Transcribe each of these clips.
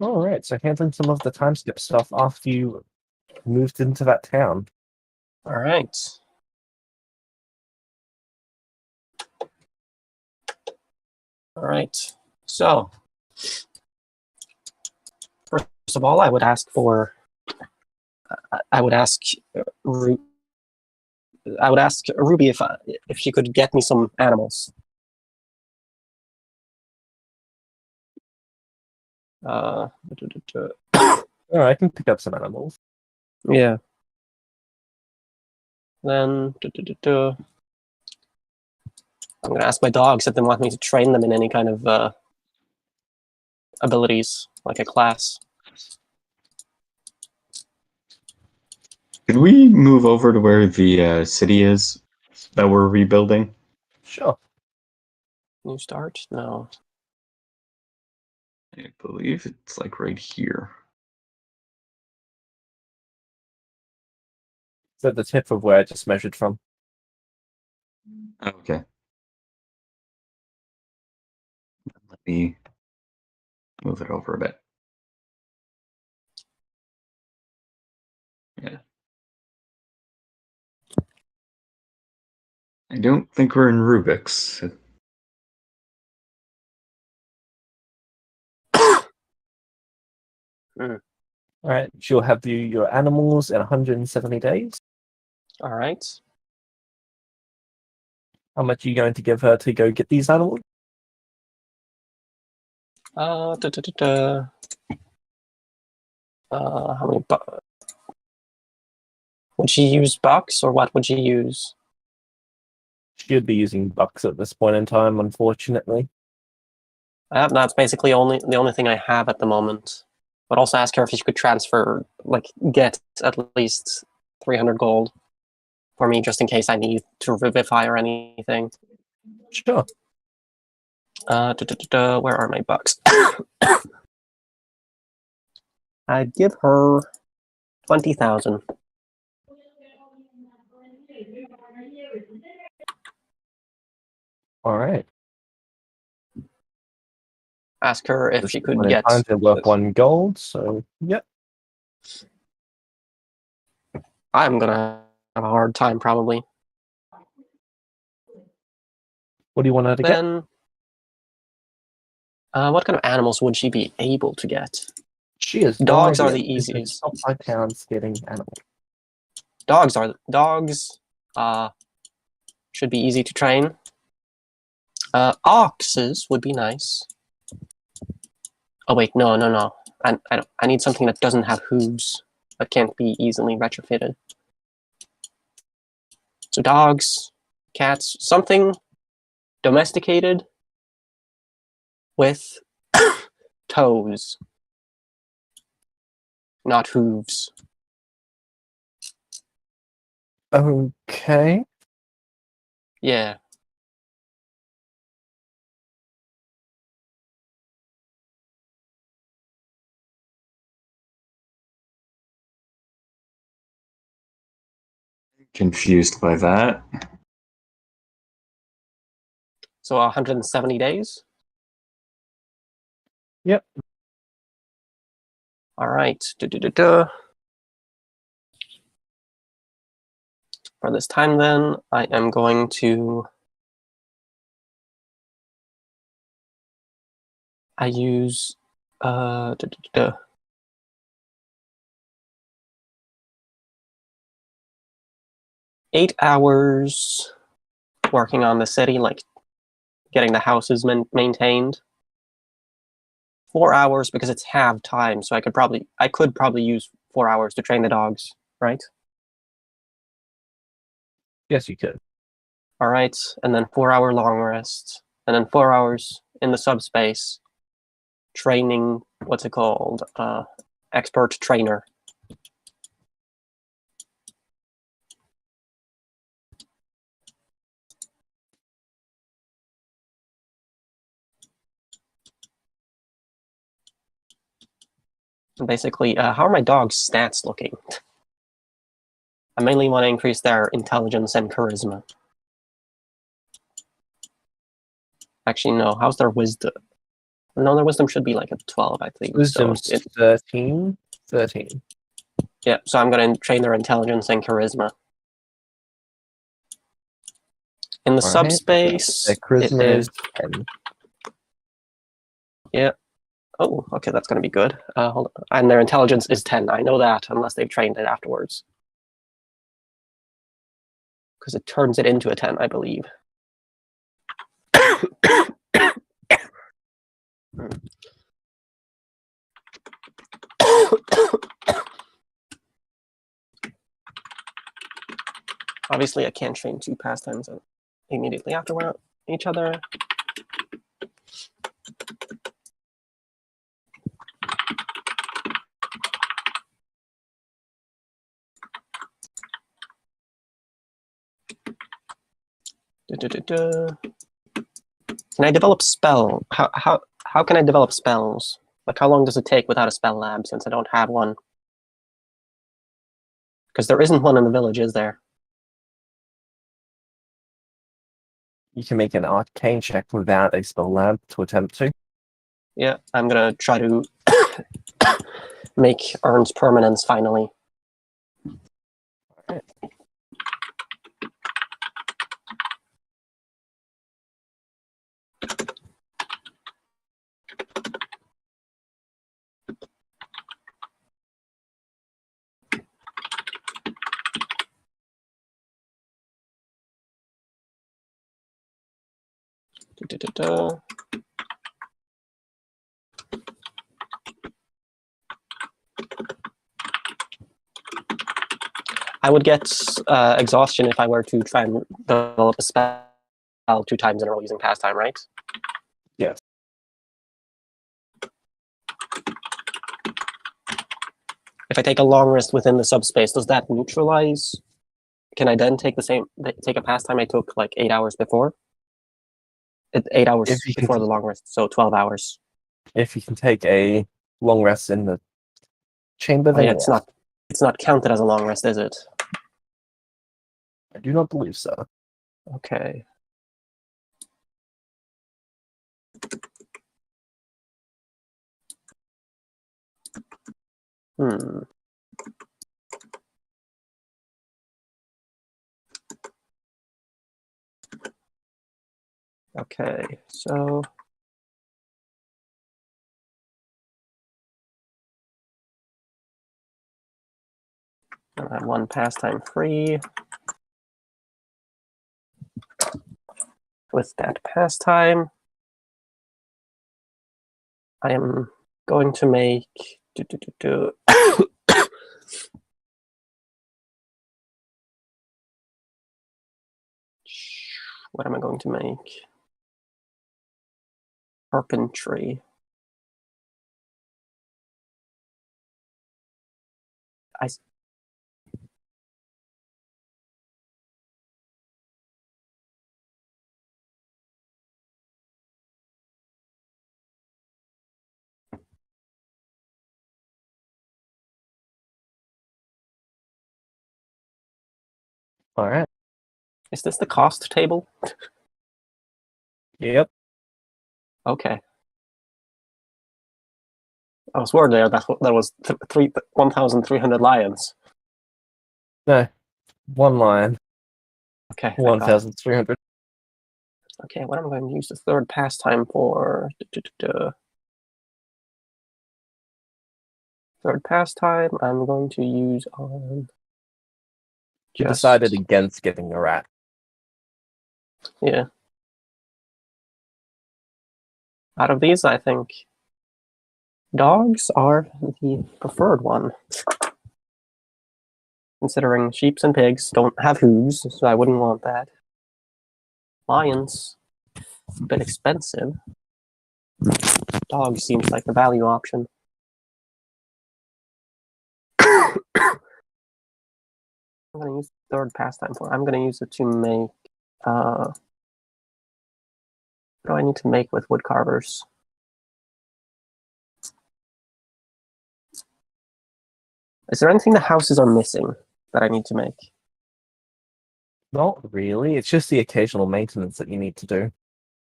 All right, so handling some of the time skip stuff after you moved into that town. All right. All right. So, first of all, I would ask for. I would ask. I would ask Ruby if she could get me some animals. All right, I can pick up some animals. Yeah. Then I'm gonna ask my dogs if they want me to train them in any kind of abilities, like a class. Could we move over to where the city is that we're rebuilding? Sure. New start? No. I believe it's like right here. So the tip of where I just measured from. Okay. Let me move it over a bit. Yeah. I don't think we're in Rubik's. All right, she'll have your animals in 170 days. All right. How much are you going to give her to go get these animals? How many would she use bucks, or what would she use? She'd be using bucks at this point in time, unfortunately. That's basically the only thing I have at the moment. But also ask her if she could transfer, like, get at least 300 gold for me, just in case I need to revivify or anything. Sure. Where are my bucks? I'd give her 20,000. All right. Ask her if she could When get. time to worth 1 gold, so yep. I'm gonna have a hard time probably. What do you want her to get? Then, what kind of animals would she be able to get? She is Dogs are the She's easiest. top 5 pounds getting animals. Dogs should be easy to train. Oxes would be nice. Oh wait, no. I need something that doesn't have hooves, that can't be easily retrofitted. So dogs, cats, something domesticated with toes, not hooves. Okay. Yeah. Confused by that. So 170 days? Yep. All right. For this time then, I am going to... I use... 8 hours working on the city, like getting the houses maintained. 4 hours because it's half time, so I could probably use 4 hours to train the dogs, right? Yes, you could. All right, and then 4-hour long rest, and then 4 hours in the subspace training. What's it called? Expert trainer. Basically, how are my dogs' stats looking? I mainly want to increase their intelligence and charisma. Actually, no. How's their wisdom? No, their wisdom should be like a 12, I think. Wisdom's So 13. 13. yeah, so I'm going to train their intelligence and charisma. In the All right. subspace, Their charisma it is 10. Yeah. Oh, okay, that's going to be good. Hold on. And their intelligence is 10. I know that, unless they've trained it afterwards. Because it turns it into a 10, I believe. Obviously, I can't train two pastimes immediately after each other. Can I develop spell? How can I develop spells? Like, how long does it take without a spell lab, since I don't have one? Because there isn't one in the village, is there? You can make an arcane check without a spell lab to attempt to. Yeah, I'm gonna try to make Earn's permanence finally. Alright. I would get exhaustion if I were to try and develop a spell 2 times in a row using pastime, right? Yes. If I take a long rest within the subspace, does that neutralize? Can I then take a pastime I took like 8 hours before? 8 hours If you can- before the long rest, so 12 hours. If you can take a long rest in the chamber, Oh, then yeah, yes. it's not counted as a long rest, is it? I do not believe so. Okay. Hmm. Okay, so I have 1 pastime free. With that pastime, I am going to make what am I going to make? Carpentry. Alright. Is this the cost table? Yep. Okay. I was worried there that was 1,300 lions. No. 1 lion. Okay. Thank God. 1,300. Okay, what am I going to use the 3rd pastime for? 3rd pastime, I'm going to use on. You decided against getting a rat. Yeah. Out of these, I think dogs are the preferred one. Considering sheep and pigs don't have hooves, so I wouldn't want that. Lions, a bit expensive. Dog seems like the value option. I'm going to use the 3rd pastime for. I'm going to use it to make. What do I need to make with wood carvers? Is there anything the houses are missing that I need to make? Not really. It's just the occasional maintenance that you need to do.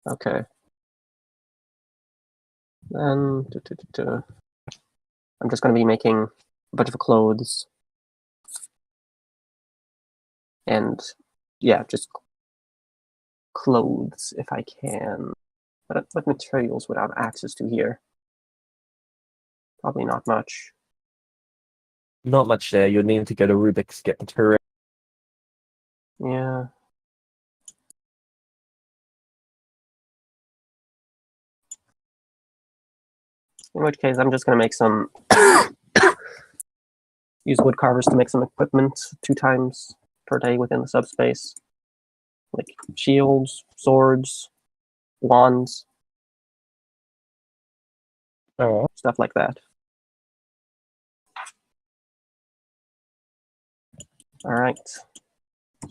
Okay. Then I'm just going to be making a bunch of clothes. And yeah, just clothes if I can. What materials would I have access to here? Probably not much. Not much there. You'll need to go to Rubik's to get material. Yeah. In which case, I'm just going to make some... use wood carvers to make some equipment 2 times per day within the subspace. Like shields, swords, wands, Alright. stuff like that. All right.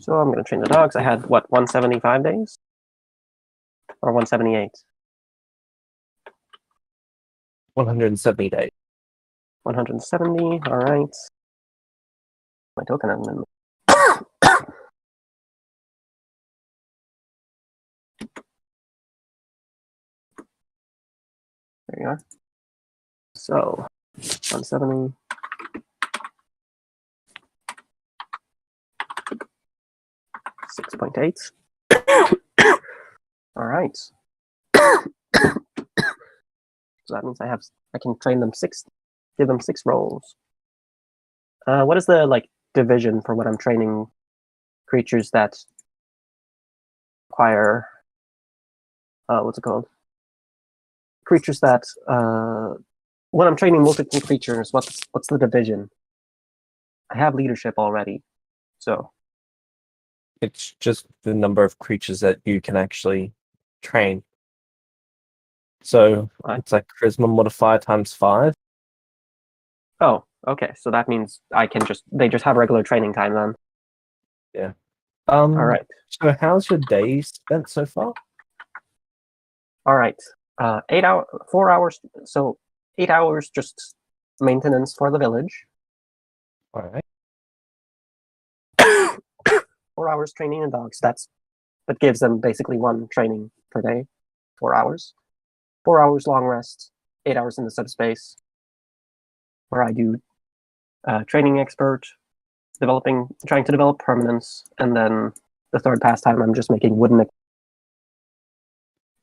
So I'm going to train the dogs. I had, what, 175 days? Or 178? 170 days. 170, all right. My token amendment. There you are. So, 170. $6.8. All right. So that means I can train them give them 6 rolls. What is the division for what I'm training creatures that require what's it called? Creatures that when I'm training multiple creatures, what's the division? I have leadership already, so It's just the number of creatures that you can actually train. So it's like charisma modifier times 5. oh, okay. So that means they just have regular training time then. Yeah. All right. So how's your day spent so far? All right. 4 hours. So 8 hours just maintenance for the village. All right. 4 hours training the dogs. That gives them basically 1 training per day. 4 hours. 4 hours long rest. 8 hours in the subspace, where I do training expert, trying to develop permanence, and then the third pastime I'm just making wooden.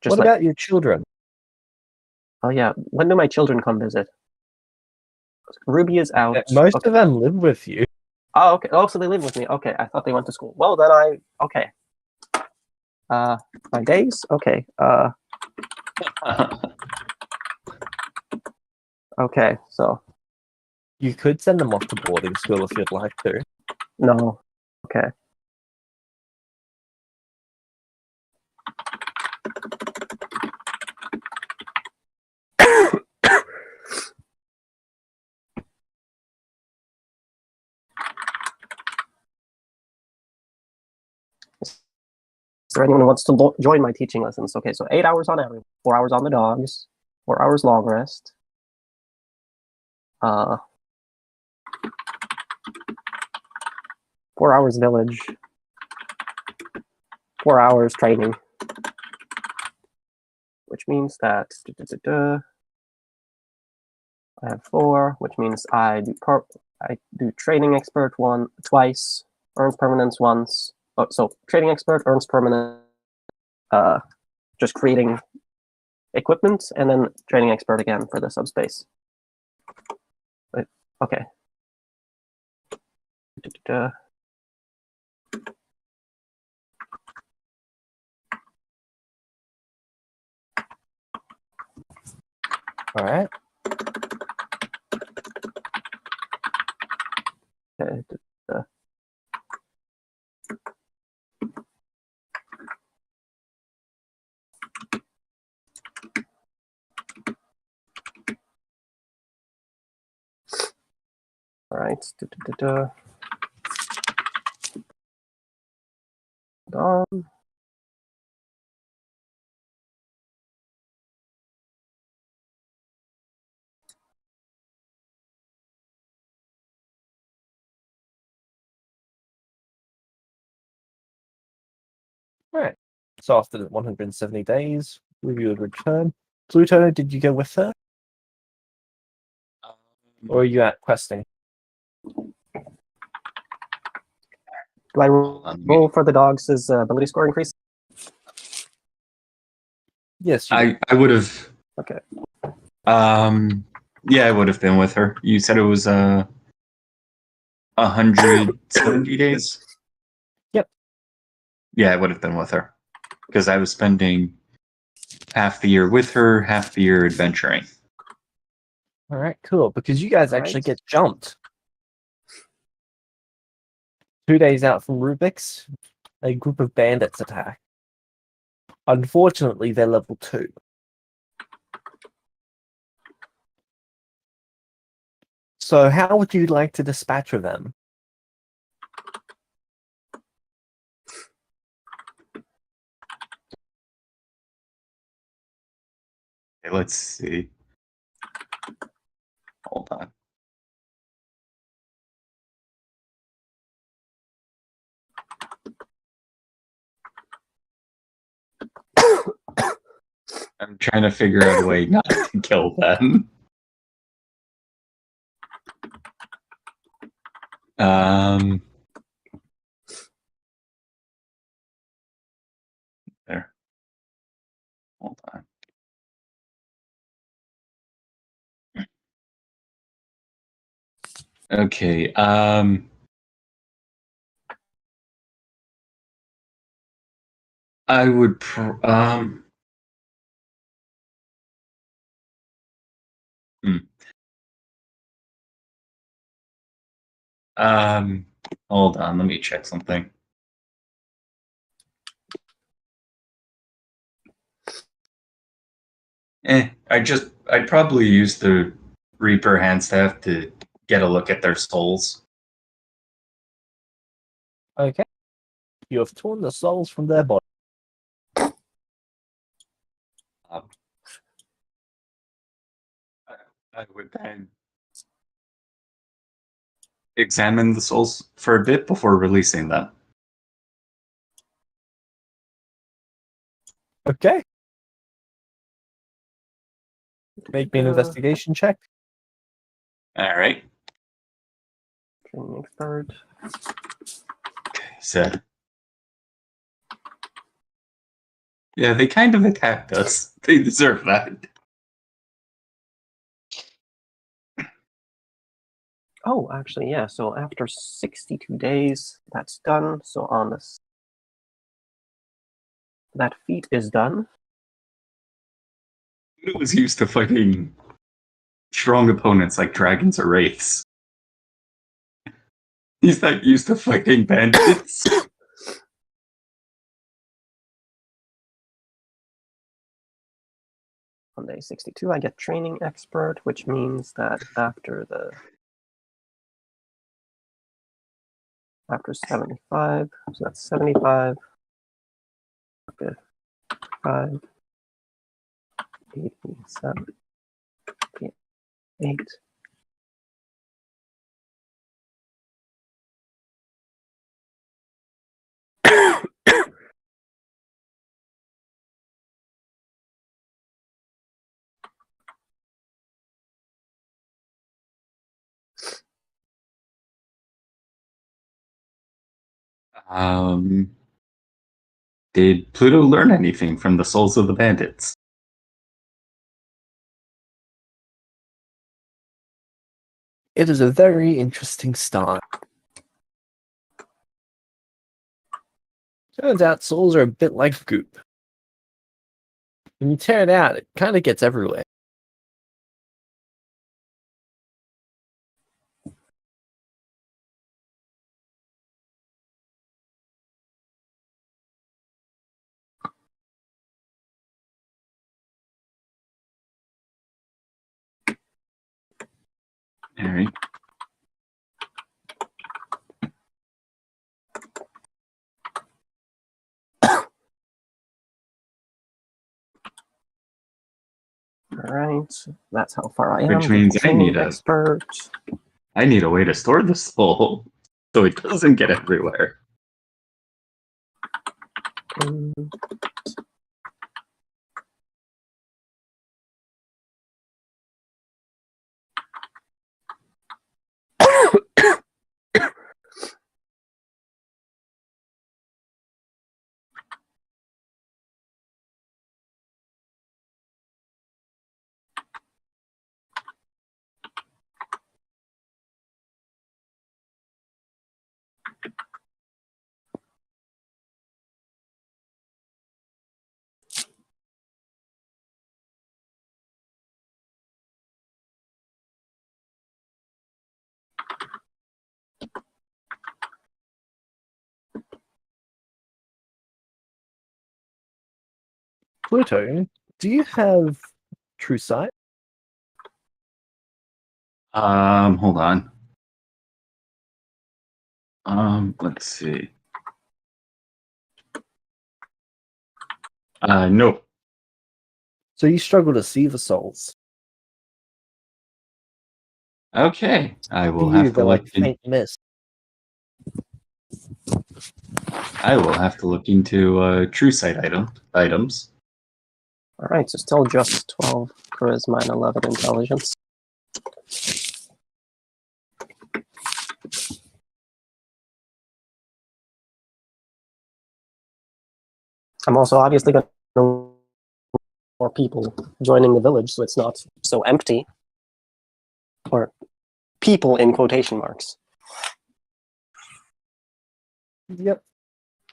What about your children? Oh yeah, when do my children come visit? Ruby is out. Most Okay. of them live with you. Oh, okay. Oh, so they live with me. Okay, I thought they went to school. Well, then okay. My days. Okay. Okay. So You could send them off to boarding school if you'd like to. no. Okay. Is there anyone who wants to join my teaching lessons? Okay, so 8 hours on average, 4 hours on the dogs, 4 hours long rest. 4 hours village, 4 hours training, which means that I have 4, which means I do training expert twice, earns permanence once. Oh, so training expert earns permanent, just creating equipment, and then training expert again for the subspace. But, okay. All right. Okay. All right. Done. All right. So after the 170 days, we would return Pluto, did you go with her? Or are you out questing? Do I Hold on, roll for the dogs' ability score increase? Yes, you did. I would have. Okay. Yeah, I would have been with her. You said it was 170 days. Yep. Yeah, I would have been with her because I was spending half the year with her, half the year adventuring. All right, cool. Because you guys All actually right. get jumped. 2 days out from Rubik's, a group of bandits attack. Unfortunately, they're level 2. So how would you like to dispatch of them? Okay, let's see. Hold on. I'm trying to figure out a way not to kill them. There. Hold on. Okay. I would. Hold on. Let me check something. I'd probably use the Reaper handstaff to get a look at their souls. Okay. You have torn the souls from their body. I would then examine the souls for a bit before releasing them. Okay. Make me an investigation check. All right. Training expert. Okay, so yeah, they kind of attacked us. They deserve that. Oh, actually, yeah. So after 62 days, that's done. So on this, that feat is done. It was used to fighting strong opponents like dragons or wraiths. He's not used to fighting bandits. On day 62, I get training expert, which means that after 75, so that's 75, 55, 87, 8. Did Pluto learn anything from the souls of the bandits? It is a very interesting start. Turns out souls are a bit like goop. When you tear it out, it kind of gets everywhere. All right. All right, that's how far I am. Which means Training expert. I need a way to store the soul so it doesn't get everywhere. Pluto, do you have true sight? Hold on. Let's see. No. So you struggle to see the souls. Okay, I To will you, have to they're look like in. faint mist. I will have to look into true sight items. All right, so still just 12 charisma and 11 intelligence. I'm also obviously going to more people joining the village, so it's not so empty. Or people in quotation marks. Yep.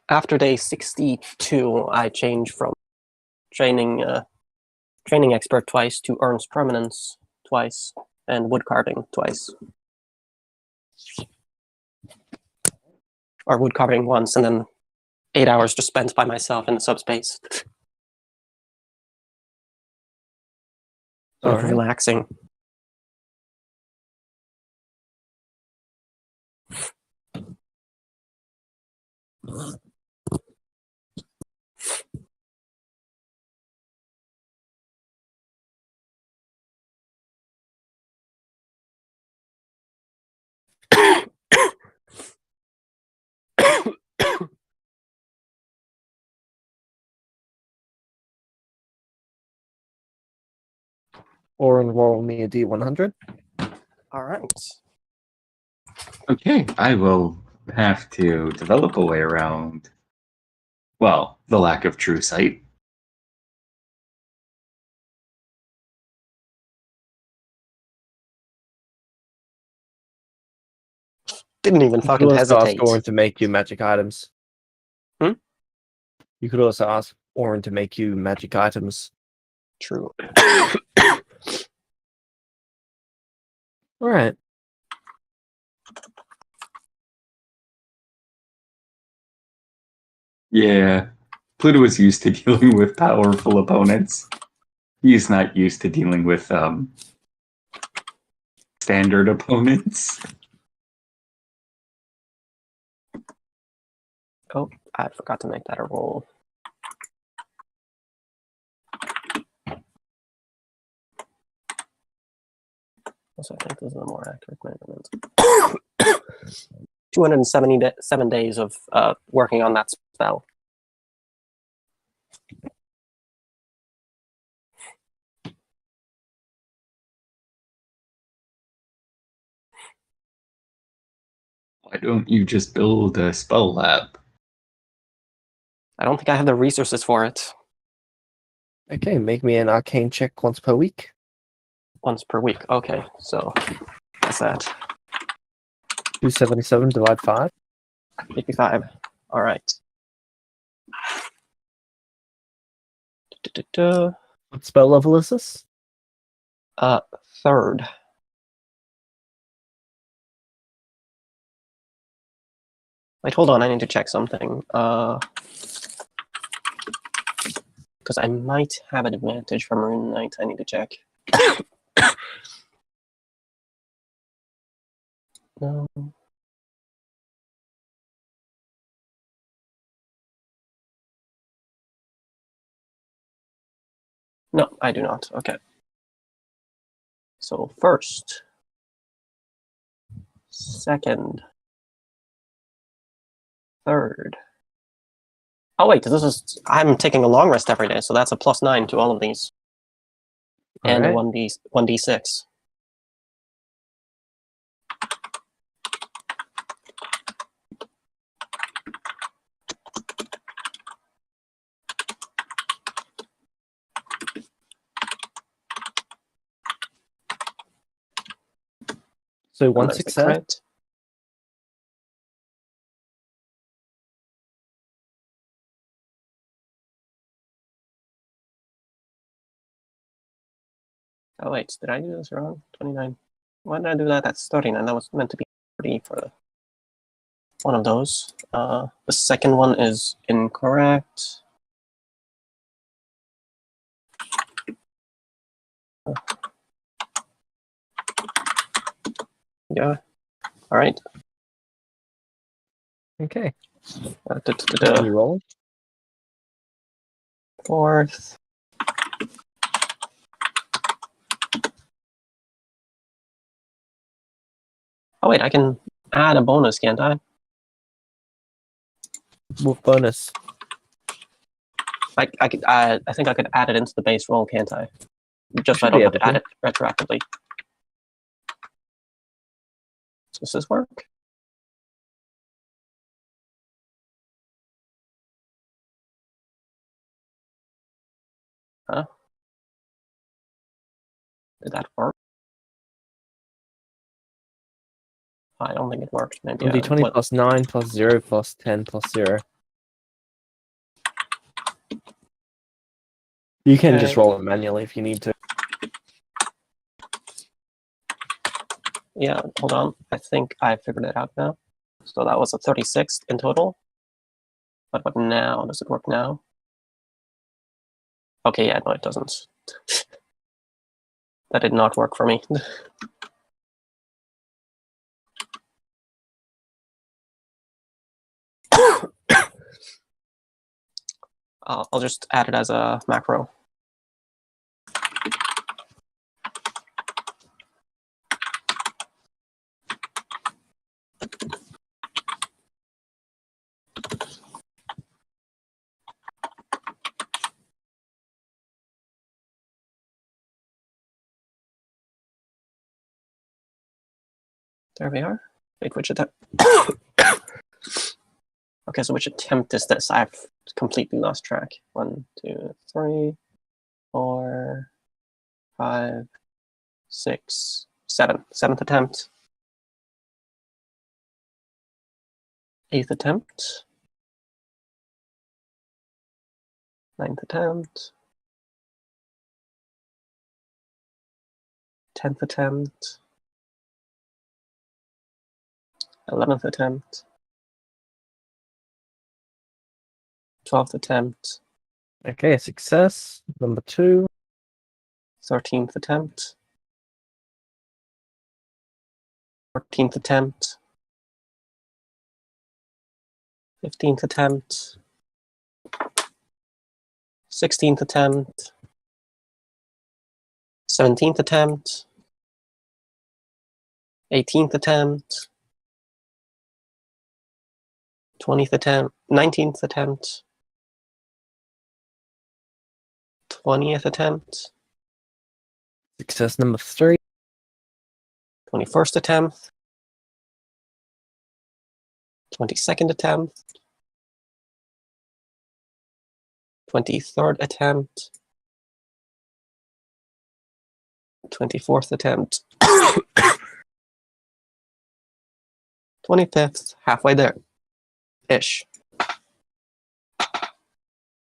After day 62, I change from training expert twice to earns permanence twice and wood carving twice. Or wood carving once, and then 8 hours just spent by myself in the subspace. Sort of Alright. relaxing. Or enroll me a D100. All right. Okay, I will have to develop a way around, well, the lack of true sight. Didn't even You could fucking also ask hesitate. Orin to make you magic items. Hmm? You could also ask Orin to make you magic items. True. Alright. Yeah, Pluto is used to dealing with powerful opponents. He's not used to dealing with standard opponents. Oh, I forgot to make that a roll. Also, I think this is a more accurate measurement. 277 days of working on that spell. Why don't you just build a spell lab? I don't think I have the resources for it. Okay, make me an arcane check once per week. Once per week. Okay, so that's that. 277 divide 5. 55. All right. Da-da-da. What spell level is this? Third. Wait, hold on. I need to check something. Because I might have an advantage from Rune Knight. I need to check. No. No, I do not. Okay. So first, second, third. Oh wait, this is I'm taking a long rest every day, so that's a +9 to all of these, and a Alright. 1d6. So one And there's the success. crit. Oh wait, did I do this wrong? 29. Why did I do that? That's 39. That was meant to be 30 for one of those. The second one is incorrect. Yeah. All right. Okay. Da, da, da, da. You roll. Fourth. Oh wait, I can add a bonus, can't I? With bonus. I think I could add it into the base roll, can't I? Just so I Should don't be have to able add to. it retroactively. Does this work? Huh? Did that work? I don't think it worked. Maybe On d20 what? plus 9 plus 0 plus 10 plus 0. You can just Okay. roll it manually if you need to. Yeah, hold on. I think I figured it out now. So that was a 36 in total. But what now? Does it work now? Okay, yeah, no, it doesn't. That did not work for me. I'll just add it as a macro. There we are. Wait, which attempt? Okay, so which attempt is this? I've completely lost track. 1, 2, 3, 4, 5, 6, 7. 7th attempt. 8th attempt. 9th attempt. 10th attempt. 11th attempt. 12th attempt. Okay, success. Number 2. 13th attempt. 14th attempt. 15th attempt. 16th attempt. 17th attempt. 18th attempt. 20th attempt. 19th attempt. 20th attempt. Success number 3. 21st attempt. 22nd attempt. 23rd attempt. 24th attempt. 25th, halfway there. Ish.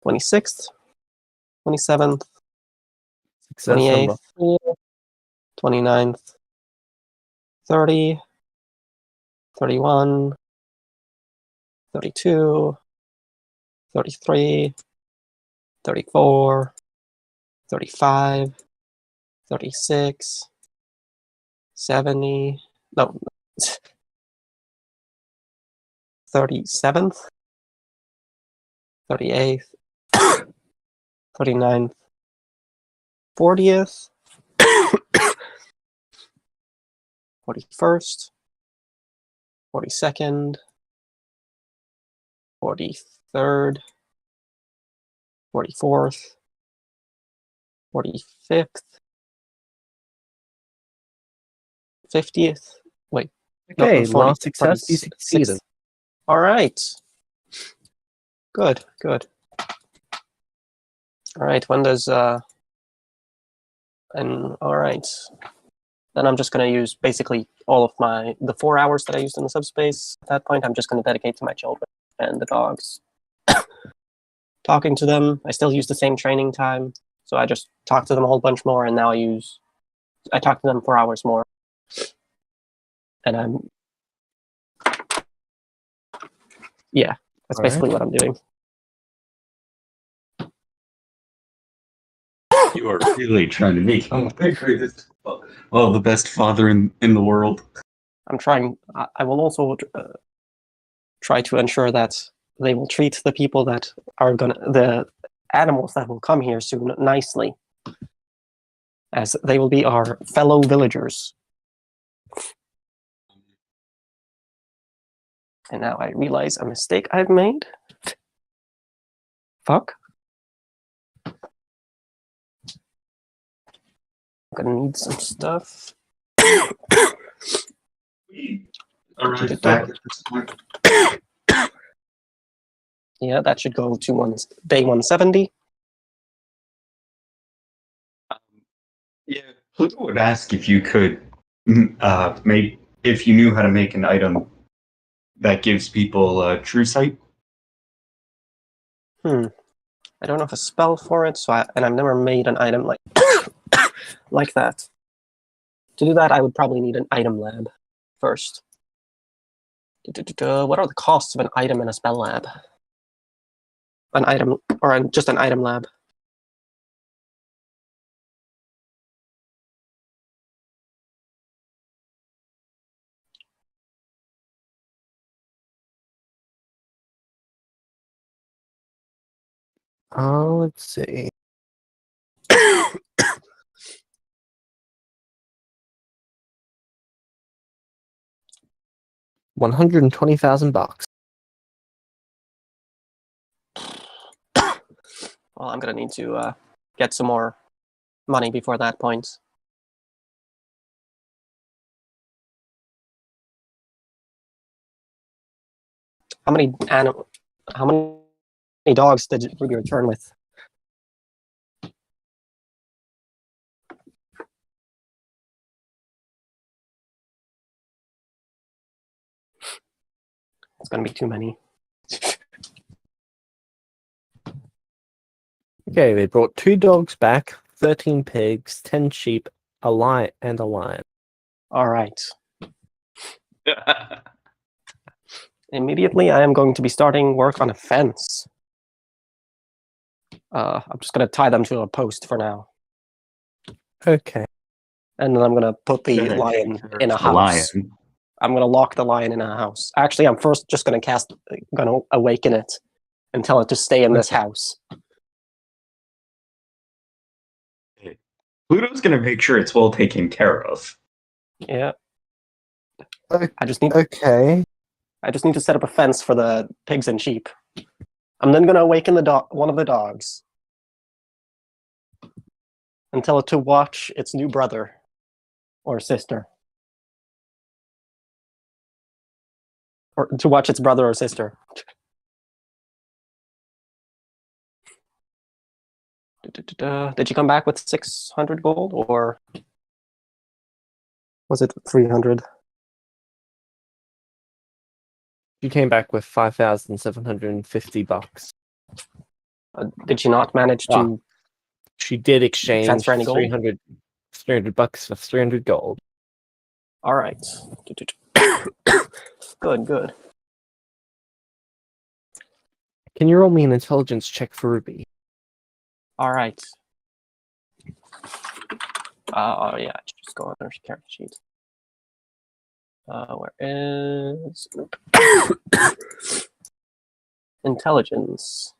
26th, 27th, Success 28th, number 4. 29th, 30, 31, 32, 33, 34, 35, 36, 70, no, 37th, 38th, 39th, 40th, 41st, 42nd, 43rd, 44th, 45th, 50th. Wait. Okay, no, 40, last success. You 46th. succeeded. All right. Good, good. All right, when does and all right. Then I'm just going to use basically all of the 4 hours that I used in the subspace. At that point, I'm just going to dedicate to my children and the dogs. Talking to them, I still use the same training time. So I just talk to them a whole bunch more, and now I talk to them 4 hours more. And yeah, that's All right. basically what I'm doing. You are really trying to make him the greatest, well, the best father in the world. I'm trying. I will also try to ensure that they will treat the people that are the animals that will come here soon nicely, as they will be our fellow villagers. And now I realize a mistake I've made. Fuck. I'm gonna need some stuff. Arrived back at this point. Yeah, that should go to day 170. Yeah, Pluto would ask if you could if you knew how to make an item that gives people true sight. I don't have a spell for it, and I've never made an item like like that. To do that, I would probably need an item lab first. What are the costs of an item in a spell lab? An item, or just an item lab? Oh, let's see. $120,000. Well, I'm gonna need to get some more money before that point. How many dogs did Ruby return with? It's gonna be too many. Okay, they brought 2 dogs back, 13 pigs, 10 sheep, a lion, and a lion. All right. Immediately, I am going to be starting work on a fence. I'm just gonna tie them to a post for now, Okay. and then I'm gonna put the lion in a house. Lion. I'm gonna lock the lion in a house. Actually, I'm first just gonna awaken it and tell it to stay in this house. Pluto's gonna make sure it's well taken care of. Yeah. Okay. I just need Okay. to set up a fence for the pigs and sheep. I'm then gonna awaken one of the dogs and tell it to watch its new brother or sister. Or to watch its brother or sister. Did you come back with 600 gold, or was it 300? She came back with $5,750. Did she not manage to She did exchange transfer any gold? 300 bucks for 300 gold. All right. Good. Can you roll me an intelligence check for Ruby? All right. Yeah, just go on her character sheet. Where is intelligence?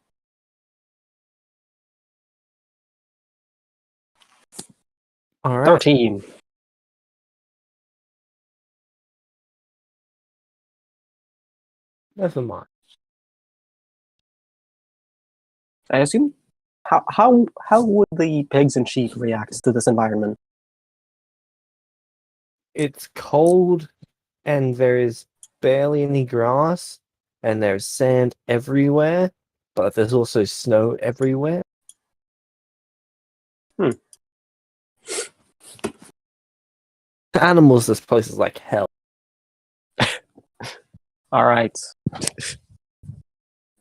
All right. 13. Never mind. I assume. How would the pigs and sheep react to this environment? It's cold, and there is barely any grass, and there's sand everywhere, but there's also snow everywhere. Animals, this place is like hell. All right.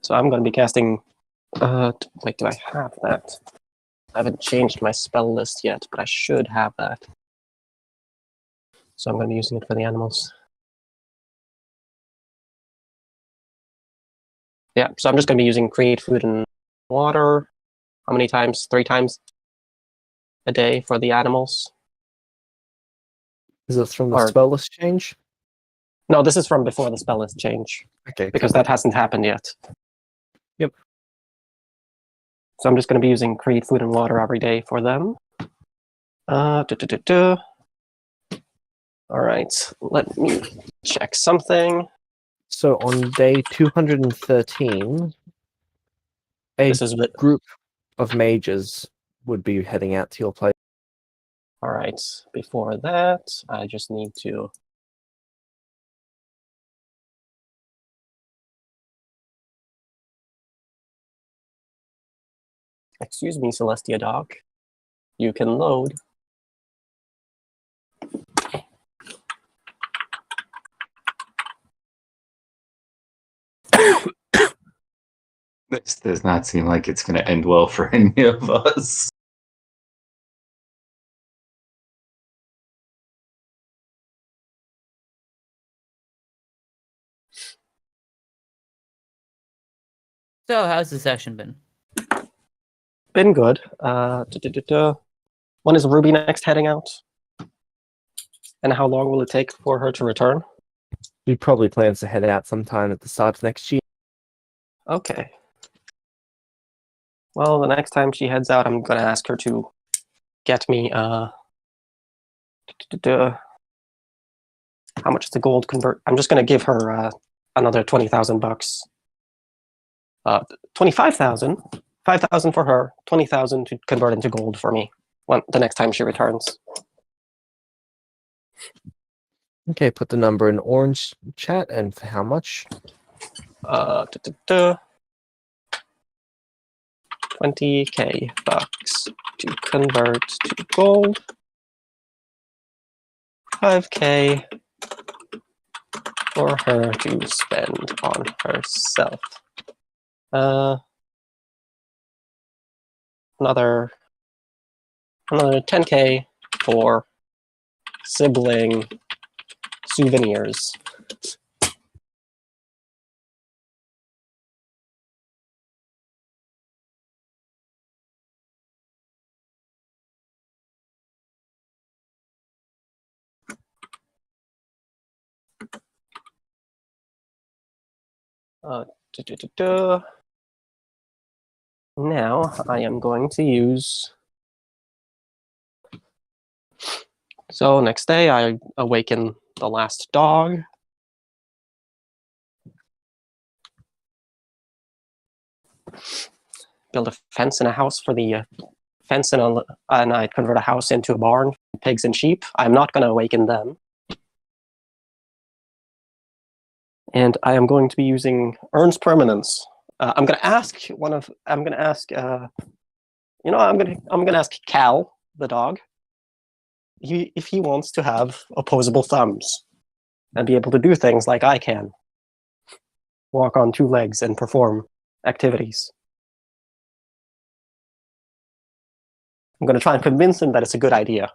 So I'm going to be casting. Wait, do I have that? I haven't changed my spell list yet, but I should have that. So I'm going to be using it for the animals. Yeah, so I'm just going to be using create food and water. How many times? 3 times? a day for the animals. Is this from the Or- spell list change? No, this is from before the spell list change, Okay, because that hasn't happened yet. Yep. So I'm just going to be using create food and water every day for them. All right, let me check something. So on day 213, a This is the group of mages would be heading out to your place. All right, before that, I just need to... Excuse me, Celestia dog. You can load. This does not seem like it's going to end well for any of us. So, how's the session been? Been good. When is Ruby next heading out? And how long will it take for her to return? She probably plans to head out sometime at the start of next year. Okay. Well, the next time she heads out, I'm going to ask her to get me, how much is the gold convert? I'm just going to give her another 20,000 bucks. 25,000. 5,000 for her, 20,000 to convert into gold for me the next time she returns. Okay, put the number in orange chat and for how much? 20k bucks to convert to gold. 5k for her to spend on herself. Another 10k for sibling souvenirs. Now I am going to use... So next day I awaken the last dog. Build a fence and a house for the fence, and I convert a house into a barn, pigs and sheep. I'm not going to awaken them. And I am going to be using earns permanence. I'm going to ask I'm going to ask Cal, the dog, if he wants to have opposable thumbs and be able to do things like I can. Walk on two legs and perform activities. I'm going to try and convince him that it's a good idea.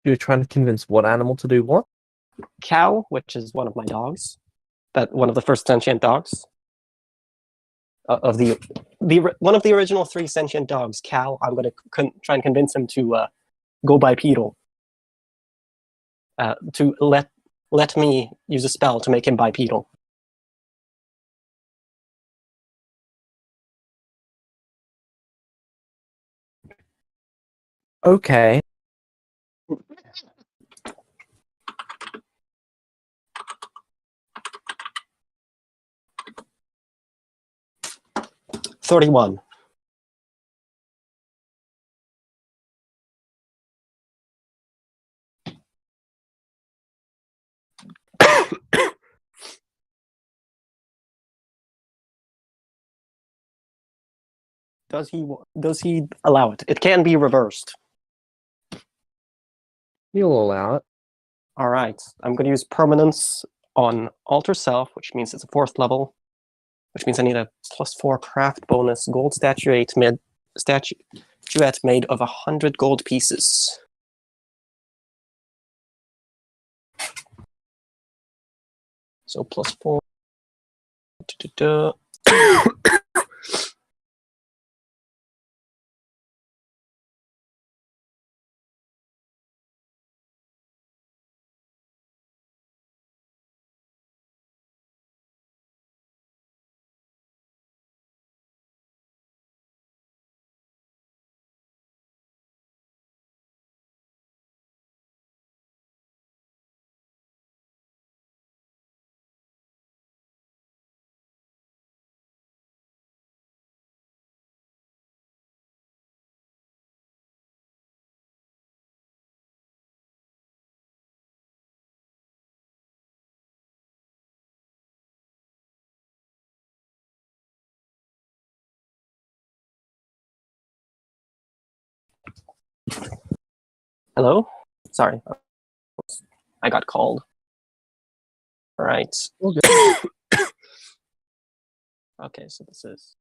You're trying to convince what animal to do what? Cal, which is one of my dogs, one of the first sentient dogs of one of the original 3 sentient dogs. Cal, I'm going to try and convince him to go bipedal. To let me use a spell to make him bipedal. Okay. $31. Does he allow it? It can be reversed. You'll allow it. All right. I'm going to use permanence on alter self, which means it's a 4th level, which means I need a +4 craft bonus, gold statuette made of 100 gold pieces. So +4. Hello? Sorry. I got called. All right. All good. Okay, so this is...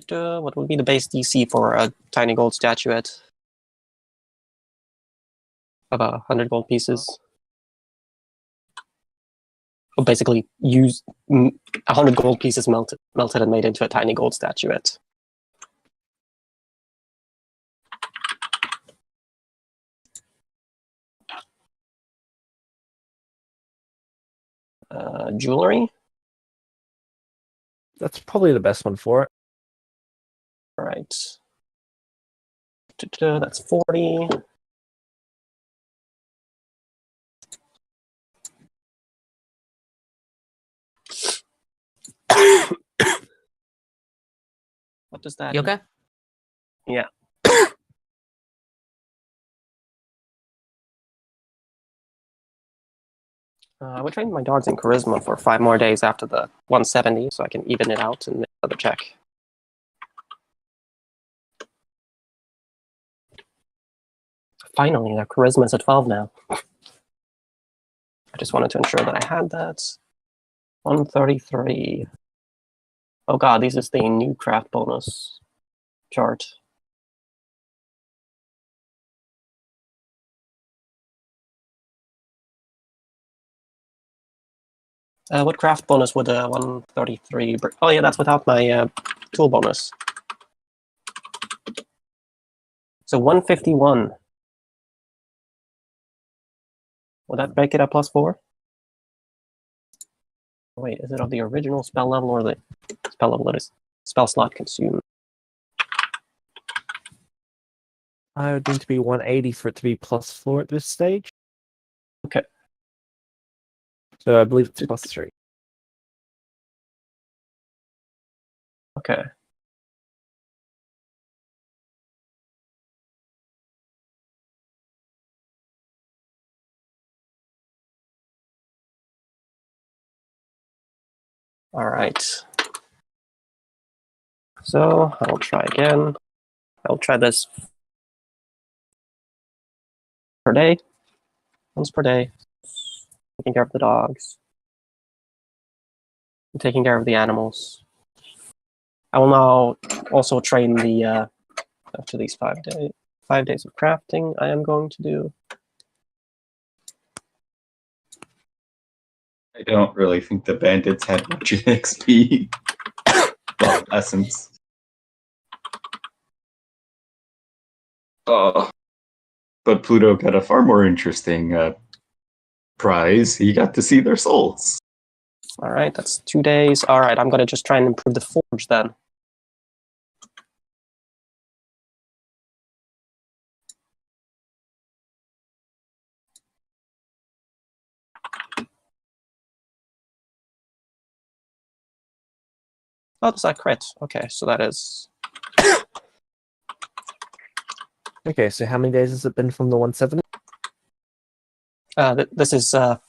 What would be the base DC for a tiny gold statuette? About 100 gold pieces. Well, basically, use 100 gold pieces melted and made into a tiny gold statuette. Jewelry. That's probably the best one for it. All right. That's 40. What does that? You okay? Yeah. I would train my dogs in charisma for 5 more days after the 170, so I can even it out and make another check. Finally, their charisma is at 12 now. I just wanted to ensure that I had that. 133. Oh god, this is the new craft bonus chart. What craft bonus would 133 bring? Oh yeah, that's without my tool bonus. So 151. Would that make it a +4? Wait, is it of the original spell level or the spell level that is spell slot consumed? I would need to be 180 for it to be +4 at this stage. Okay. So I believe it's +3. Okay. All right. So I'll try again. I'll try this per day, once per day. Taking care of the dogs. I'm taking care of the animals. I will now also train the after these 5 days of crafting. I am going to do. I don't really think the bandits had much XP. Well, essence. But Pluto got a far more interesting prize. He got to see their souls. All right, that's 2 days. All right, I'm going to just try and improve the forge then. Oh, does that crit? Okay, so that is... Okay, so how many days has it been from the 170? This is how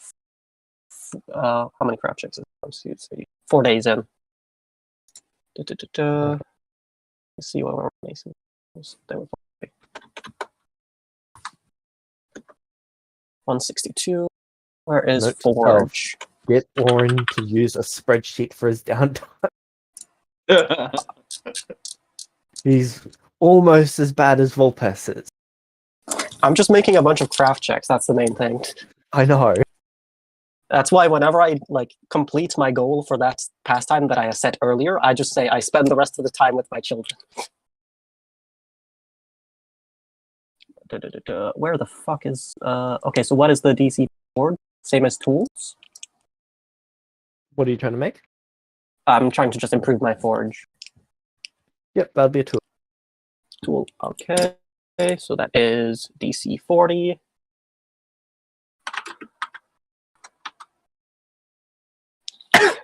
many craft checks? Let's see, 4 days in. Let's see what we're making. There we go. 162. Where is Note to forge? Get Warren to use a spreadsheet for his downtime. He's almost as bad as Volpes is. I'm just making a bunch of craft checks. That's the main thing. I know. That's why whenever I complete my goal for that pastime that I set earlier, I just say I spend the rest of the time with my children. Where the fuck is... okay, so what is the DC board? Same as tools? What are you trying to make? I'm trying to just improve my forge. Yep, that'd be a tool. Tool, okay. So that is DC 40.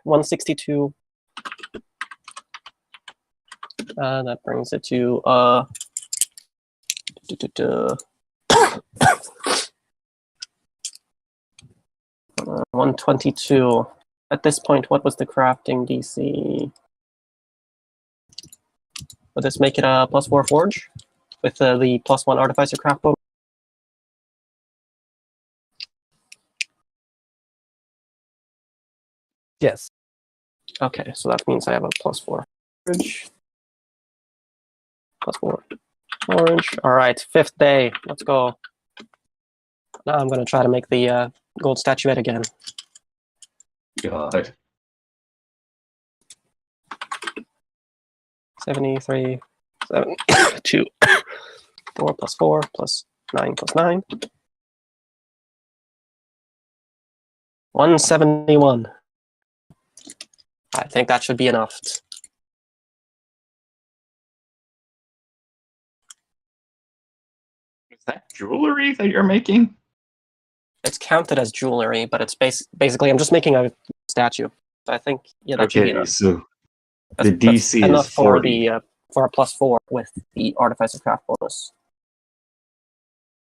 $162. That brings it to 1 122. At this point, what was the crafting DC? Would this make it a +4 forge? With the +1 artificer craft bonus? Yes. Okay, so that means I have a +4 forge. +4 orange. Alright, 5th day. Let's go. Now I'm going to try to make the gold statuette again. God. 73, 7, 2, 4 + 4 + 9 + 9. 171. I think that should be enough. Is that jewelry that you're making? It's counted as jewelry, but it's basically I'm just making a statue. So I think that should be Okay, enough. so That's, the DC enough is for 40. the for a +4 with the artificer craft bonus.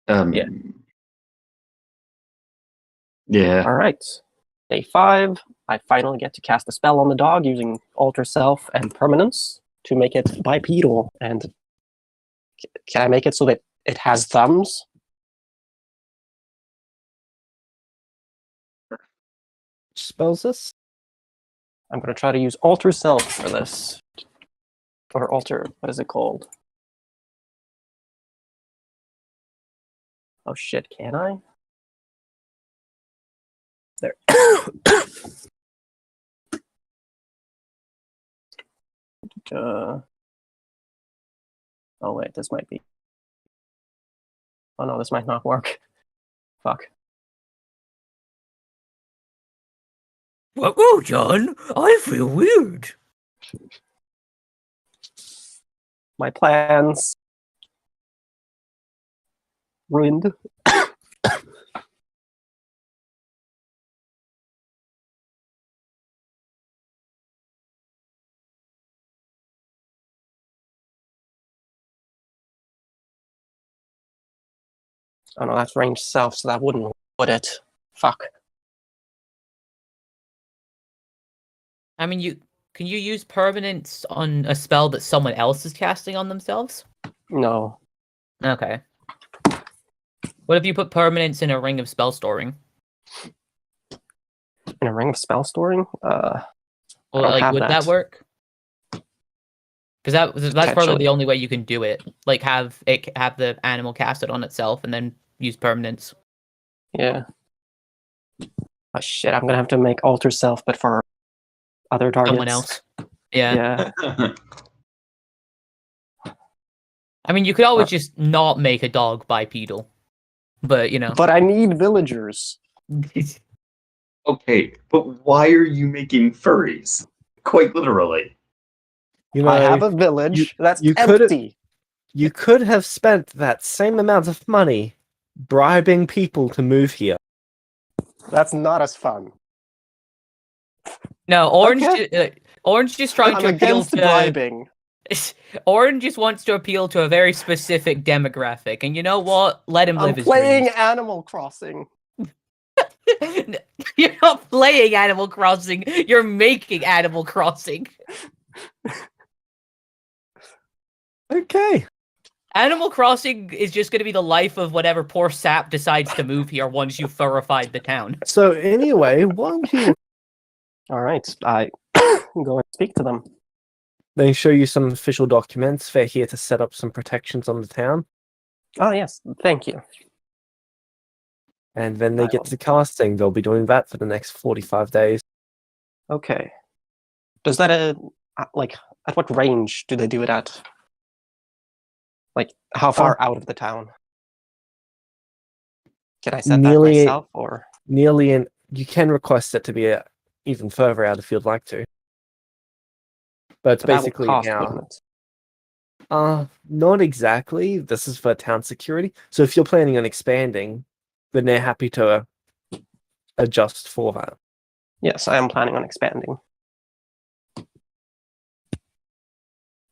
Yeah. Yeah. All right. Day 5. I finally get to cast a spell on the dog using Alter Self and Permanence to make it bipedal. And can I make it so that it has thumbs? Which spells this? I'm going to try to use Alter Self for this. Or Alter, what is it called? Oh shit, can I? There. Oh wait, this might be. Oh no, this might not work. Fuck. Whoa, John! I feel weird. My plans ruined. Oh no, that's range self, so that wouldn't would it? Fuck. I mean, can you use permanence on a spell that someone else is casting on themselves? No. Okay. What if you put permanence in a ring of spell storing? In a ring of spell storing? Well, don't have would that work? Because that's probably the only way you can do it. Like have the animal cast it on itself and then use permanence. Yeah. Oh shit, I'm gonna have to make Alter Self, but for other targets. Someone else. Yeah. I mean, you could always just not make a dog bipedal. But, But I need villagers. Okay, but why are you making furries? Quite literally. I have a village that's empty. You could have spent that same amount of money bribing people to move here. That's not as fun. No, Orange. Orange just trying I'm to appeal against to bribing. Orange just wants to appeal to a very specific demographic, and you know what? Let him live I'm his playing dreams. Animal Crossing. You're not playing Animal Crossing. You're making Animal Crossing. Okay. Animal Crossing is just going to be the life of whatever poor sap decides to move here once you've furified the town. So anyway, why don't you... All right, I go and speak to them. They show you some official documents. They're here to set up some protections on the town. Oh yes, thank you. And then they get to casting. They'll be doing that for the next 45 days. Okay. Does that at what range do they do it at? Like how far out of the town? Can I set that myself or nearly in? You can request it to be even further out if you'd like to. But it's basically cost, now. Not exactly. This is for town security. So if you're planning on expanding, then they're happy to adjust for that. Yes, I am planning on expanding.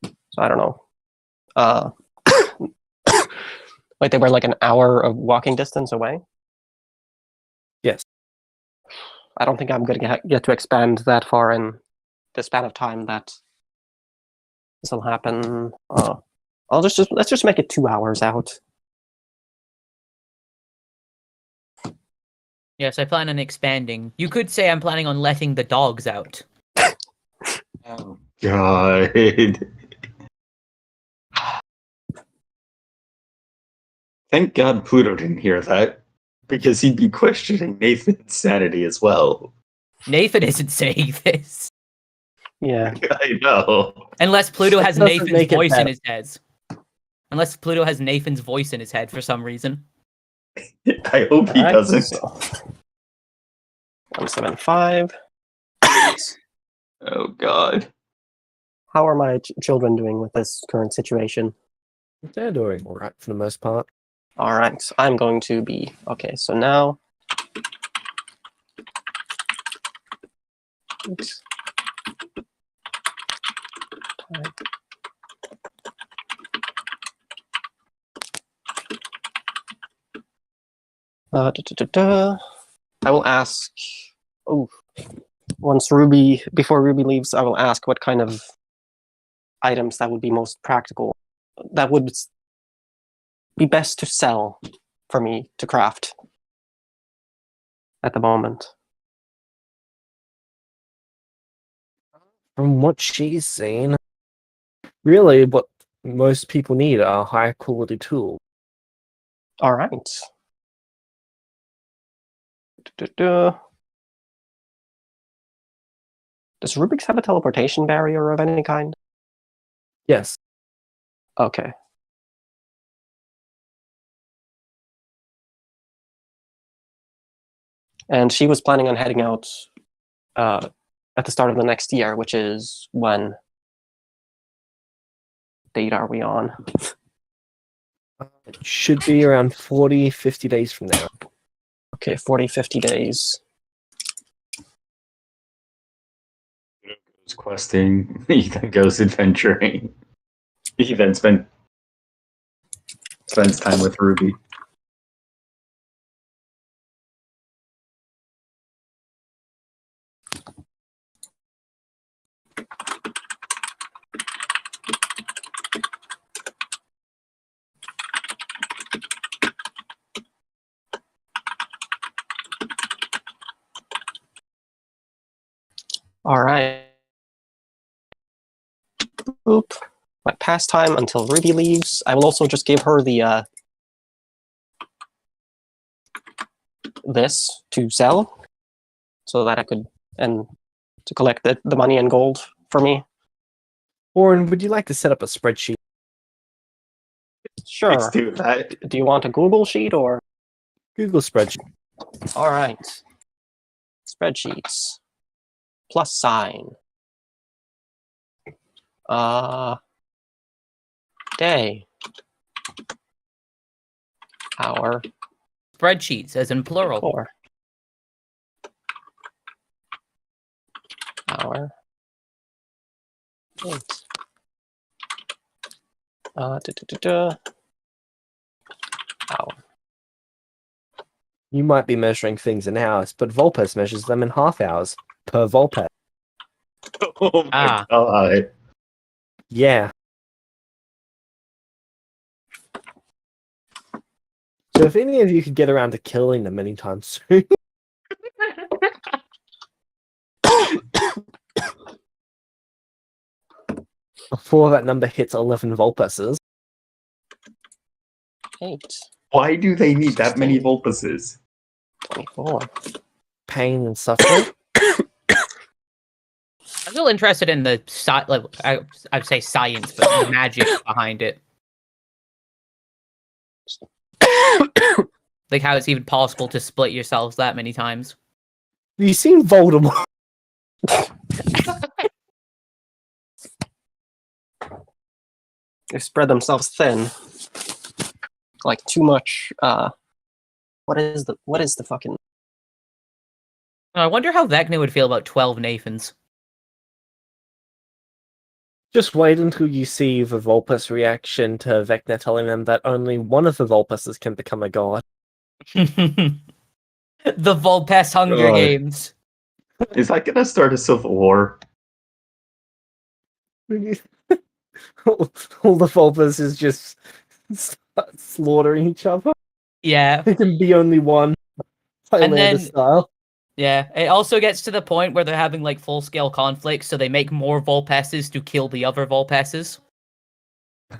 So I don't know. They were like an hour of walking distance away? Yes. I don't think I'm going to get to expand that far in the span of time that this will happen. Let's just make it 2 hours out. Yes, I plan on expanding. You could say I'm planning on letting the dogs out. Oh God. Thank God Pluto didn't hear that, because he'd be questioning Nathan's sanity as well. Nathan isn't saying this. Yeah. I know. Unless Pluto That has doesn't Nathan's make it voice in better. his head. Unless Pluto has Nathan's voice in his head for some reason. I hope he Alright, doesn't. so 175. Oh God. How are my children doing with this current situation? They're doing all right for the most part. All right, so I'm going to be okay. So now, oops. I will ask. Oh, before Ruby leaves, I will ask what kind of items that would be most practical. That would be best to sell for me to craft at the moment. From what she's seen, really what most people need are high quality tools. All right. Does Rubik's have a teleportation barrier of any kind? Yes. Okay. And she was planning on heading out at the start of the next year, which is when date are we on? It should be around 40, 50 days from now. Okay, 40, 50 days. Goes questing. Ethan goes adventuring. He then spends time with Ruby. All right. Boop. My pastime until Ruby leaves. I will also just give her the this to sell, so that I could and to collect the money and gold for me. Warren, would you like to set up a spreadsheet? Sure. Let's do that. Do you want a Google sheet or? Google spreadsheet. All right. Spreadsheets. Plus sign. Day. Hour. Spreadsheets, as in plural. Core. Hour. Date. Hour. You might be measuring things in hours, but Volpes measures them in half hours per Volpes. Oh my God. Yeah. So if any of you could get around to killing them anytime soon. Before that number hits 11 Volpeses. 8. Why do they need that many Vulpuses? 24. Pain and suffering. I'm still interested in the I'd say science, but the magic behind it. Like how it's even possible to split yourselves that many times. Have you seen Voldemort? They spread themselves thin. Like too much. What is the fucking? I wonder how Vecna would feel about 12 Nathans. Just wait until you see the Volpes reaction to Vecna telling them that only one of the Volpeses can become a god. The Volpes Hunger God. Games. Is that gonna start a civil war? All the Fulpers is just slaughtering each other. Yeah. It can be only one. Highlander then- style. Yeah, it also gets to the point where they're having like full-scale conflicts, so they make more Vulpesses to kill the other Vulpesses.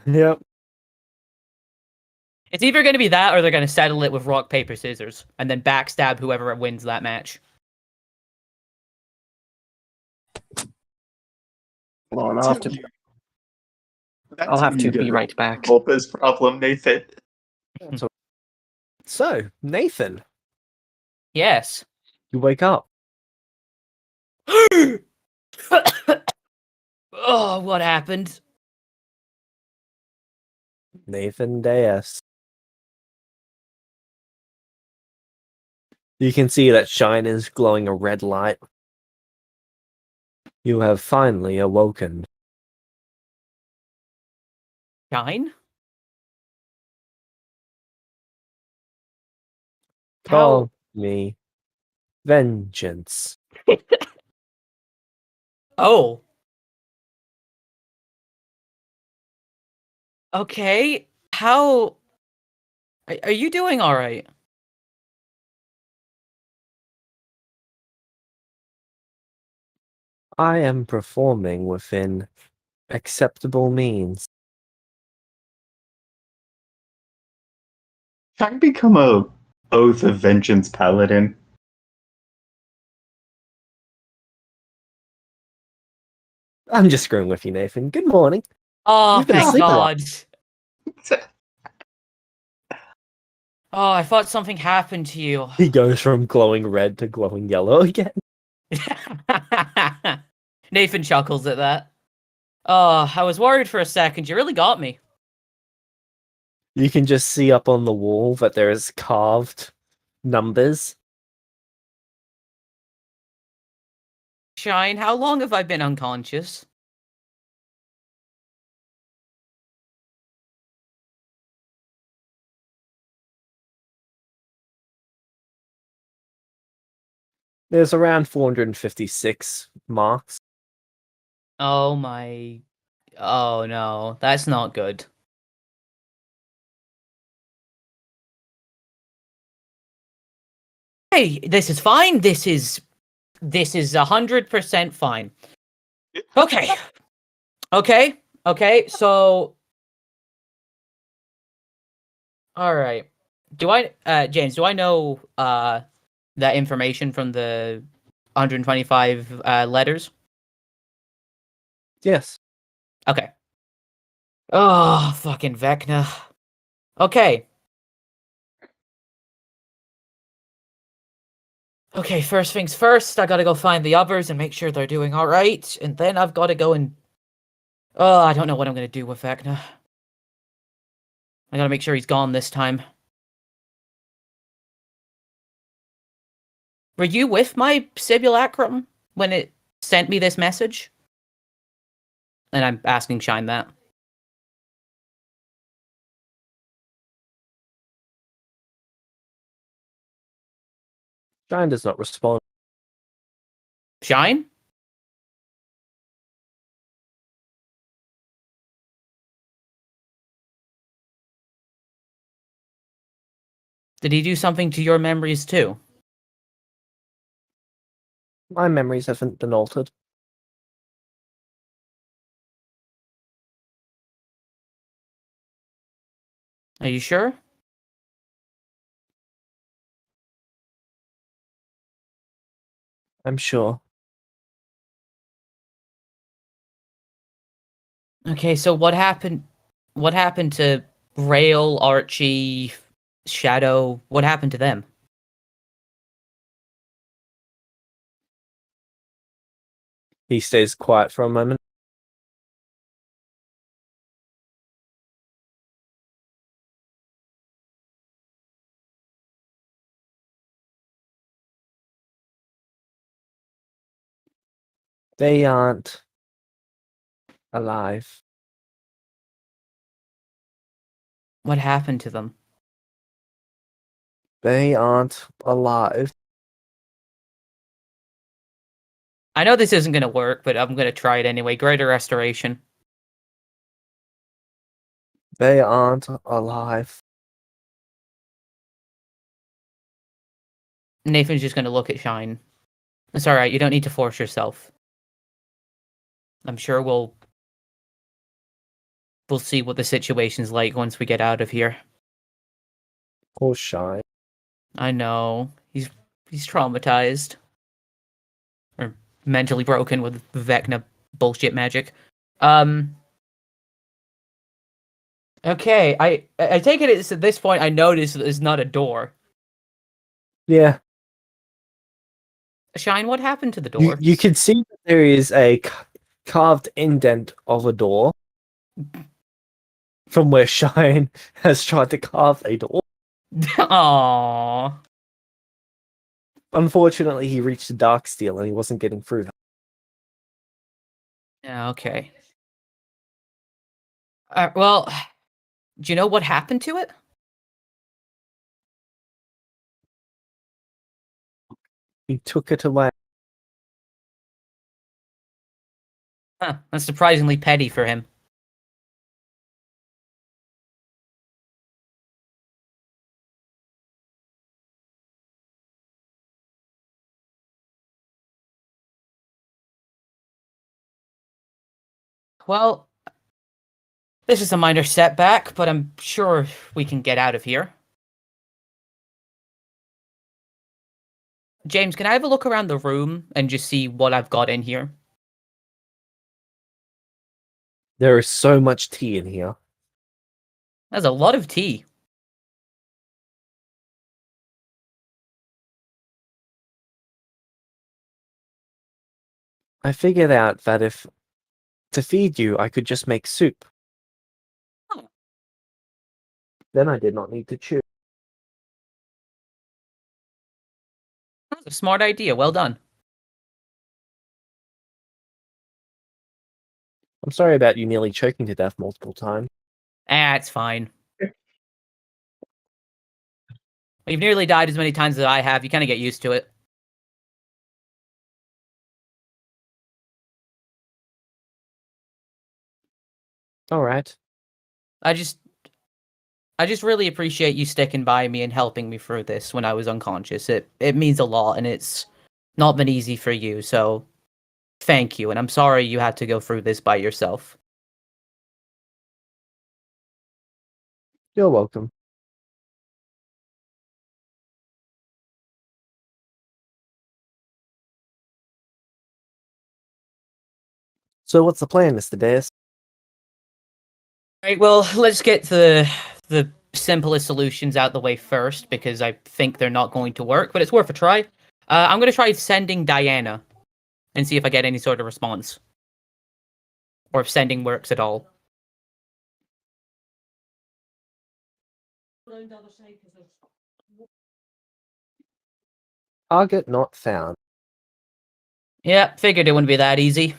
Yep. It's either going to be that, or they're going to settle it with rock, paper, scissors, and then backstab whoever wins that match. Well, I'll have to be right back. Vulpa's problem, Nathan. So, Nathan, Yes. you wake up. Oh, what happened? Nathan Deus. You can see that Shine is glowing a red light. You have finally awoken. Shine? Call me Vengeance. Oh. Okay. How... Are you doing alright? I am performing within acceptable means. Can I become a Oath of Vengeance paladin? I'm just screwing with you, Nathan. Good morning. Oh, You've been thank asleep a lot. God. Oh, I thought something happened to you. He goes from glowing red to glowing yellow again. Nathan chuckles at that. Oh, I was worried for a second. You really got me. You can just see up on the wall that there is carved numbers. Shine, how long have I been unconscious? There's around 456 marks. Oh my... Oh no, that's not good. Hey, this is fine. This is 100% fine. Okay. Okay, so... Alright. James, do I know, that information from the 125, letters? Yes. Okay. Oh, fucking Vecna. Okay. Okay, first things first, I gotta go find the others and make sure they're doing alright, and then I've gotta go and... Oh, I don't know what I'm gonna do with Vecna. I gotta make sure he's gone this time. Were you with my simulacrum when it sent me this message? And I'm asking Shine that. Shine does not respond. Shine? Did he do something to your memories too? My memories haven't been altered. Are you sure? I'm sure. Okay, so what happened? What happened to Rail, Archie, Shadow? What happened to them? He stays quiet for a moment. They aren't alive. What happened to them? They aren't alive. I know this isn't going to work, but I'm going to try it anyway. Greater Restoration. They aren't alive. Nathan's just going to look at Shine. It's alright, you don't need to force yourself. I'm sure we'll see what the situation's like once we get out of here. Or Shy. I know. He's traumatized. Or mentally broken with Vecna bullshit magic. Okay, I take it it's at this point I notice that there's not a door. Yeah. Shine, what happened to the door? You can see that there is a carved indent of a door from where Shine has tried to carve a door. Aww. Unfortunately, he reached the dark steel and he wasn't getting through that. Yeah, okay. Well, do you know what happened to it? He took it away. Huh, that's surprisingly petty for him. Well, this is a minor setback, but I'm sure we can get out of here. James, can I have a look around the room and just see what I've got in here? There is so much tea in here. There's a lot of tea. I figured out that if to feed you, I could just make soup. Huh. Then I did not need to chew. That's a smart idea. Well done. I'm sorry about you nearly choking to death multiple times. It's fine. You've nearly died as many times as I have. You kind of get used to it. All right. I just really appreciate you sticking by me and helping me through this when I was unconscious. It means a lot, and it's not been easy for you, so thank you, and I'm sorry you had to go through this by yourself. You're welcome. So what's the plan, Mr. Davis? Right, well, let's get the simplest solutions out the way first, because I think they're not going to work, but it's worth a try. I'm going to try sending Diana and see if I get any sort of response. Or if sending works at all. Target not found. Yeah, figured it wouldn't be that easy.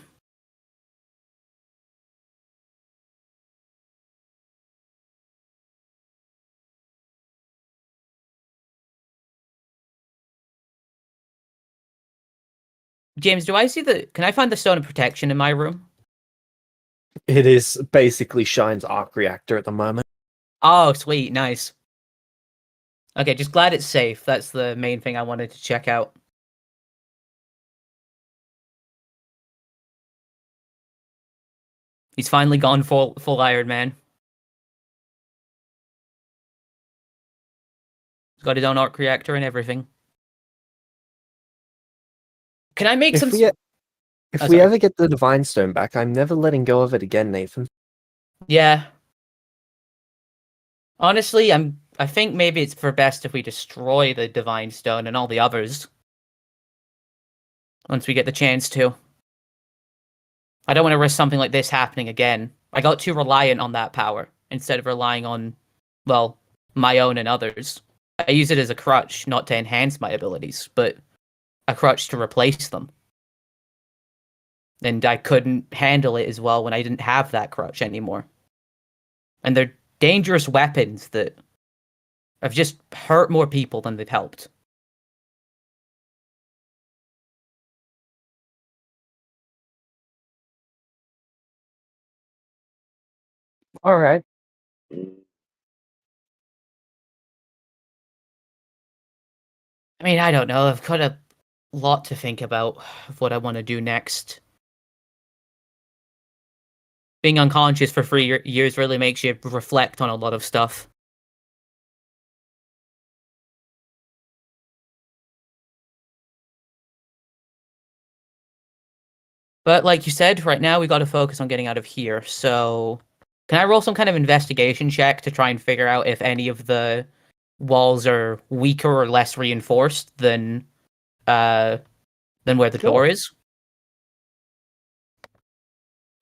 James, do I see can I find the stone of protection in my room? It is basically Shine's arc reactor at the moment. Oh, sweet, nice. Okay, just glad it's safe. That's the main thing I wanted to check out. He's finally gone full Iron Man. He's got his own arc reactor and everything. Can I make If some... we ever get the Divine Stone back, I'm never letting go of it again, Nathan. Yeah. Honestly, I think maybe it's for best if we destroy the Divine Stone and all the others. Once we get the chance to. I don't want to risk something like this happening again. I got too reliant on that power, instead of relying on, well, my own and others. I use it as a crutch, not to enhance my abilities, but a crutch to replace them. And I couldn't handle it as well when I didn't have that crutch anymore. And they're dangerous weapons that have just hurt more people than they've helped. All right. I mean, I don't know. I've got a lot to think about of what I want to do next. Being unconscious for 3 years really makes you reflect on a lot of stuff. But like you said, right now we got to focus on getting out of here. So, can I roll some kind of investigation check to try and figure out if any of the walls are weaker or less reinforced than where the door is?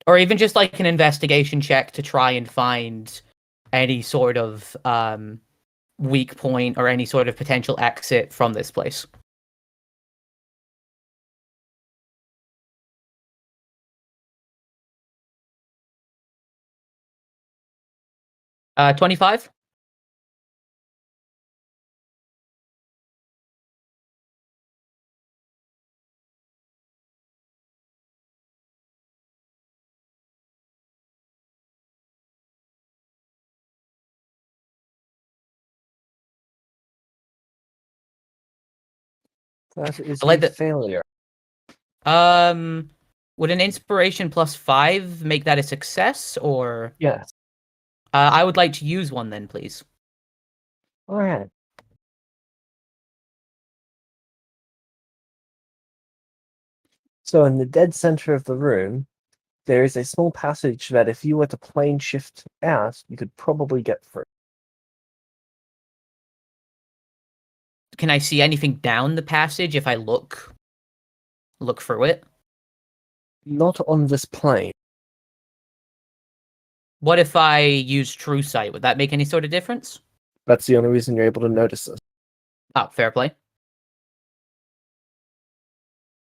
Or even just like an investigation check to try and find any sort of weak point or any sort of potential exit from this place. 25? That is I like a that. failure. Would an inspiration +5 make that a success, or Yes. I would like to use one then, please. All right. So in the dead center of the room, there is a small passage that if you were to plane shift out, you could probably get through. Can I see anything down the passage if I look through it? Not on this plane. What if I use true sight? Would that make any sort of difference? That's the only reason you're able to notice this. Oh, fair play.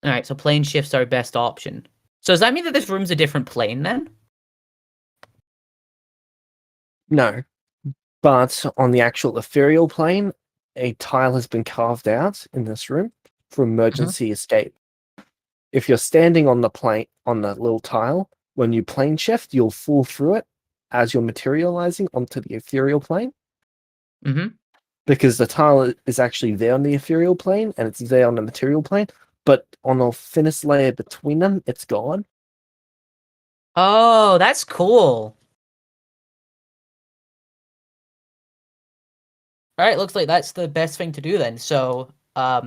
Alright, so plane shift's our best option. So does that mean that this room's a different plane then? No. But on the actual ethereal plane, a tile has been carved out in this room for emergency escape. If you're standing on the plane, on the little tile, when you plane shift, you'll fall through it as you're materializing onto the ethereal plane. Mm-hmm. Because the tile is actually there on the ethereal plane and it's there on the material plane, but on the thinnest layer between them, it's gone. Oh, that's cool. Alright, looks like that's the best thing to do then. So, I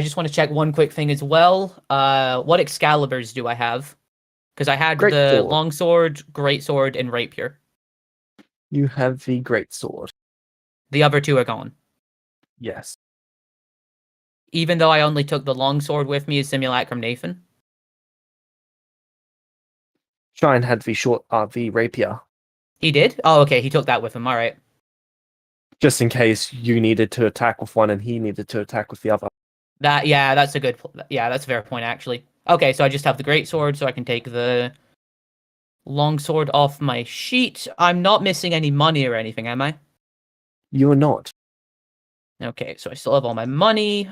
just want to check one quick thing as well. What Excaliburs do I have? Because I had Great the sword. longsword, greatsword, and rapier. You have the great sword. The other two are gone. Yes. Even though I only took the longsword with me as Simulacrum Nathan. Shine had the rapier, He did? Oh, okay, he took that with him. All right. just in case you needed to attack with one and he needed to attack with the other. Yeah, that's that's a fair point actually. Okay, so I just have the greatsword, so I can take the longsword off my sheet. I'm not missing any money or anything, am I? You are not. Okay, so I still have all my money.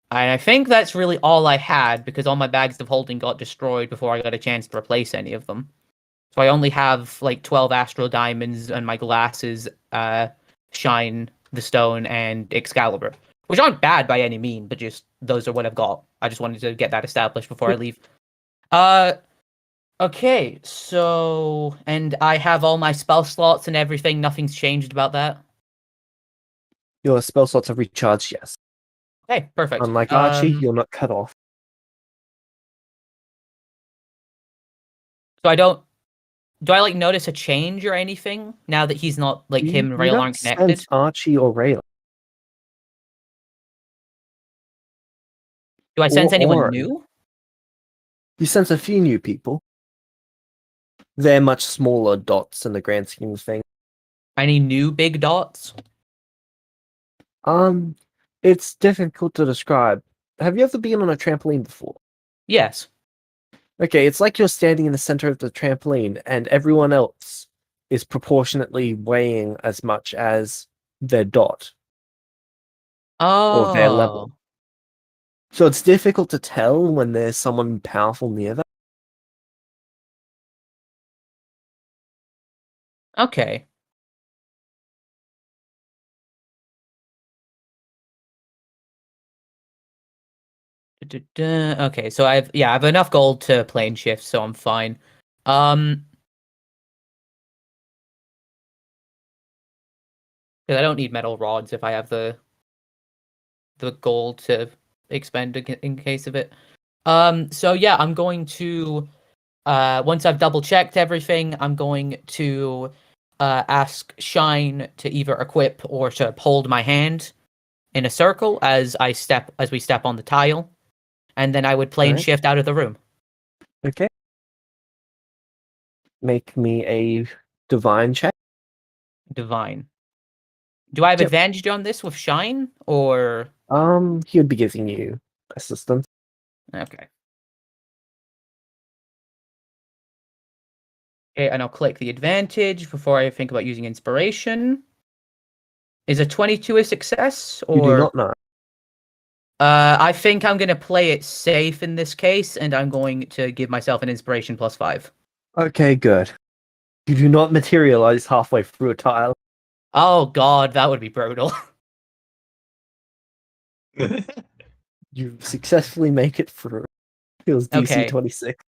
I think that's really all I had because all my bags of holding got destroyed before I got a chance to replace any of them. So I only have like 12 astral diamonds and my glasses, shine, the stone, and Excalibur, which aren't bad by any mean, but just those are what I've got. I just wanted to get that established before I leave. Okay, so and I have all my spell slots and everything. Nothing's changed about that. Your spell slots are recharged, yes. Okay, perfect. Unlike Archie, you're not cut off. So I don't. Do I like notice a change or anything now that he's not like him and You Rail don't aren't connected? sense Archie or Rail. Do I sense or anyone Oren. new? You sense a few new people. They're much smaller dots in the grand scheme of things. Any new big dots? It's difficult to describe. Have you ever been on a trampoline before? Yes. Okay, it's like you're standing in the center of the trampoline and everyone else is proportionately weighing as much as their dot or their level. Oh. So it's difficult to tell when there's someone powerful near them. Okay. Okay, so I have enough gold to plane shift, so I'm fine. Because I don't need metal rods if I have the gold to expend in case of it. So yeah, I'm going to once I've double checked everything, I'm going to ask Shine to either equip or to hold my hand in a circle as we step on the tile, and then I would plane Alright. shift out of the room. Okay. Make me a divine check. Divine. Do I have Yep. advantage on this with Shine or He would be giving you assistance. okay? Okay, and I'll click the advantage before I think about using inspiration. Is a 22 a success You do or? not know. I think I'm going to play it safe in this case, and I'm going to give myself an inspiration +5. Okay, good. You do not materialize halfway through a tile. Oh god, that would be brutal. You successfully make it through. It was DC Okay. 26.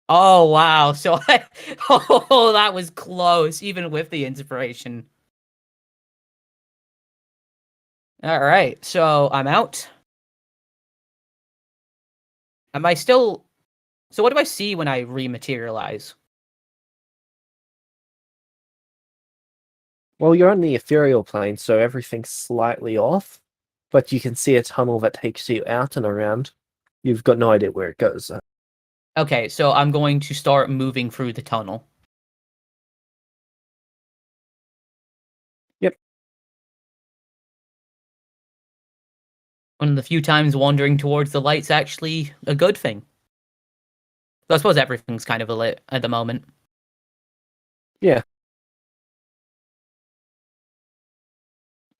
Oh wow, so oh, that was close, even with the inspiration. Alright, so I'm out. Am I still... So what do I see when I rematerialize? Well, you're on the ethereal plane, so everything's slightly off, but you can see a tunnel that takes you out and around. You've got no idea where it goes. Okay, so I'm going to start moving through the tunnel. Yep. One of the few times wandering towards the light's actually a good thing. So I suppose everything's kind of lit at the moment. Yeah.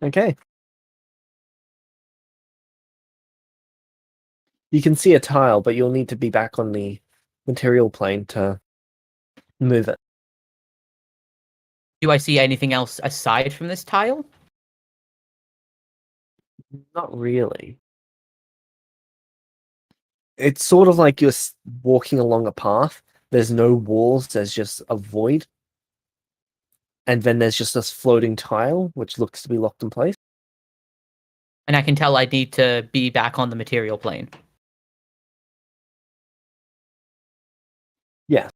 Okay. You can see a tile, but you'll need to be back on the material plane to move it. Do I see anything else aside from this tile? Not really. It's sort of like you're walking along a path. There's no walls, there's just a void. And then there's just this floating tile, which looks to be locked in place. And I can tell I need to be back on the material plane. Yeah.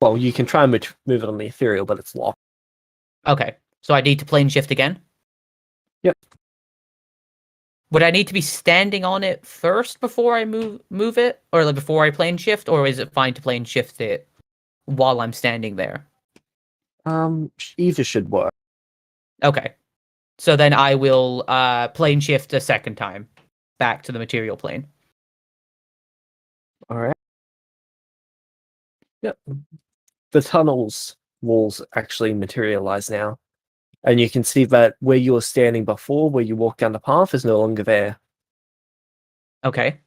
Well, you can try and move it on the ethereal, but it's locked. Okay, so I need to plane shift again? Yep. Would I need to be standing on it first before I move it? Or like before I plane shift? Or is it fine to plane shift it while I'm standing there? Either should work. Okay. So then I will plane shift a second time back to the material plane. Alright. Yep. The tunnel's walls actually materialize now. And you can see that where you were standing before, where you walked down the path, is no longer there. Okay.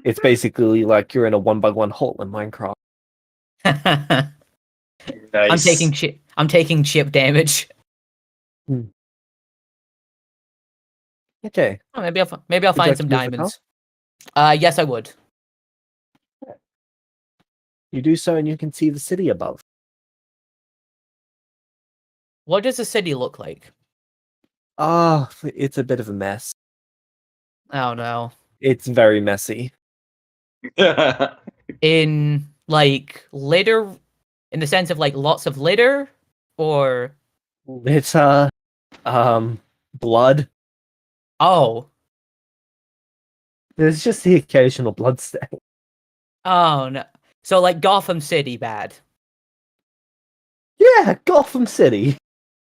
It's basically like you're in a 1x1 hole in Minecraft. Nice. I'm taking chip damage. Okay. Oh, maybe I'll Would you find like some to move the diamonds. Yes, I would. You do so, and you can see the city above. What does the city look like? Ah, it's a bit of a mess. Oh no. It's very messy. In like litter, in the sense of like lots of litter, or It's blood. oh There's just the occasional blood stain. oh no. So like Gotham City bad. Yeah, Gotham City.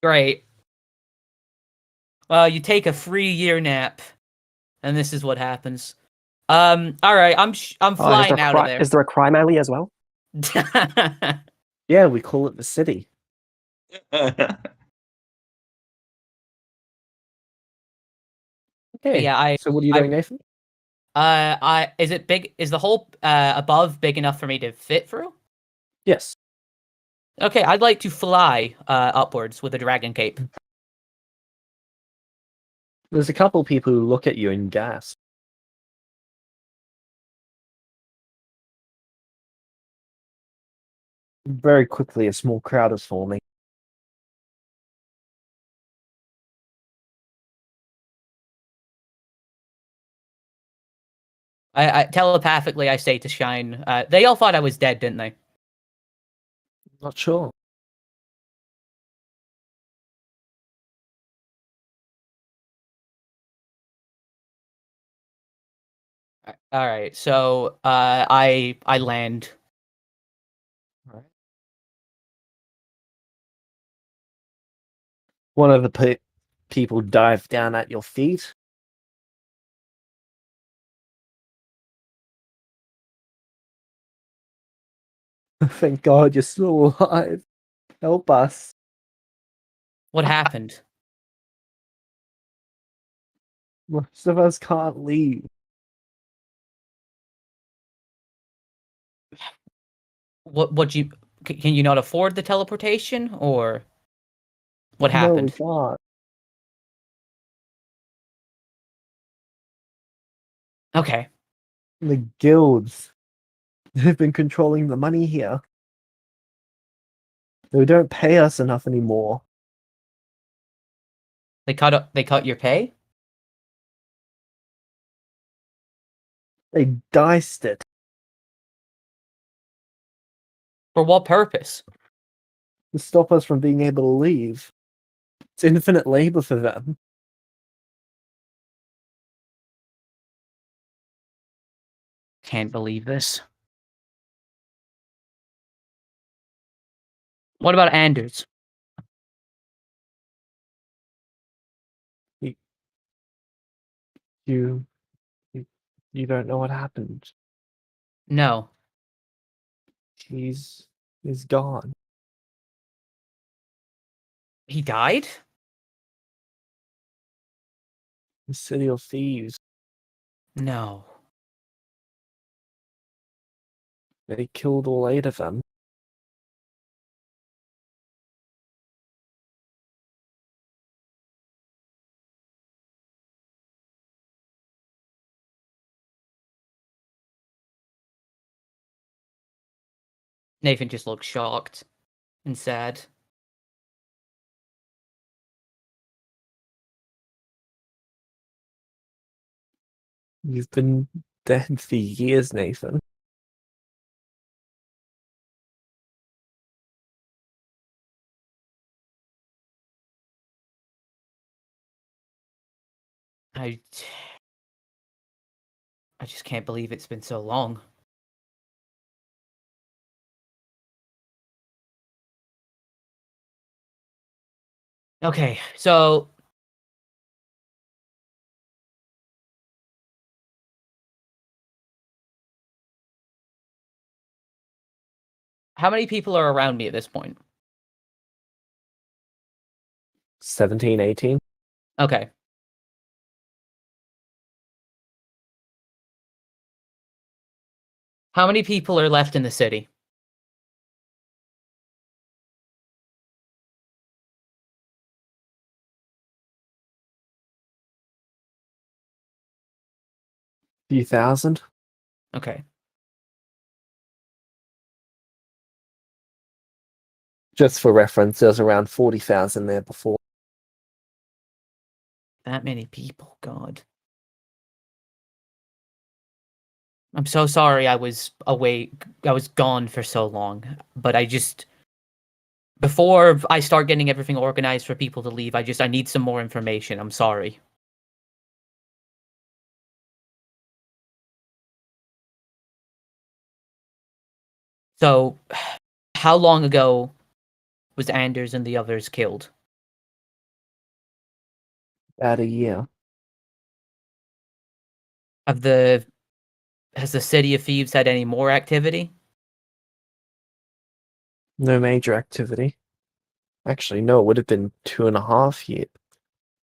Great. Well, you take a 3-year nap, and this is what happens. All right, I'm flying out of there. Is there a crime alley as well? Yeah, we call it the city. Okay. Yeah, So what are you doing, Nathan? Is it big? Is the hole above big enough for me to fit through? Yes. Okay, I'd like to fly upwards with a dragon cape. There's a couple people who look at you and gasp. Very quickly, a small crowd is forming. I telepathically I say to Shine. They all thought I was dead, didn't they? Not sure. All right, so I land. Alright. One of the people dive down at your feet. Thank God you're still alive. Help us. What happened? Most of us can't leave. What you can you not afford the teleportation or what No, we happened? can't. Okay, The guilds have been controlling the money here. They don't pay us enough anymore. they cut your pay. They diced it For what purpose? to stop us from being able to leave. It's infinite labor for them. Can't believe this. What about Anders? You, you don't know what happened. No. He's gone. He died? The city of thieves. No. They killed all 8 of them. Nathan just looked shocked and sad. You've been dead for years, Nathan. I just can't believe it's been so long. Okay, so how many people are around me at this point? 17, 18. Okay. How many people are left in the city? Few thousand. Okay. Just for reference, there's around 40,000 there before. That many people, God. I'm so sorry I was away. I was gone for so long. But I just... Before I start getting everything organized for people to leave, I need some more information. I'm sorry. So, how long ago was Anders and the others killed? About a year. Has the City of Thieves had any more activity? No major activity. Actually, no, it would have been 2.5 years.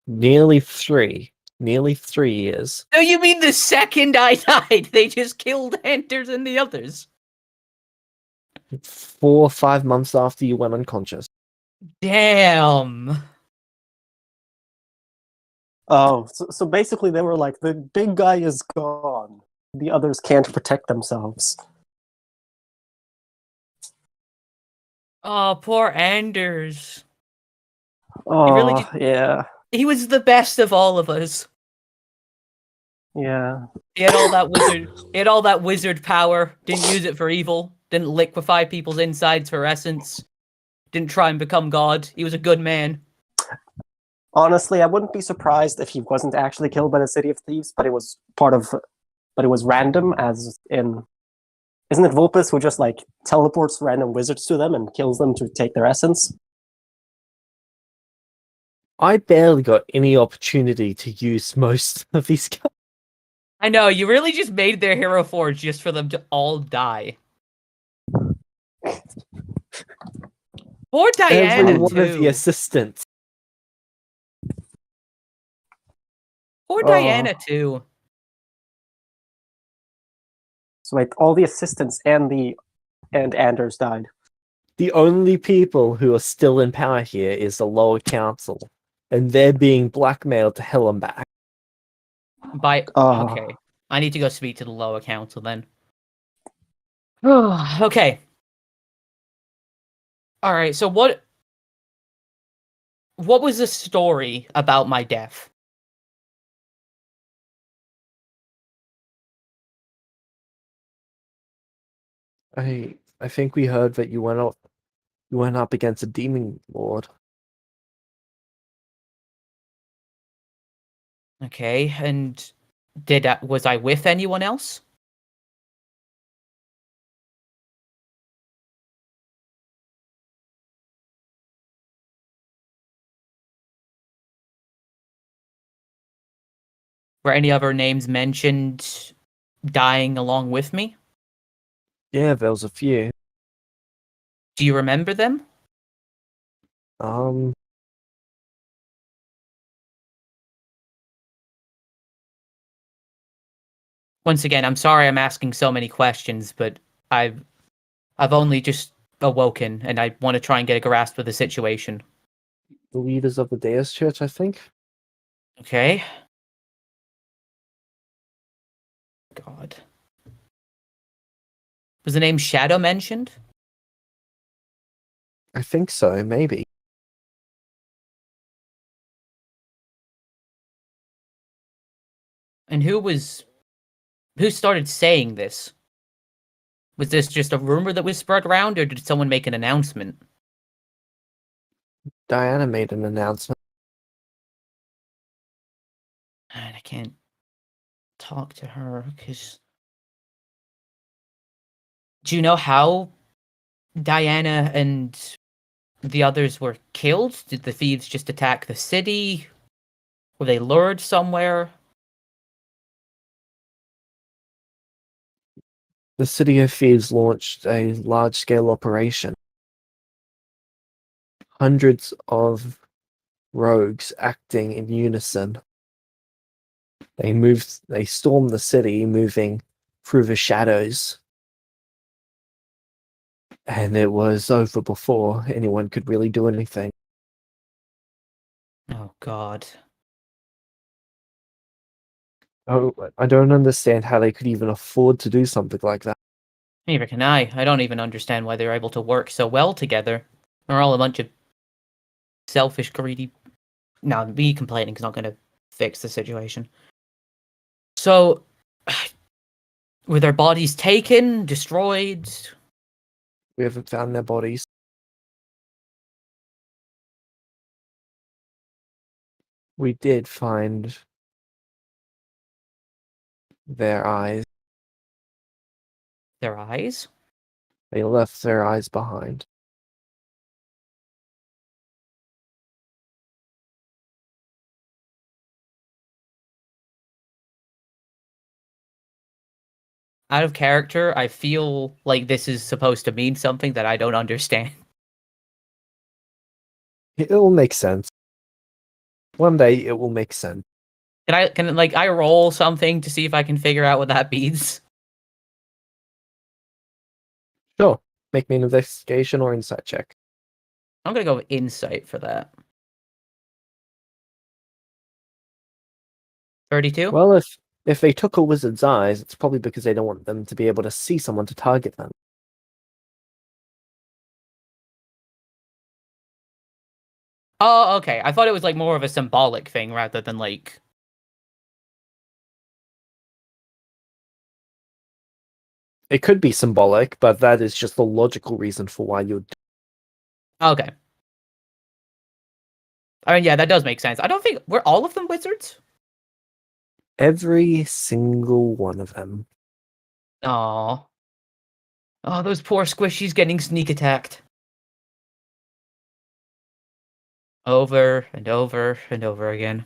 Nearly 3. Nearly 3 years. No, you mean the second I died, they just killed Anders and the others? 4 or 5 months after you went unconscious. Damn. Oh, so basically they were like, the big guy is gone. The others can't protect themselves. Oh, poor Anders. Oh, really just- yeah. He was the best of all of us. Yeah. He had all that wizard. He had all that wizard power. Didn't use it for evil. Didn't liquefy people's insides for essence. Didn't try and become God. He was a good man. Honestly, I wouldn't be surprised if he wasn't actually killed by the City of Thieves, but it was random, as in, isn't it Vulpes who just like teleports random wizards to them and kills them to take their essence? I barely got any opportunity to use most of these guys. I know, you really just made their hero forge just for them to all die. Poor Diana, Every one of the too. assistants. Poor Oh. Diana, too. So like all the assistants and Anders died. The only people who are still in power here is the lower council, and they're being blackmailed to hell and back. Okay. I need to go speak to the lower council then. Okay. Alright, so what was the story about my death? I think we heard that you went up against a demon lord. Okay, and was I with anyone else? Were any other names mentioned dying along with me? Yeah, there was a few. Do you remember them? Once again, I'm sorry I'm asking so many questions, but I've only just awoken and I want to try and get a grasp of the situation. The leaders of the Deus Church, I think. Okay. God. Was the name Shadow mentioned? I think so, maybe. And who started saying this? Was this just a rumor that was spread around, or did someone make an announcement? Diana made an announcement. And I can't talk to her because. Do you know how Diana and the others were killed? Did the thieves just attack the city? Were they lured somewhere? The City of Thieves launched a large-scale operation. Hundreds of rogues acting in unison. They stormed the city, moving through the shadows. And it was over before anyone could really do anything. Oh, God. Oh, I don't understand how they could even afford to do something like that. Neither can I. I don't even understand why they're able to work so well together. They're all a bunch of selfish, greedy. No, me complaining is not going to fix the situation. So, were their bodies taken, destroyed? We haven't found their bodies. We did find their eyes. Their eyes? They left their eyes behind. Out of character, I feel like this is supposed to mean something that I don't understand. It will make sense. One day it will make sense. Can I roll something to see if I can figure out what that means? Sure. Make me an investigation or insight check. I'm gonna go with insight for that. 32? Well, if they took a wizard's eyes, it's probably because they don't want them to be able to see someone to target them. Oh, okay. I thought it was like more of a symbolic thing rather than like. It could be symbolic, but that is just the logical reason for why you'd. Okay. I mean, yeah, that does make sense. I don't think were all of them wizards. Every single one of them. Oh, those poor squishies getting sneak attacked over and over and over again.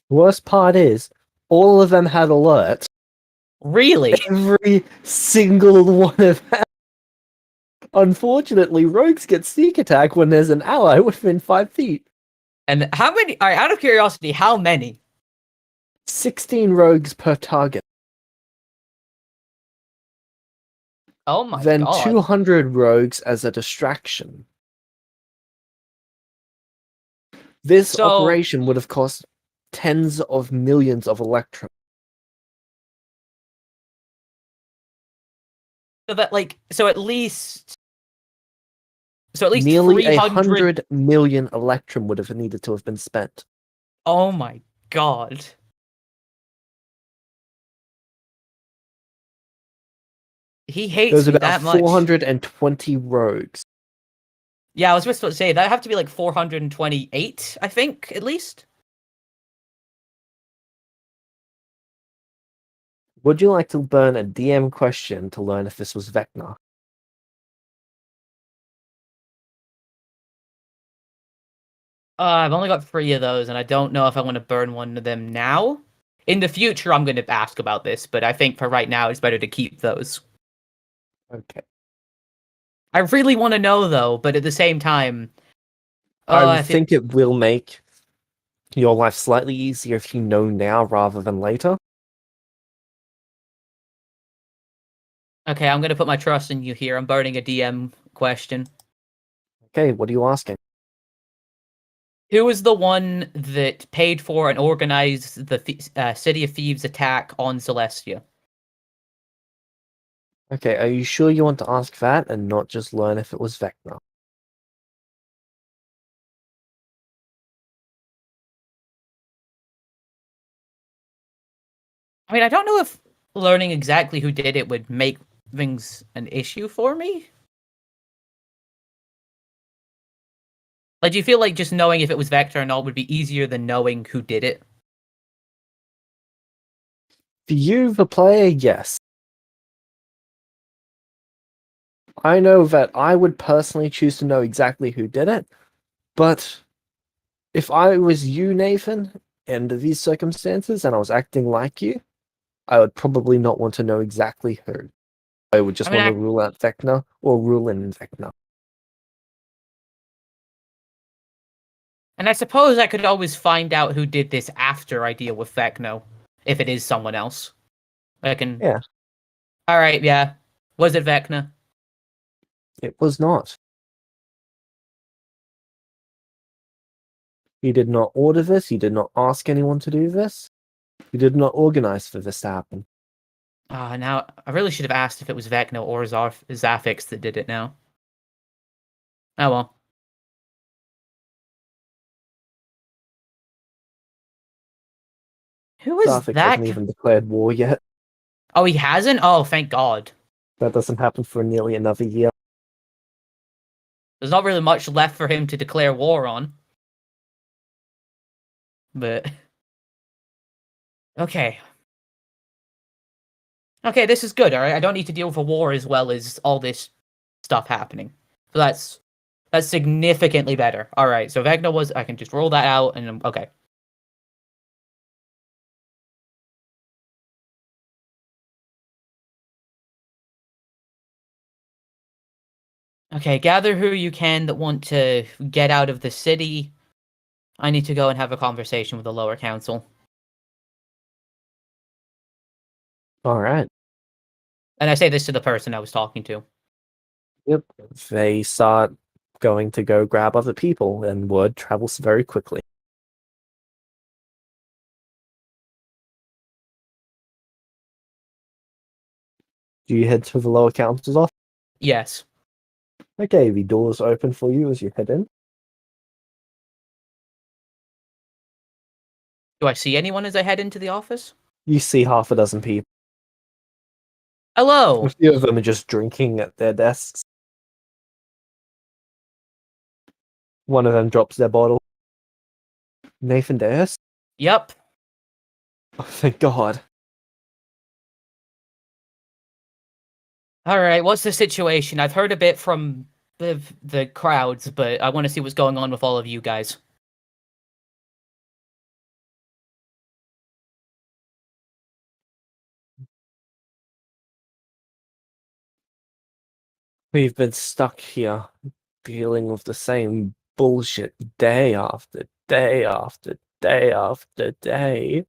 Worst part is, all of them had alert. Really? Every single one of them. Unfortunately, rogues get sneak attack when there's an ally within 5 feet. And how many? All right, out of curiosity, how many? 16 rogues per target. Oh my Then god! 200 rogues as a distraction. This So- operation would have cost tens of millions of electrum. So that at least Nearly 300. 100 million electrum would have needed to have been spent. Oh my god! He hates There's me about that much. 420 rogues. Yeah, I was just about to say that have to be like 428, I think, at least. Would you like to burn a DM question to learn if this was vecna? I've only got 3 of those, and I don't know if I want to burn one of them now. In the future, I'm going to ask about this, but I think for right now, it's better to keep those. Okay. I really want to know, though, but at the same time... I think it will make your life slightly easier if you know now rather than later. Okay, I'm going to put my trust in you here. I'm burning a DM question. Okay, what are you asking? Who was the one that paid for and organized the City of Thieves attack on Celestia? Okay, are you sure you want to ask that and not just learn if it was vecna? I mean, I don't know if learning exactly who did it would make things an issue for me. Like, do you feel like just knowing if it was Vector or not would be easier than knowing who did it? For you, the player, yes. I know that I would personally choose to know exactly who did it, but if I was you, Nathan, under these circumstances, and I was acting like you, I would probably not want to know exactly who. I would just want to rule out vecna or rule in vecna. And I suppose I could always find out who did this after I deal with Vecno, if it is someone else. I can... Yeah. Alright, yeah. Was it Vecna? It was not. He did not order this. He did not ask anyone to do this. He did not organize for this to happen. Now, I really should have asked if it was Vecno or Zafix that did it now. Oh well. Who is Sarthik that? hasn't even declared war yet. Oh, he hasn't? Oh, thank God. That doesn't happen for nearly another year. There's not really much left for him to declare war on. But... Okay. Okay, this is good, alright? I don't need to deal with a war as well as all this stuff happening. So that's significantly better. Alright, so Vecna was... I can just roll that out and... Okay. Okay, gather who you can that want to get out of the city. I need to go and have a conversation with the lower council. All right. And I say this to the person I was talking to. Yep. They start going to go grab other people, and word travels very quickly. Do you head to the lower counter's office? Yes. Okay, the doors open for you as you head in. Do I see anyone as I head into the office? You see half a dozen people. Hello! A few of them are just drinking at their desks. One of them drops their bottle. Nathan Deus? Yep. Oh, thank God. Alright, what's the situation? I've heard a bit from the crowds, but I want to see what's going on with all of you guys. We've been stuck here, dealing with the same bullshit day after day after day after day.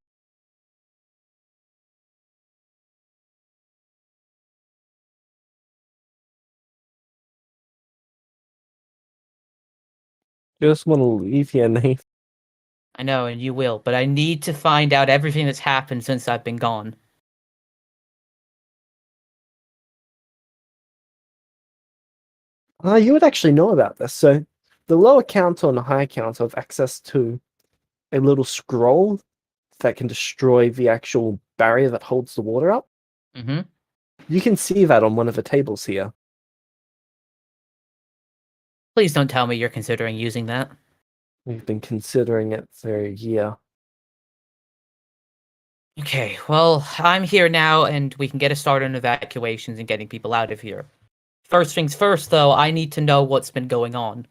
Just want to leave here, Nathan. I know, and you will, but I need to find out everything that's happened since I've been gone. You would actually know about this. So, the lower counter and the higher counter have access to a little scroll that can destroy the actual barrier that holds the water up. Mm-hmm. You can see that on one of the tables here. Please don't tell me you're considering using that. We've been considering it for a year. Okay, well, I'm here now, and we can get a start on evacuations and getting people out of here. First things first, though, I need to know what's been going on.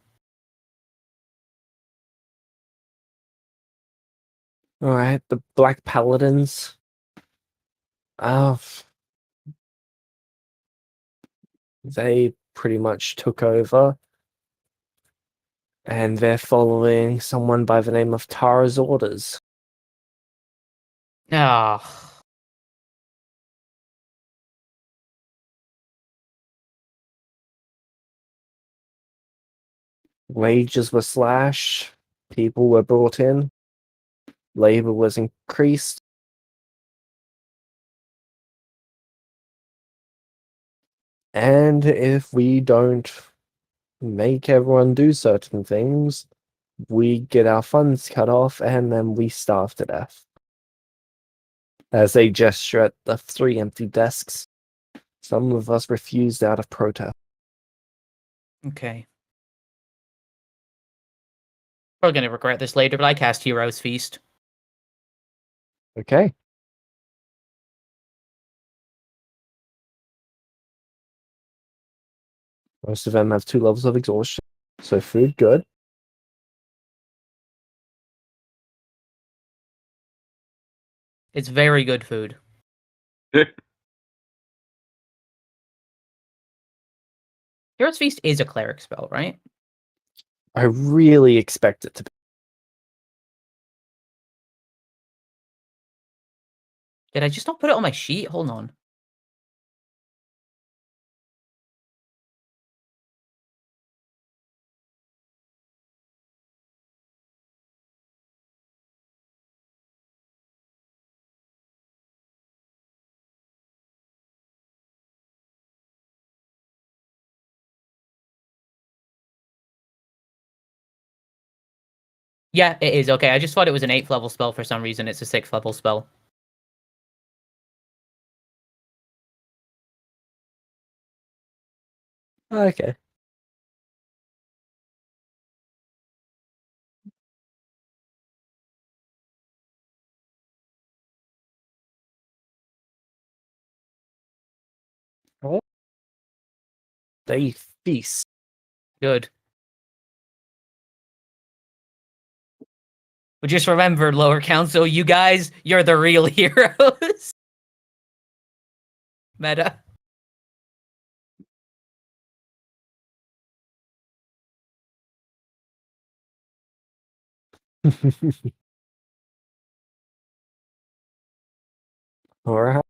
Alright, the Black Paladins. They pretty much took over. And they're following someone by the name of Tara's orders. Ah, Wages were slashed, people were brought in, labor was increased. And if we don't make everyone do certain things, we get our funds cut off and then we starve to death. As they gesture at the 3 empty desks, some of us refused out of protest. okay. Probably gonna regret this later, but I cast Hero's Feast. Okay. Most of them have 2 levels of exhaustion, so food good. It's very good food. Hero's Feast is a cleric spell, right? I really expect it to be. Did I just not put it on my sheet? Hold on. Yeah, it is. Okay, I just thought it was an 8th level spell for some reason. It's a 6th level spell. Okay. Oh. They feast. Good. But just remember, lower council, you guys, you're the real heroes. Meta. Alright.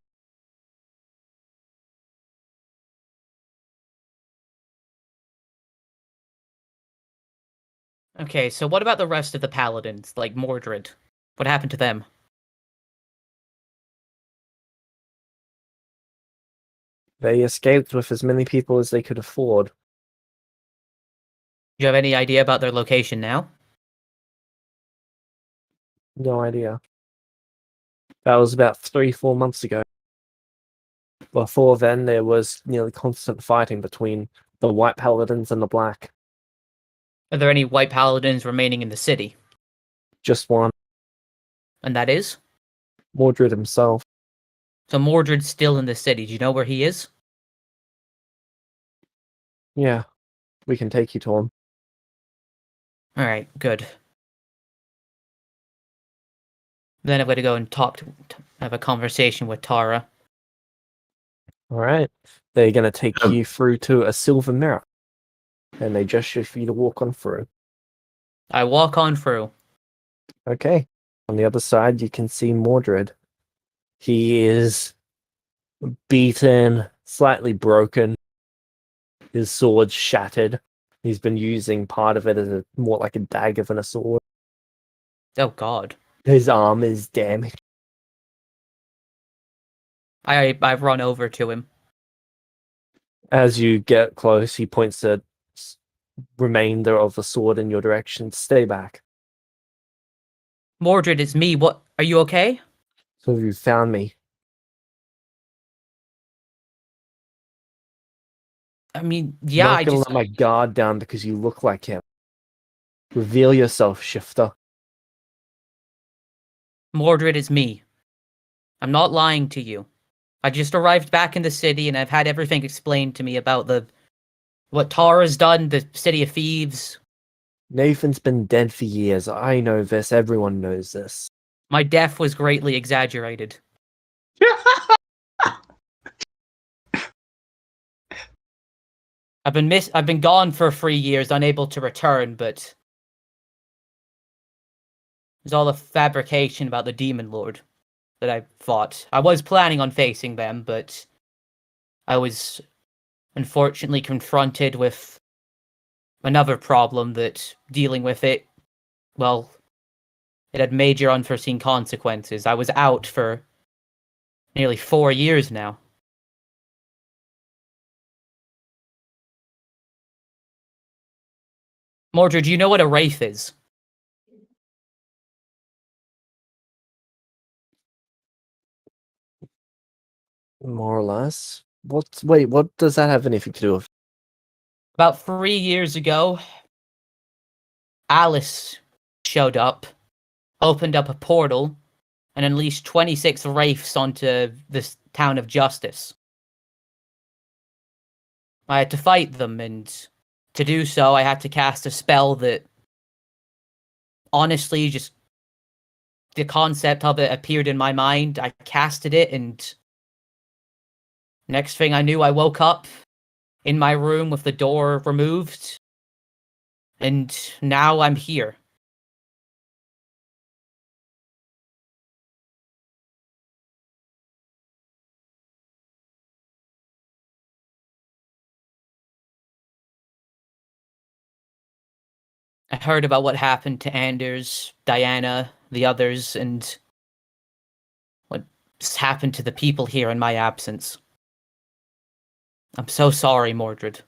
Okay, so what about the rest of the paladins, like Mordred? What happened to them? They escaped with as many people as they could afford. Do you have any idea about their location now? No idea. That was about 3-4 months ago. Before then, there was nearly constant fighting between the white paladins and the black. Are there any white paladins remaining in the city? Just one. And that is? Mordred himself. So Mordred's still in the city. Do you know where he is? Yeah, we can take you to him. Alright, good. Then I'm going to go and have a conversation with Tara. Alright. They're going to take Um, you through to a silver mirror. And they gesture for you to walk on through. I walk on through. Okay. On the other side, you can see Mordred. He is beaten, slightly broken. His sword's shattered. He's been using part of it as more like a dagger than a sword. Oh god. His arm is damaged. I run over to him. As you get close, he points the remainder of the sword in your direction. Stay back. Mordred, it's me. What? Are you okay? So you found me. I mean, yeah, Not I gonna just... let my guard down because you look like him. Reveal yourself, shifter. Mordred, it's me. I'm not lying to you. I just arrived back in the city and I've had everything explained to me about what Tara's done, the city of thieves. Nathan's been dead for years. I know this. Everyone knows this. My death was greatly exaggerated. I've been gone for 3 years, unable to return, but it's all a fabrication about the Demon Lord that I fought. I was planning on facing them, but I was unfortunately confronted with another problem that dealing with it, well, it had major unforeseen consequences. I was out for nearly 4 years now. Mordred, do you know what a wraith is? More or less. Wait, what does that have anything to do with? About 3 years ago, Alice showed up, opened up a portal, and unleashed 26 wraiths onto this town of Justice. I had to fight them, and to do so, I had to cast a spell that, honestly, just the concept of it appeared in my mind. I casted it, and next thing I knew, I woke up in my room with the door removed, and now I'm here. I heard about what happened to Anders, Diana, the others, and what's happened to the people here in my absence. I'm so sorry, Mordred.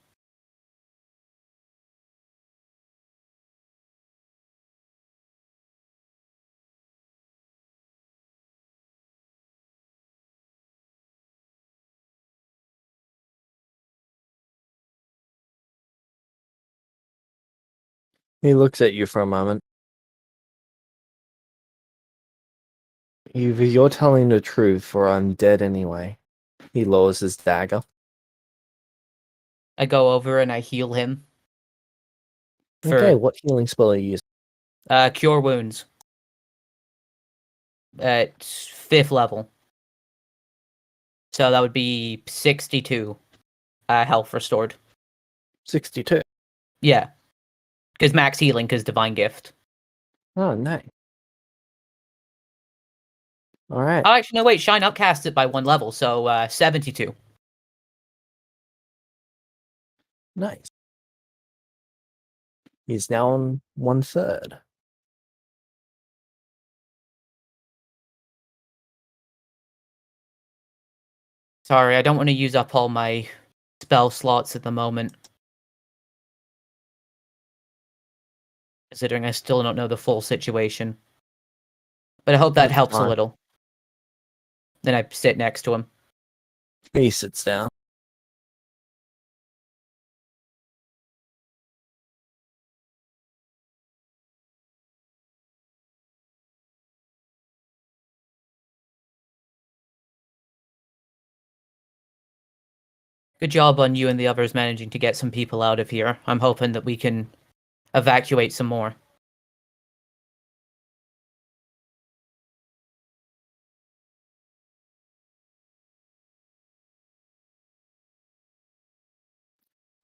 He looks at you for a moment. Either you're telling the truth or I'm dead anyway. He lowers his dagger. I go over and I heal him. Okay, what healing spell are you using? Cure wounds. At 5th level. So that would be 62 health restored. 62. Yeah. Because max healing, because divine gift. Oh, nice. Alright, Oh, actually, no, wait. Shine upcast it by 1 level, so 72. nice. He's now on 1/3. Sorry, I don't want to use up all my spell slots at the moment. Considering I still don't know the full situation. But I hope that That's helps a fine. little. Then I sit next to him. He sits down. Good job on you and the others managing to get some people out of here. I'm hoping that we can evacuate some more.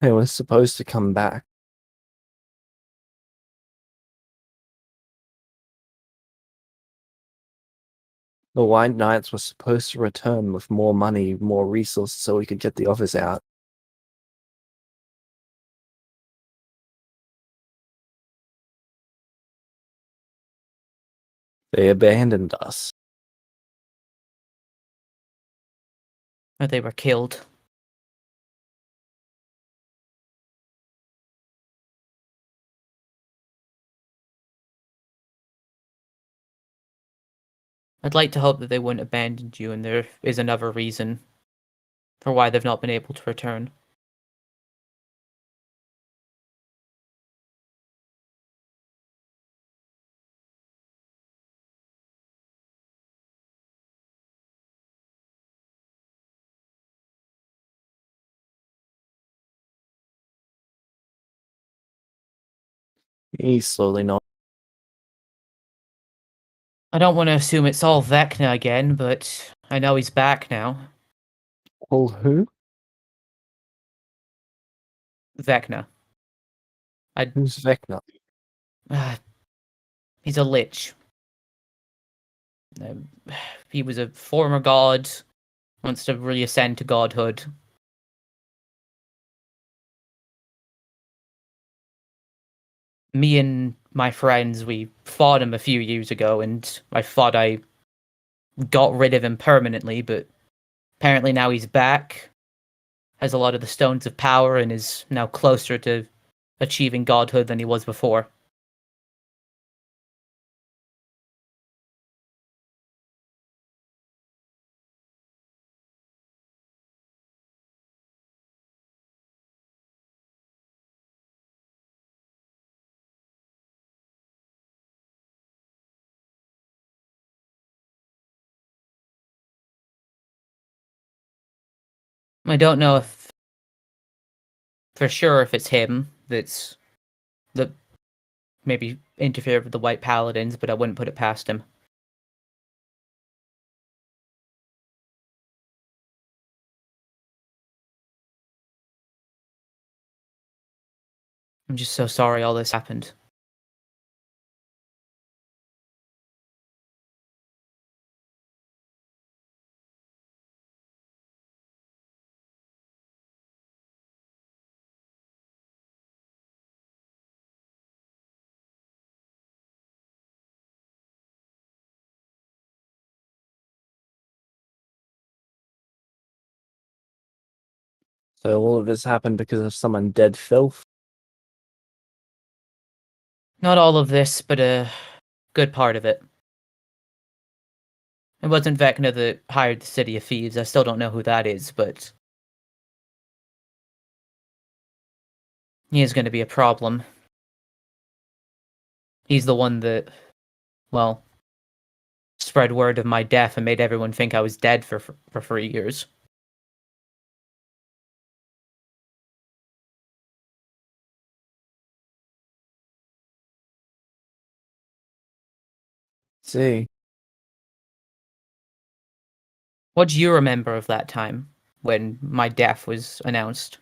They were supposed to come back. The White Knights were supposed to return with more money, more resources, so we could get the others out. They abandoned us. Or they were killed. I'd like to hope that they wouldn't abandon you and there is another reason for why they've not been able to return. He's slowly not. I don't want to assume it's all Vecna again, but I know he's back now. Well, who? Vecna. Who's Vecna? He's a lich. Um, he was a former god, wants to reascend to godhood. Me and my friends, we fought him a few years ago, and I thought I got rid of him permanently, but apparently now he's back, has a lot of the stones of power, and is now closer to achieving godhood than he was before. I don't know if for sure if it's him that maybe interfered with the White Paladins, but I wouldn't put it past him. I'm just so sorry all this happened. So all of this happened because of some undead filth? Not all of this, but a good part of it. It wasn't Vecna that hired the City of Thieves. I still don't know who that is, but he is going to be a problem. He's the one that, well, spread word of my death and made everyone think I was dead for 3 years. See. What do you remember of that time when my death was announced?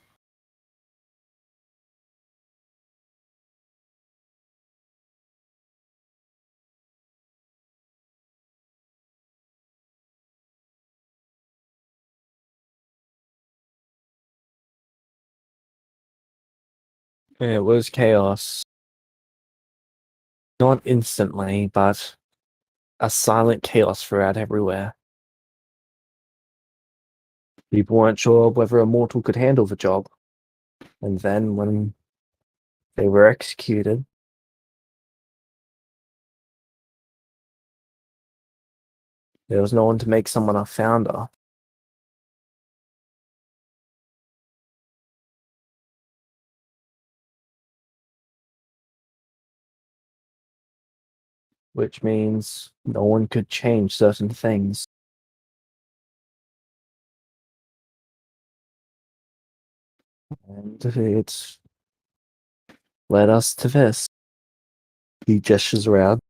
It was chaos. Not instantly, but a silent chaos throughout everywhere. People weren't sure whether a mortal could handle the job. And then when they were executed, there was no one to make someone a founder. Which means no one could change certain things. And it's led us to this. He gestures around.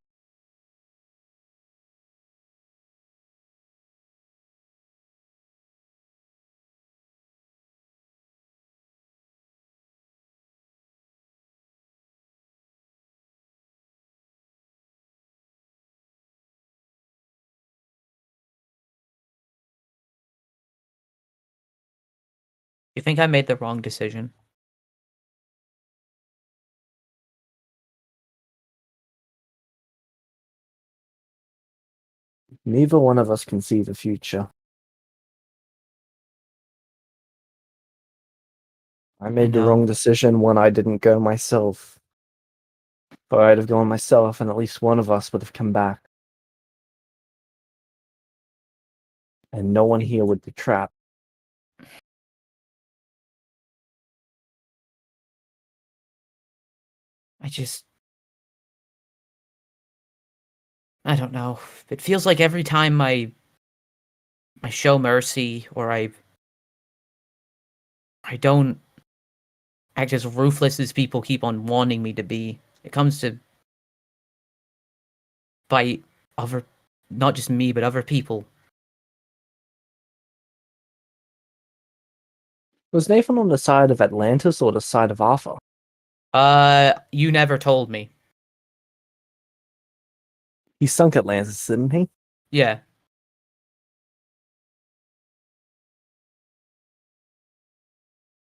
You think I made the wrong decision? Neither one of us can see the future. I made the know. wrong decision when I didn't go myself. If I'd have gone myself, and at least one of us would have come back. And no one here would be trapped. I don't know. It feels like every time I show mercy or I don't act as ruthless as people keep on wanting me to be, it comes to bite other, not just me, but other people. Was Nathan on the side of Atlantis or the side of Arthur? You never told me. He sunk Atlantis, didn't he? Yeah.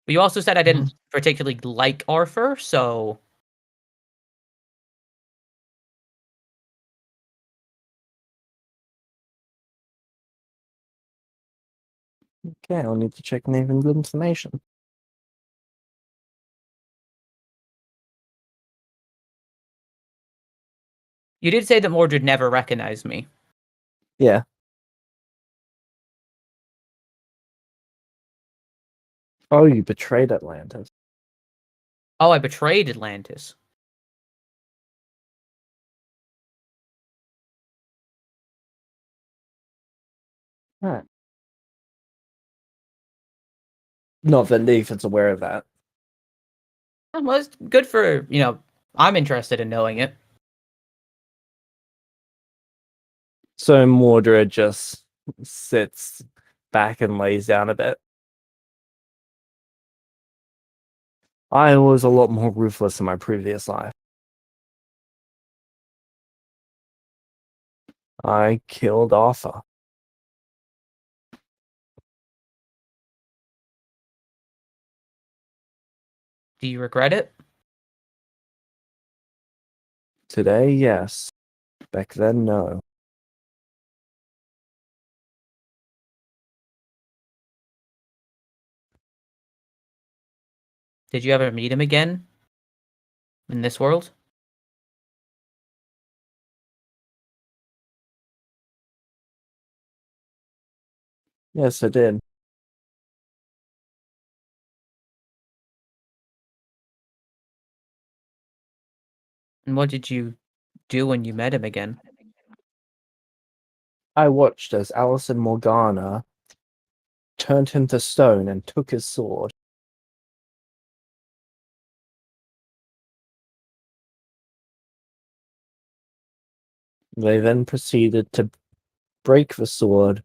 But you also said I didn't particularly like Arthur, so Okay, I'll need to check Nathan's information. you did say that Mordred never recognized me. Yeah. Oh, you betrayed Atlantis. Oh, I betrayed Atlantis. Right. Not that Nathan's aware of that. Well, it's good for, I'm interested in knowing it. So Mordred just sits back and lays down a bit. I was a lot more ruthless in my previous life. I killed Arthur. Do you regret it? Today, yes. Back then, no. Did you ever meet him again? In this world? Yes, I did. And what did you do when you met him again? I watched as Alice and Morgana turned him to stone and took his sword. They then proceeded to break the sword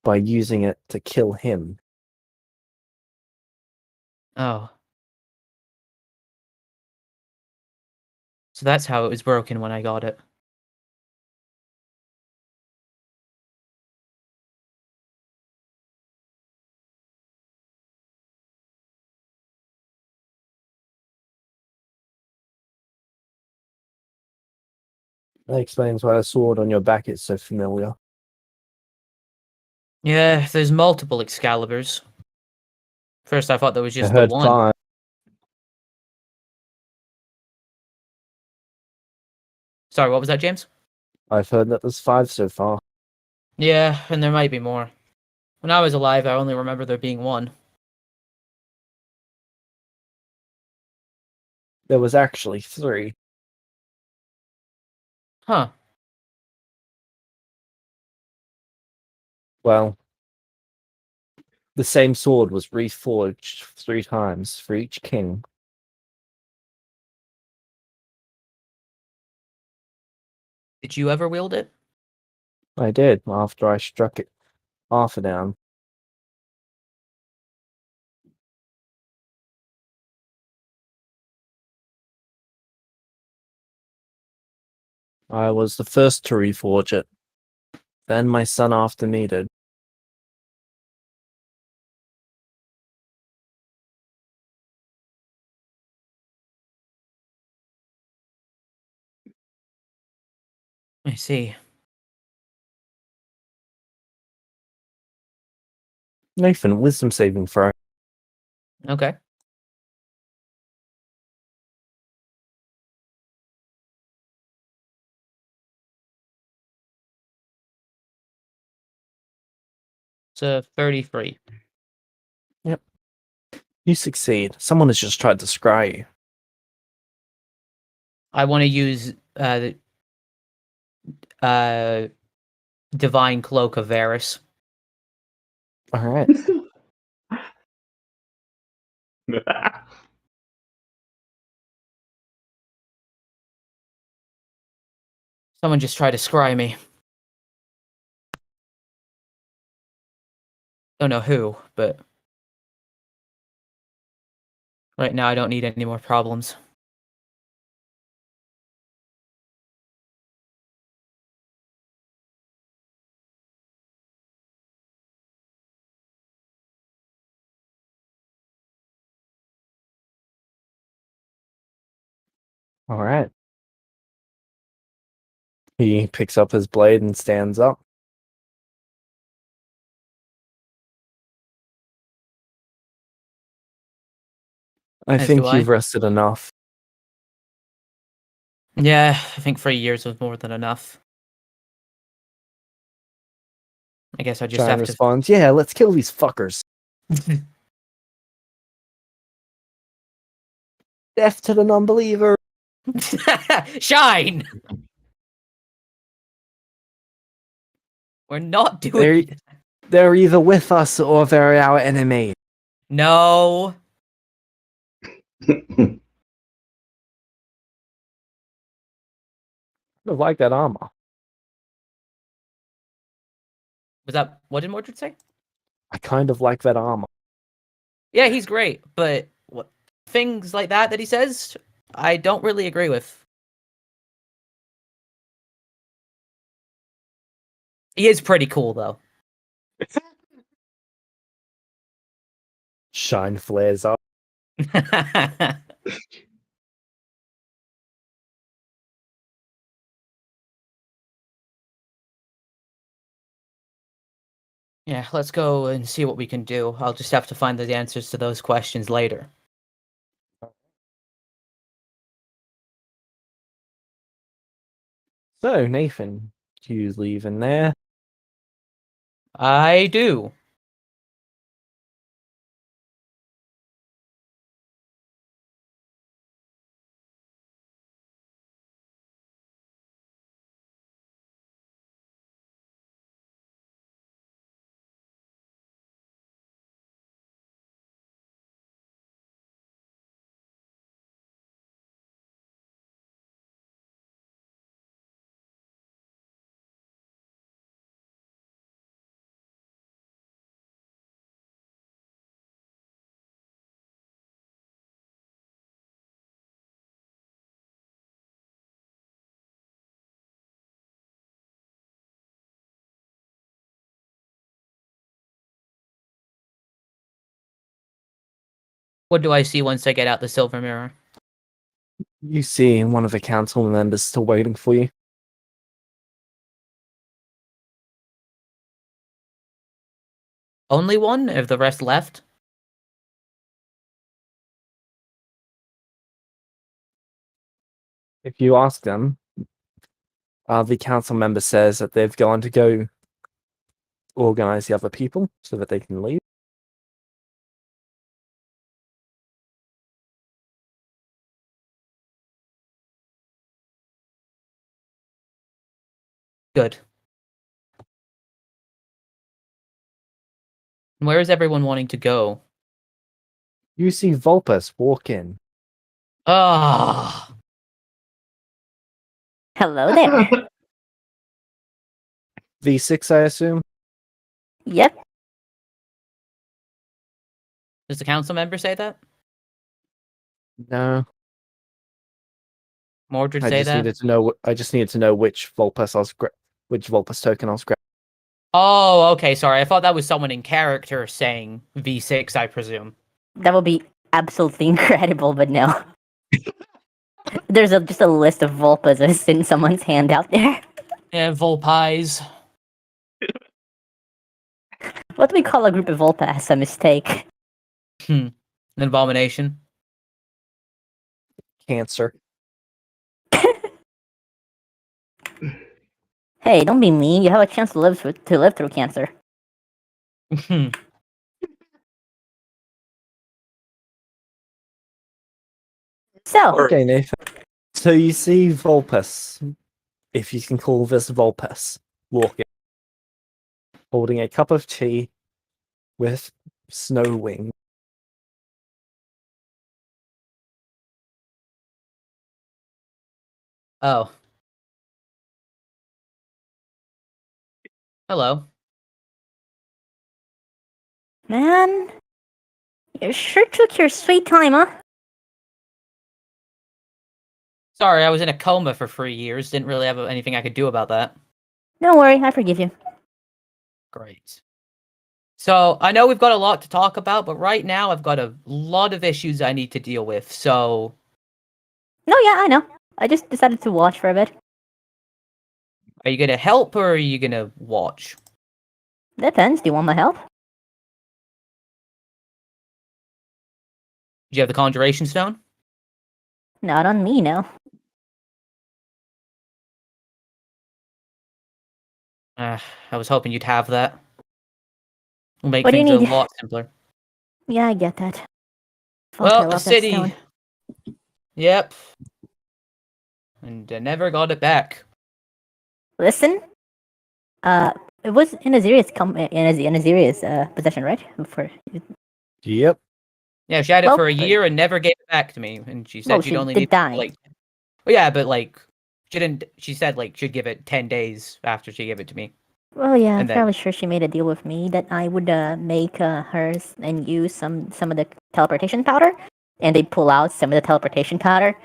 by using it to kill him. Oh. So that's how it was broken when I got it. That explains why the sword on your back is so familiar. Yeah, there's multiple Excaliburs. First, I thought there was I just the heard one. 5. Sorry, what was that, James? I've heard that there's 5 so far. Yeah, and there might be more. When I was alive, I only remember there being one. There was actually 3. Huh. Well, the same sword was reforged 3 times for each king. Did you ever wield it? I did, after I struck it Arthur down. I was the first to reforge it. Then my son after me did. I see. Nathan, wisdom saving throw. Okay. It's a 33. You succeed. Someone has just tried to scry you. I want to use Divine Cloak of Varus. Alright. Someone just tried to scry me. Don't know who, but right now I don't need any more problems. Alright. He picks up his blade and stands up. I As think do I. you've rested enough. Yeah, I think 3 years was more than enough. I guess I just Shine have responds, yeah, let's kill these fuckers. to. Death to the non-believer. Shine! We're not doing They're, it. they're either with us or they're our enemy. No. I like that armor. Was that what did Mordred say? I kind of like that armor. Yeah, he's great, but what things like that he says, I don't really agree with. He is pretty cool though. Shine flares up. Yeah, let's go and see what we can do. I'll just have to find the answers to those questions later. So, Nathan, do you leave in there? I do. What do I see once I get out the silver mirror? You see one of the council members still waiting for you. only one? Have the rest left? If you ask them, the council member says that they've gone to go organize the other people so that they can leave. Good. Where is everyone wanting to go? You see Vulpus walk in. Ah, Hello there. V6, I assume? Yep. does the council member say that? No. Mordred I say just that? needed to know. I just needed to know which Vulpus which Vulpus token I was grabbing. Oh, okay, sorry. I thought that was someone in character saying V6, I presume. That would be absolutely incredible, but no. There's just a list of Vulpas in someone's hand out there. Yeah, Volpies. What do we call a group of Vulpa as a mistake? An abomination. Cancer. Hey, don't be mean. You have a chance to live through cancer. So, Okay, Nathan. So you see Vulpus, if you can call this Vulpus, walking, holding a cup of tea with snow wing. Oh. Hello. man, you sure took your sweet time, huh? Sorry, I was in a coma for 3 years. Didn't really have anything I could do about that. Don't worry, I forgive you. Great. So, I know we've got a lot to talk about, but right now I've got a lot of issues I need to deal with, so... No, yeah, I know. I just decided to watch for a bit. Are you gonna help, or are you gonna watch? Depends. Do you want my help? Do you have the Conjuration Stone? Not on me, no. I was hoping you'd have that. It'll make What do you things a need? lot simpler. Yeah, I get that. Fuck, I Well, the love that city... stone. Yep. And I never got it back. Listen, it was in Aziria's possession, right? Before. Yep. Yeah, she had it Well, for a year and never gave it back to me. And she said well, she'd she only did need die. like... Well, yeah, but like... She didn't... She said like she'd give it 10 days after she gave it to me. Well, yeah, I'm And then- fairly sure she made a deal with me that I would make hers and use some of the teleportation powder, and they'd pull out some of the teleportation powder,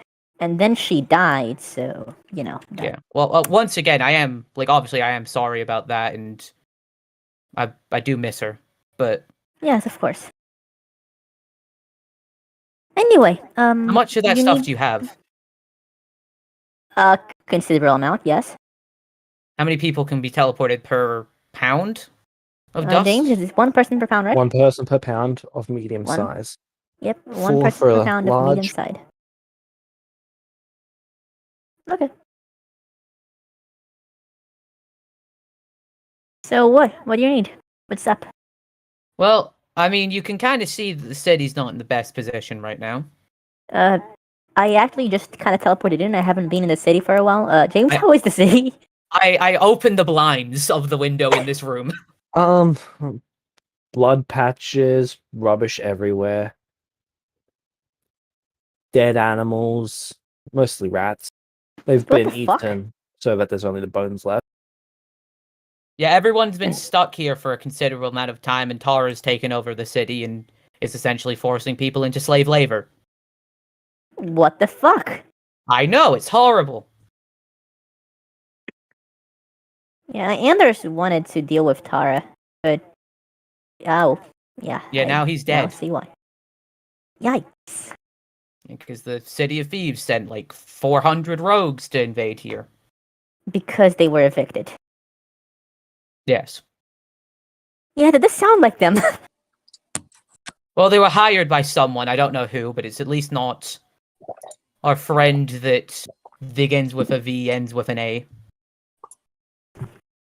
and then she died. So you know. Yeah. Well, once again, I am like obviously I am sorry about that, and I do miss her, but Yes, of course. Anyway, how much of that you stuff need do you have? a considerable amount. Yes. How many people can be teleported per pound of dust? James, is one person per pound, right? One person per pound of medium One. size. Yep, one 4 person for per a pound of medium large. side. Okay. So what? What do you need? What's up? Well, I mean, you can kind of see that the city's not in the best position right now. I actually just kind of teleported in. I haven't been in the city for a while. James, I- how is the city? I opened the blinds of the window in this room. Blood patches, rubbish everywhere. Dead animals, mostly rats. They've What been the fuck? eaten so that there's only the bones left. Yeah, everyone's been stuck here for a considerable amount of time, and Tara's taken over the city and is essentially forcing people into slave labor. What the fuck? I know, it's horrible. Yeah, Anders wanted to deal with Tara, but oh, yeah. Yeah, now he's now dead. see why. Yikes! Because the city of Thieves sent like 400 rogues to invade here. Because they were evicted. Yes. Yeah, that does sound like them. Well, they were hired by someone. I don't know who, but it's at least not our friend that begins with a V, ends with an A.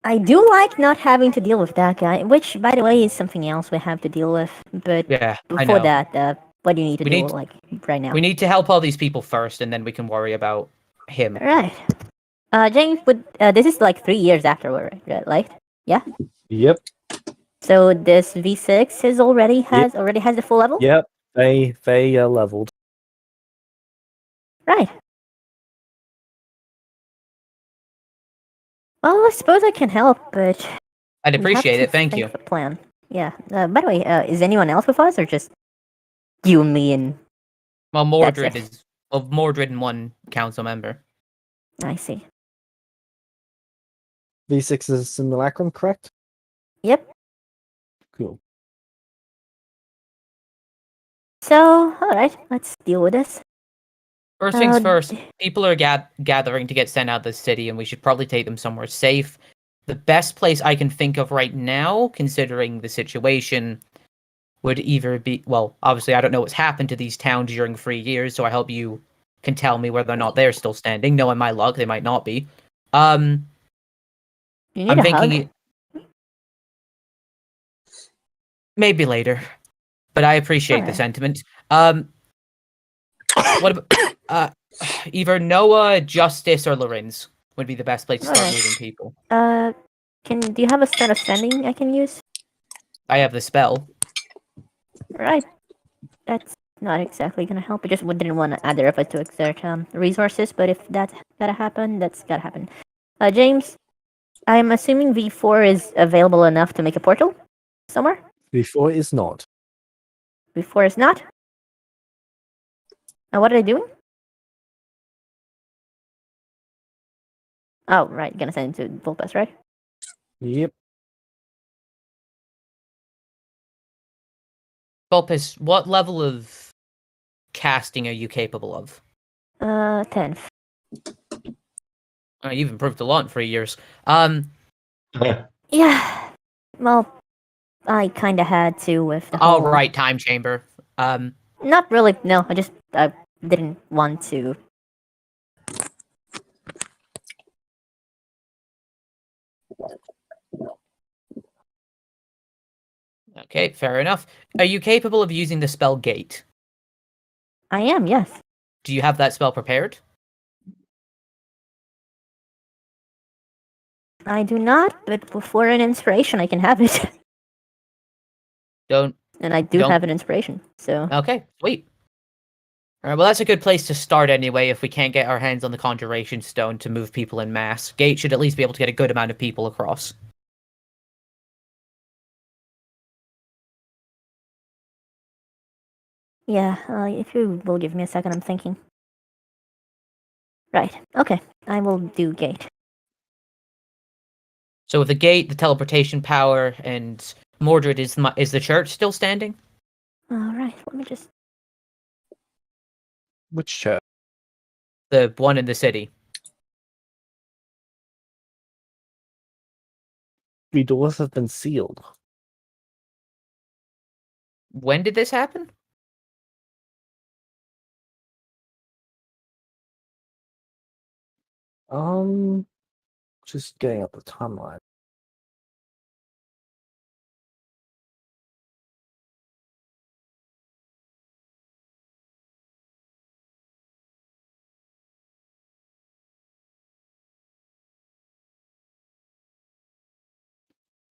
I do like not having to deal with that guy, which, by the way, is something else we have to deal with. But Yeah, I before know. that, what do you need to We do need- like right now? We need to help all these people first, and then we can worry about him. Right. James, this is like 3 years afterward, right? Yeah. Yep. So this V6 is already has the full level. Yep. They leveled. Right. Well, I suppose I can help, but I'd we have appreciate to it. Thank think you. of a plan. Yeah. By the way, is anyone else with us, or just you and me and? Well, Mordred it. is of Mordred and one council member. I see. V6 is simulacrum, correct? Yep. Cool. So, all right, let's deal with this. First things Uh, first, people are gathering to get sent out of the city, and we should probably take them somewhere safe. The best place I can think of right now, considering the situation, would either be, well, obviously I don't know what's happened to these towns during 3 years, so I hope you can tell me whether or not they're still standing. Knowing my luck, they might not be. You need I'm a thinking hug. maybe later, but I appreciate the Alright. sentiment. What about either Noah, Justice, or Lorenz would be the best place to start Alright. moving people. Do you have a stone of sending I can use? I have the spell. Right. That's not exactly gonna help. I just didn't want to add the effort to exert resources, but if that's gotta happen, that's gotta happen. James, I'm assuming V4 is available enough to make a portal somewhere? V4 is not. V4 is not? What are they doing? Oh, right. Gonna send it to Vulpes, right? Yep. Bulpus, what level of casting are you capable of? 10. You've improved a lot in 3 years. Yeah. Well, I kinda had to with the All whole... right, time chamber. Not really, no. I just didn't want to. Okay, fair enough. Are you capable of using the spell gate? I am, yes. Do you have that spell prepared? I do not, but before an inspiration, I can have it. Don't. And I do Don't- have an inspiration, so... Okay, sweet. All right, well, that's a good place to start anyway. If we can't get our hands on the conjuration stone to move people in mass, gate should at least be able to get a good amount of people across. Yeah, if you will give me a second, I'm thinking. Right, okay. I will do gate. So with the gate, the teleportation power, and Mordred, is the church still standing? Alright, let me just... Which church? The one in the city. The doors have been sealed. When did this happen? Just getting up the timeline.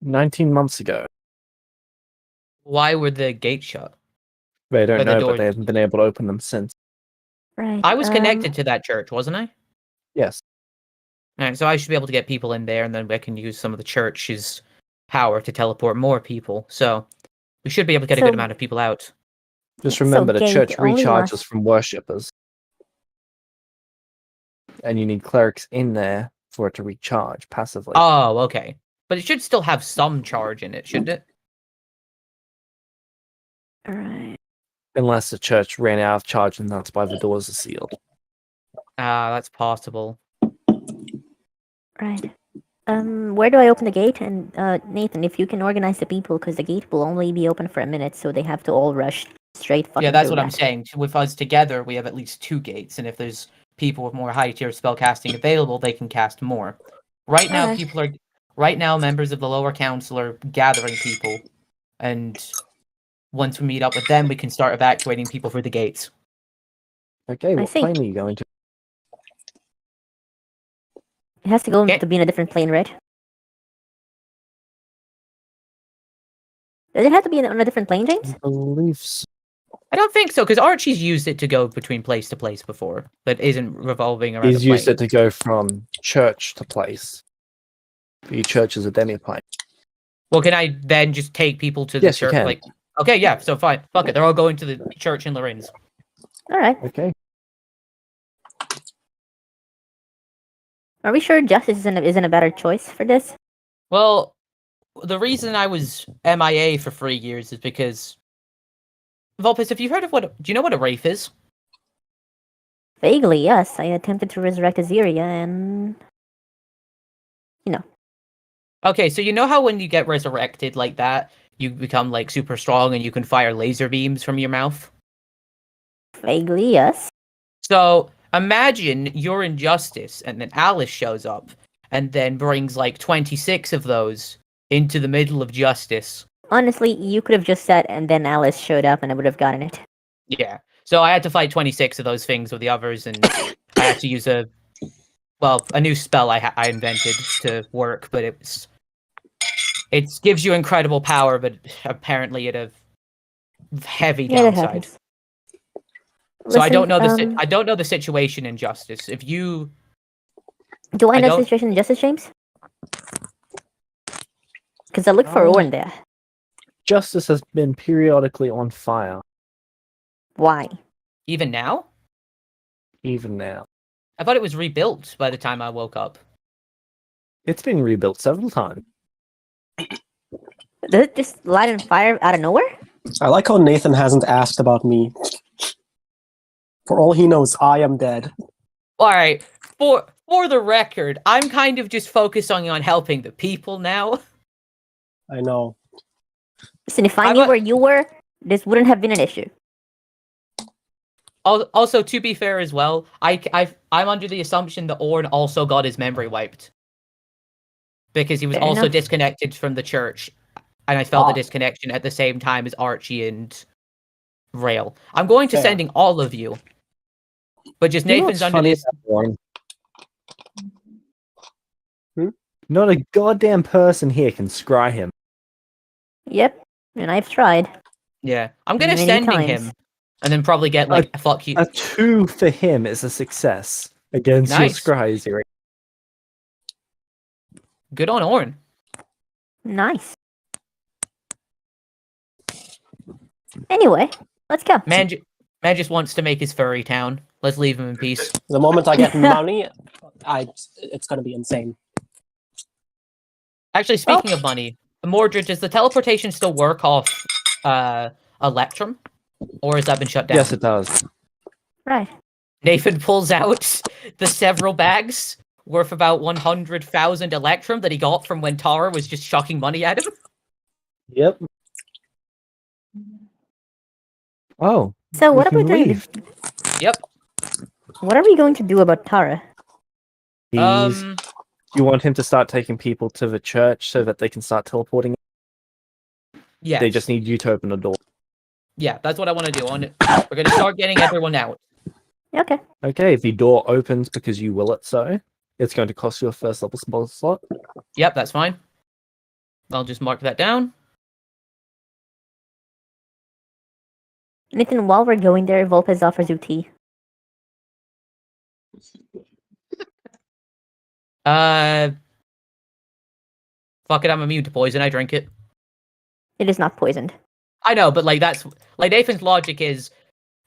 "19 months ago." Why were the gates shut? They don't Or the know, door- but they haven't been able to open them since. Right, I was connected to that church, wasn't I? Yes. Alright, so I should be able to get people in there, and then I can use some of the church's power to teleport more people. So we should be able to get a good So- amount of people out. Just So remember, the gate church only recharges lasts- from worshippers. And you need clerics in there for it to recharge passively. Oh, okay. But it should still have some charge in it, shouldn't it? Alright. Unless the church ran out of charge and that's why the doors are sealed. That's possible. Right. Where do I open the gate? And Nathan, if you can organize the people, because the gate will only be open for a minute, so they have to all rush straight fucking Yeah, that's through what I'm that. saying. With us together, we have at least 2 gates, and if there's people with more high tier spell casting available, they can cast more. Right now, Alright. members of the lower council are gathering people, and once we meet up with them, we can start evacuating people through the gates. Okay, I what see. plane are you going to? It has to go Okay. to be in a different plane, right? Does it have to be on a different plane, James? I believe so. I don't think so, because Archie's used it to go between place to place before, but isn't revolving around He's a used plane. it to go from church to place. The church is a demi-plane. Well, can I then just take people to the Yes, you church? can. Like, okay, yeah, so fine. Fuck it, they're all going to the church in Lorenz. Alright. Okay. Are we sure Justice isn't a better choice for this? Well, the reason I was MIA for 3 years is because Vulpes, have you heard of do you know what a wraith is? Vaguely, yes. I attempted to resurrect Aziria and... Okay, so you know how when you get resurrected like that, you become like super strong and you can fire laser beams from your mouth? Vaguely, yes. So imagine you're in Justice and then Alice shows up and then brings like 26 of those into the middle of Justice. Honestly, you could have just said, and then Alice showed up and I would have gotten it. Yeah. So I had to fight 26 of those things with the others, and I had to use a new spell I invented to work, but it gives you incredible power, but apparently at a heavy Yeah, that downside. happens. So I don't know Listen, I don't know the situation in Justice. If you do I I know the don't- situation in Justice, James? Because I looked for Orin there. Justice has been periodically on fire, Why? even now, even now. I thought it was rebuilt by the time I woke up. It's been rebuilt several times. Does it just light on fire out of nowhere? I like how Nathan hasn't asked about me. For all he knows, I am dead. All right, for the record, I'm kind of just focusing on helping the people now. I know. Listen, if I I'm knew a- where you were, this wouldn't have been an issue. Also, to be fair as well, I'm under the assumption that Orn also got his memory wiped because he was Fair also enough. disconnected from the church, and I felt the Ah. disconnection at the same time as Archie and Rail. I'm going to Fair. sending all of you, but just You know Nathan's what's under funny this. about Warren? Hmm? Not a goddamn person here can scry him. Yep, and I've tried. Yeah, I'm gonna Many sending times. him, and then probably get like a fuck you. A 2 for him is a success against your Nice. scry, Ziri. Good on Orn. Nice. Anyway, let's go. Man just wants to make his furry town. Let's leave him in peace. The moment I get money, it's gonna be insane. Actually, speaking of money, Mordred, does the teleportation still work off Electrum? Or has that been shut down? Yes, it does. Right. Nathan pulls out the several bags worth about 100,000 Electrum that he got from when Tara was just chucking money at him. Yep. Oh. So what are we can doing? leave. Yep. What are we going to do about Tara? He's, you want him to start taking people to the church so that they can start teleporting? Yeah. They just need you to open a door. Yeah, that's what I want to do. We're going to start getting everyone out. Okay. Okay, if the door opens because you will it so, it's going to cost you a first level spell slot. Yep, that's fine. I'll just mark that down. Nathan, while we're going there, Volpez offers you tea. Fuck it, I'm immune to poison. I drink it. It is not poisoned. I know, but like that's like Nathan's logic is,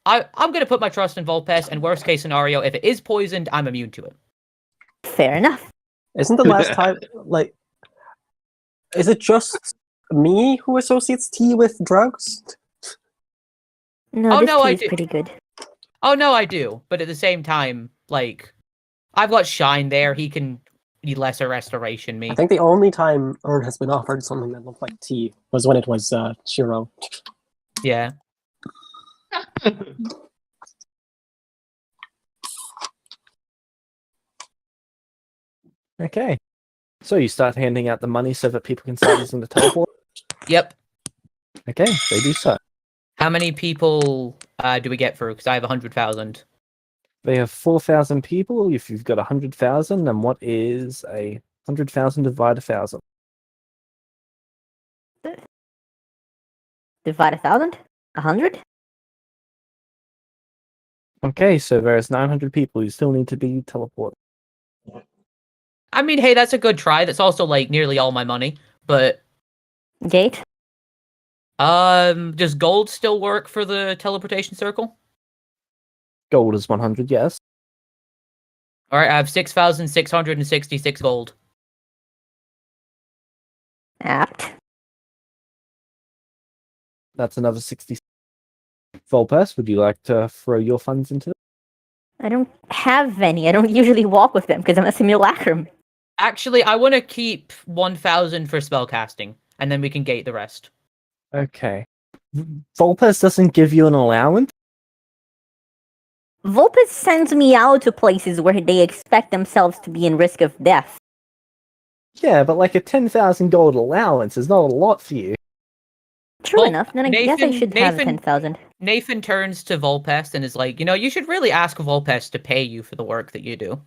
I'm gonna put my trust in Volpes, and worst case scenario, if it is poisoned, I'm immune to it. Fair enough. Isn't the last time like? Is it just me who associates tea with drugs? No, Oh, this no, tea I is do. pretty good. Oh no, I do, but at the same time, like I've got Shine there. He can lesser restoration me. I think the only time Ern has been offered something that looked like tea was when it was Shiro. Yeah. Okay. So you start handing out the money so that people can start using the teleport? Yep. Okay, they do so. How many people do we get through? Because I have 100,000. They have 4,000 people. If you've got 100,000, then what is 100,000 divided 1,000? Divide 1,000? 100? Okay, so there's 900 people. You still need to be teleported. I mean, hey, that's a good try. That's also like nearly all my money. But Gate? does gold still work for the teleportation circle? Gold is 100, yes. All right, I have 6,666 gold. Apt. That's another 60. Volpes, would you like to throw your funds into it? I don't have any. I don't usually walk with them because I'm a simulacrum. Actually, I want to keep 1,000 for spellcasting, and then we can gate the rest. Okay. Volpes doesn't give you an allowance? Vulpes sends me out to places where they expect themselves to be in risk of death. Yeah, but like a 10,000 gold allowance is not a lot for you. True Well, enough. Then I guess I should have 10,000. Nathan turns to Volpest and is like, you should really ask Volpest to pay you for the work that you do.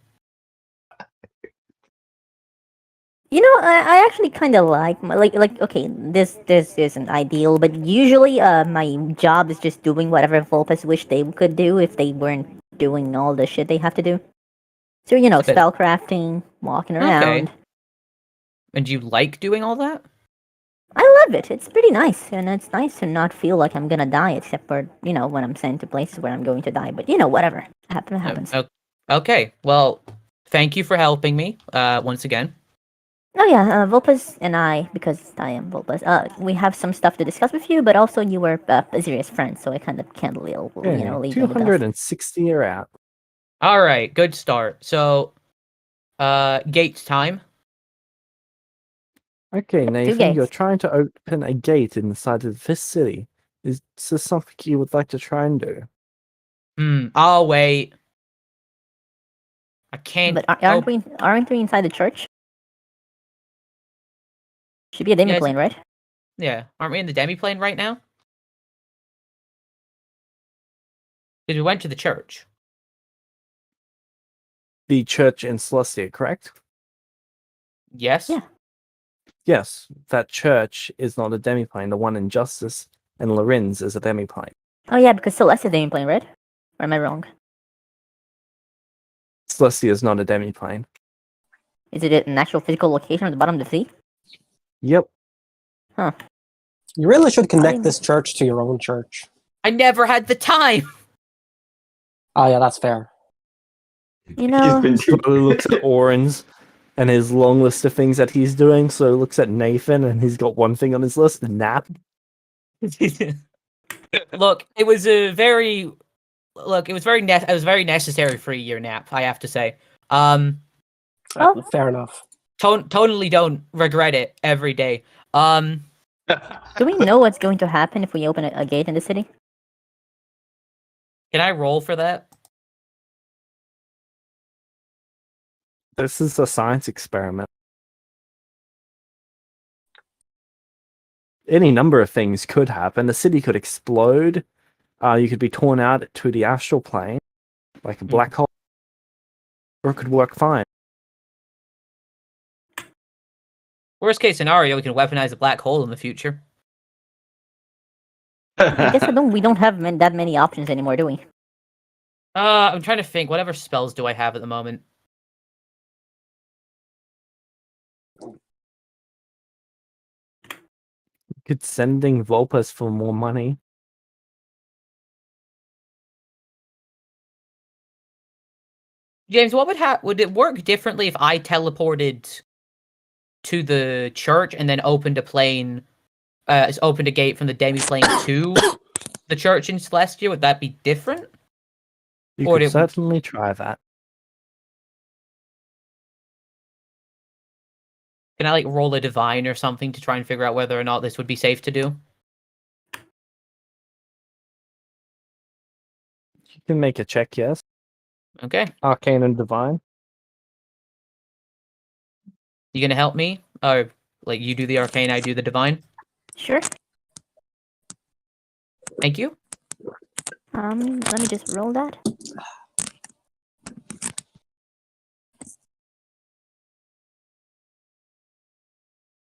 I actually kind of like okay, this isn't ideal, but usually my job is just doing whatever Vulpes wish they could do if they weren't doing all the shit they have to do. So But- spellcrafting, walking around. And you like doing all that? I love it. It's pretty nice, and it's nice to not feel like I'm gonna die, except for when I'm sent to places where I'm going to die. But whatever happens. Okay, well, thank you for helping me once again. Oh yeah, Vulpes and I, because I am Vulpes, we have some stuff to discuss with you, but also you were Aziria's friend, so I kind of can't leave you in the dust. 260 are out. All right, good start. So, gates time. Okay, Nathan, gates. you're trying to open a gate inside of this city. Is this something you would like to try and do? I'll wait. I can't. But aren't we inside the church? Should be a demi plane, right? Yeah, aren't we in the demi-plane right now? Because we went to the church. The church in Celestia, correct? Yes? Yeah. Yes, that church is not a demiplane. The one in Justice and Lorenz is a demiplane. Oh yeah, because Celestia demi plane, right? Or am I wrong? Celestia is not a demiplane. Is it an actual physical location at the bottom of the sea? Yep. You really should connect I'm- this church to your own church. I never had the time! Oh yeah, that's fair. He looks at Orange and his long list of things that he's doing. So he looks at Nathan and he's got one thing on his list, a nap. Look, it was very necessary for a year nap, I have to say. Fair enough. Totally don't regret it every day. Do we know what's going to happen if we open a gate in the city? Can I roll for that? This is a science experiment. Any number of things could happen. The city could explode. You could be torn out to the astral plane, like a black hole, or it could work fine. Worst case scenario, we can weaponize a black hole in the future. I guess we don't have that many options anymore, do we? I'm trying to think. Whatever spells do I have at the moment? Could sending Volpes for more money. James, would it work differently if I teleported to the church and then opened a gate from the demi-plane to the church in Celestia? Would that be different? You Or could certainly try that. Can I like roll a divine or something to try and figure out whether or not this would be safe to do? You can make a check, yes. Okay. Arcane and Divine. You gonna help me? Or like you do the arcane, I do the divine? Sure. Thank you. Let me just roll that.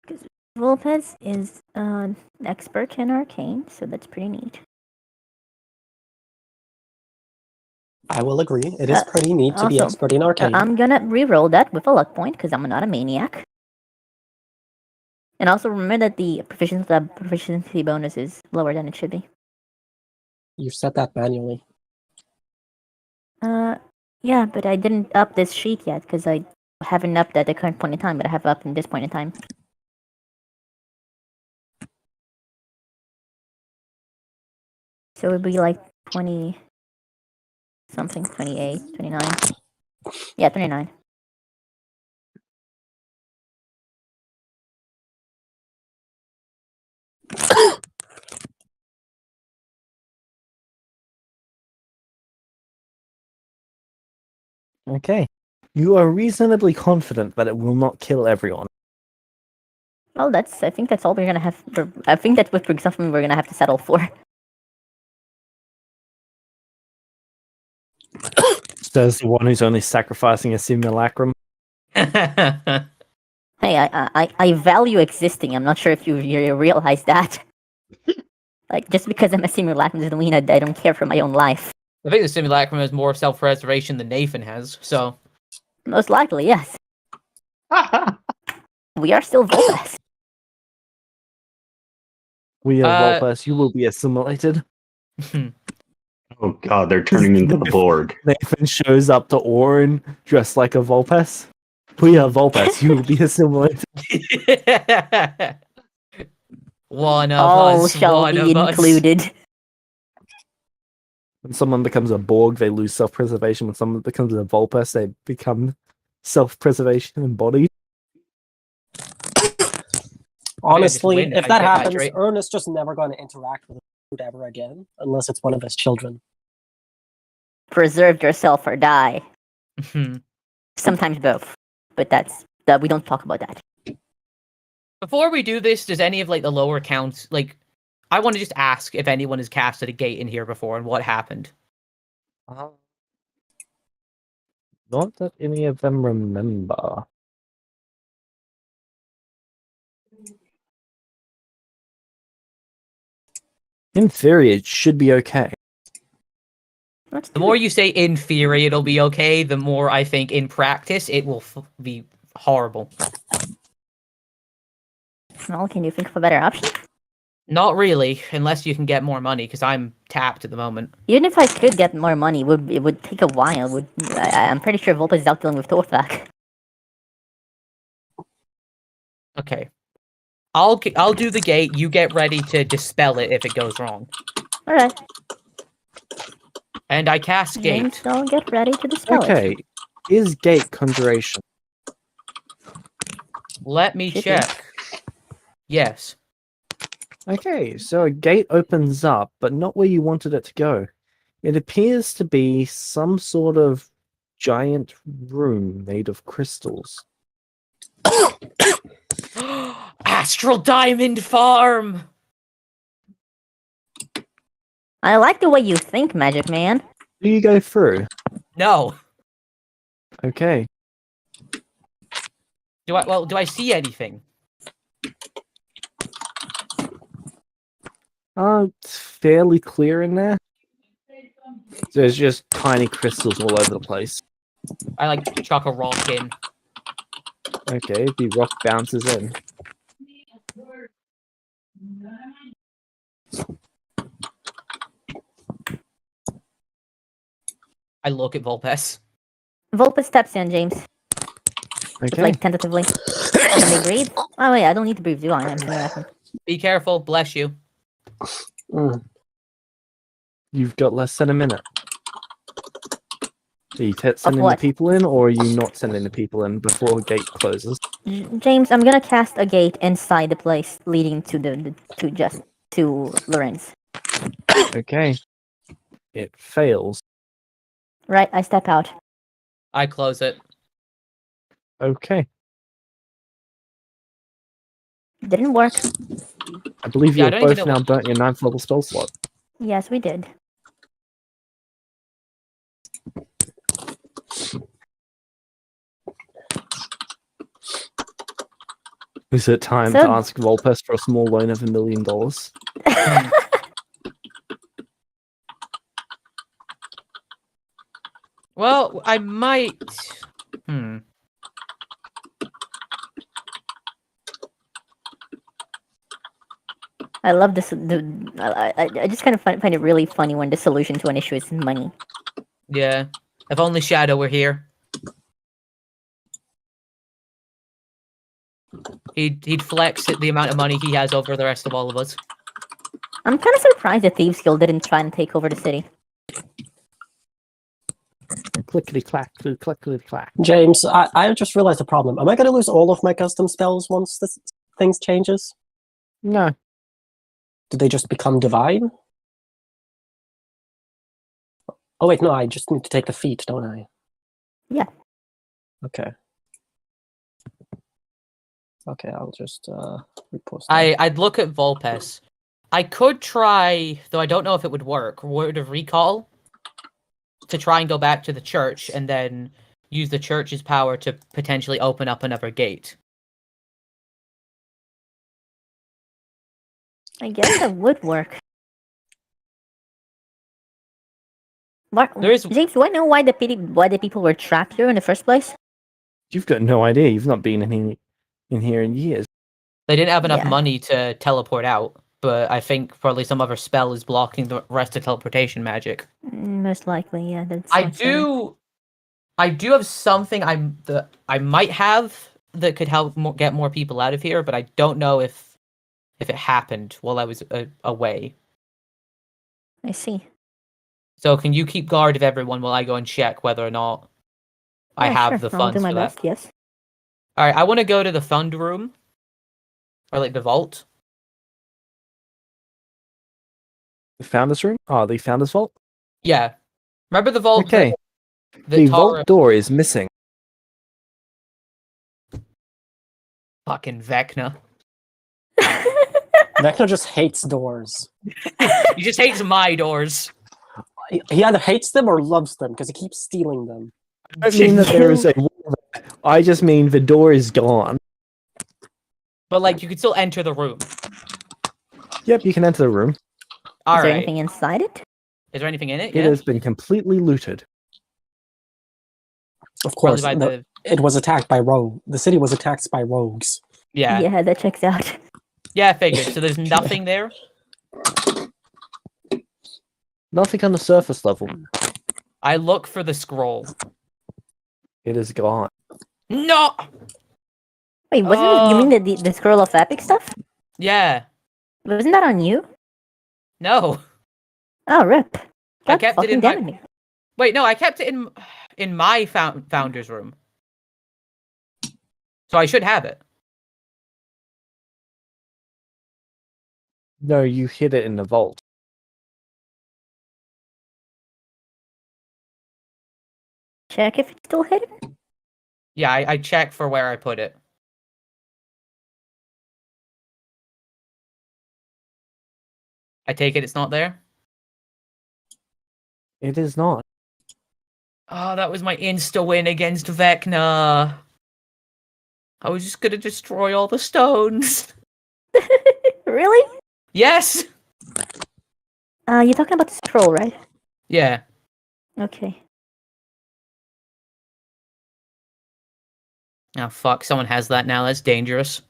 Because Volpez is an expert in arcane, so that's pretty neat. I will agree. It is pretty neat to be also, expert in arcane. I'm gonna re-roll that with a luck point because I'm not a maniac. And also remember that the proficiency bonus is lower than it should be. You set that manually. Yeah, but I didn't up this sheet yet because I haven't upped at the current point in time, but I have upped in this point in time. So it would be like 20 something, 28, 29. Yeah, 29. Okay. You are reasonably confident that it will not kill everyone. Well, I think that's all we're gonna have. I think that's what something we're gonna have to settle for. Says the one who's only sacrificing a simulacrum. Hey, I value existing. I'm not sure if you realize that. Like, just because I'm a simulacrum doesn't mean I don't care for my own life. I think the simulacrum has more self-preservation than Nathan has, so... Most likely, yes. We are still Volpes. We are Volpes. You will be assimilated. Oh god, they're turning into the Borg. Nathan shows up to Orin dressed like a Volpes. We are Volpes. You will be assimilated. One of All us, shall one be of us. included. When someone becomes a Borg, they lose self-preservation. When someone becomes a Volpes, they become self-preservation embodied. Honestly, win if if I that get that happens, trait. Ernest's just never going to interact with food ever again, unless it's one of his children. Preserve yourself or die. Mhm. Sometimes both. But we don't talk about that. Before we do this, does any of like the lower counts, like, I want to just ask if anyone has casted a gate in here before and what happened. Not that any of them remember. In theory, it should be okay. Let's The do more it. you say in theory it'll be okay, the more I think in practice it will be horrible. Well, can you think of a better option? Not really, unless you can get more money, because I'm tapped at the moment. Even if I could get more money, it would take a while. I'm pretty sure Volpes is out dealing with Torthak. Okay. I'll do the gate, you get ready to dispel it if it goes wrong. Alright. And I cast James, gate. I'll get ready to dispel it. Okay. Is gate conjuration? Let me Should be. check. Yes. Okay, so a gate opens up, but not where you wanted it to go. It appears to be some sort of giant room made of crystals. Astral Diamond Farm! I like the way you think, Magic Man. Do you go through? No. Okay. Do I see anything? It's fairly clear in there. There's just tiny crystals all over the place. I like chuck a rock in. Okay, the rock bounces in. I look at Volpes. Volpes steps in, James. Okay. Like, tentatively. Can they breathe? Oh, wait, I don't need to breathe, do I? I'm simulacrum. Be careful, bless you. Mm. You've got less than a minute. Are you sending the what? people in, or are you not sending the people in before gate closes? James, I'm gonna cast a gate inside the place leading to to Lorenz. Okay. It fails. Right, I step out. I close it. Okay. Didn't work. I believe Yeah, I you've don't even both know now what- burnt your 9th level spell slot. Yes, we did. Is it time So- to ask Volpes for a small loan of $1 million? Well, I might. I love this. I just kind of find it really funny when the solution to an issue is money. Yeah. If only Shadow were here. He'd flex the amount of money he has over the rest of all of us. I'm kind of surprised the Thieves Guild didn't try and take over the city. Clickety clack, clickety clack. James, I just realized the problem. Am I going to lose all of my custom spells once this things changes? No. Do they just become divine? Oh wait, no, I just need to take the feat, don't I? Yeah. Okay. Okay, I'll just repost that. I'd look at Volpes. I could try, though I don't know if it would work, Word of Recall to try and go back to the church and then use the church's power to potentially open up another gate. I guess that would work. There is- James, do I know why the people were trapped here in the first place? You've got no idea. You've not been in here in years. They didn't have enough Yeah. money to teleport out, but I think probably some other spell is blocking the rest of teleportation magic. Most likely, yeah. That's I sounds fair. do have something I might have that could help get more people out of here, but I don't know if it happened while I was away. I see. So can you keep guard of everyone while I go and check whether or not I Yeah, have sure. the I'll funds do my for best. that? Yes. All right, I want to go to the fund room, or like the vault. The founder's room? Oh, the founder's vault? Yeah, remember the vault? Okay. that The Tara vault door is missing. fucking Vecna. Vecna just hates doors. He just hates my doors. He either hates them or loves them because he keeps stealing them. I don't mean that there is a wall there. I just mean the door is gone. But like, you could still enter the room. Yep, you can enter the room. All Is there right. anything inside it? Is there anything in it? It Yeah. has been completely looted. Of course, Probably by the it was attacked by rogue. The city was attacked by rogues. yeah. Yeah, that checks out. Yeah, I figured. So there's nothing there. Nothing on the surface level. I look for the scroll. It is gone. No. Wait, wasn't it, you mean the scroll of epic stuff? Yeah. Wasn't that on you? No. Oh, rip. I God kept it fucking in my. damn it. Wait, no, I kept it in my founder's room. So I should have it. No, you hid it in the vault. Check if it's still hidden. Yeah, I checked for where I put it. I take it it's not there? It is not. Oh, that was my insta-win against Vecna. I was just gonna destroy all the stones. Really? Yes! You're talking about the scroll, right? Yeah. Okay. Oh, fuck, someone has that now. That's dangerous.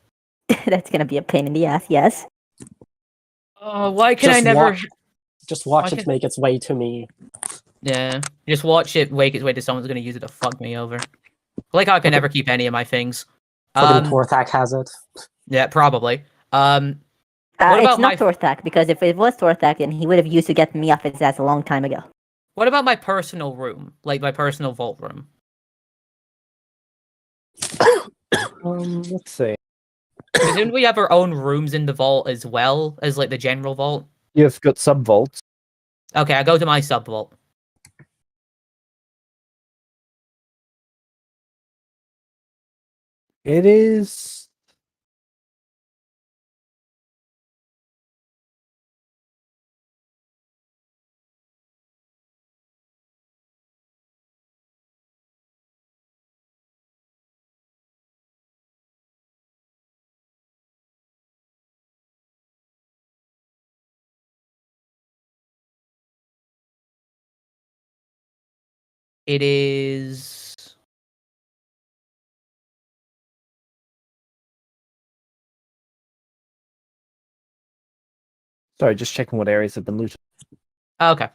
That's gonna be a pain in the ass, yes. Oh, why can I Just never... Just watch Why it can- make its way to me. Yeah. Just watch it wake its way to someone's gonna use it to fuck me over. Like how I can never keep any of my things. Fucking Torthak has it. Yeah, probably. What It's about not my... Torthak, because if it was Torthak, then he would have used to get me off his ass a long time ago. What about my personal room? Like my personal vault room? Let's see. Because didn't we have our own rooms in the vault as well as like the general vault? You've got sub vaults. Okay, I go to my sub vault. It is. It is. Sorry, just checking what areas have been looted. Okay.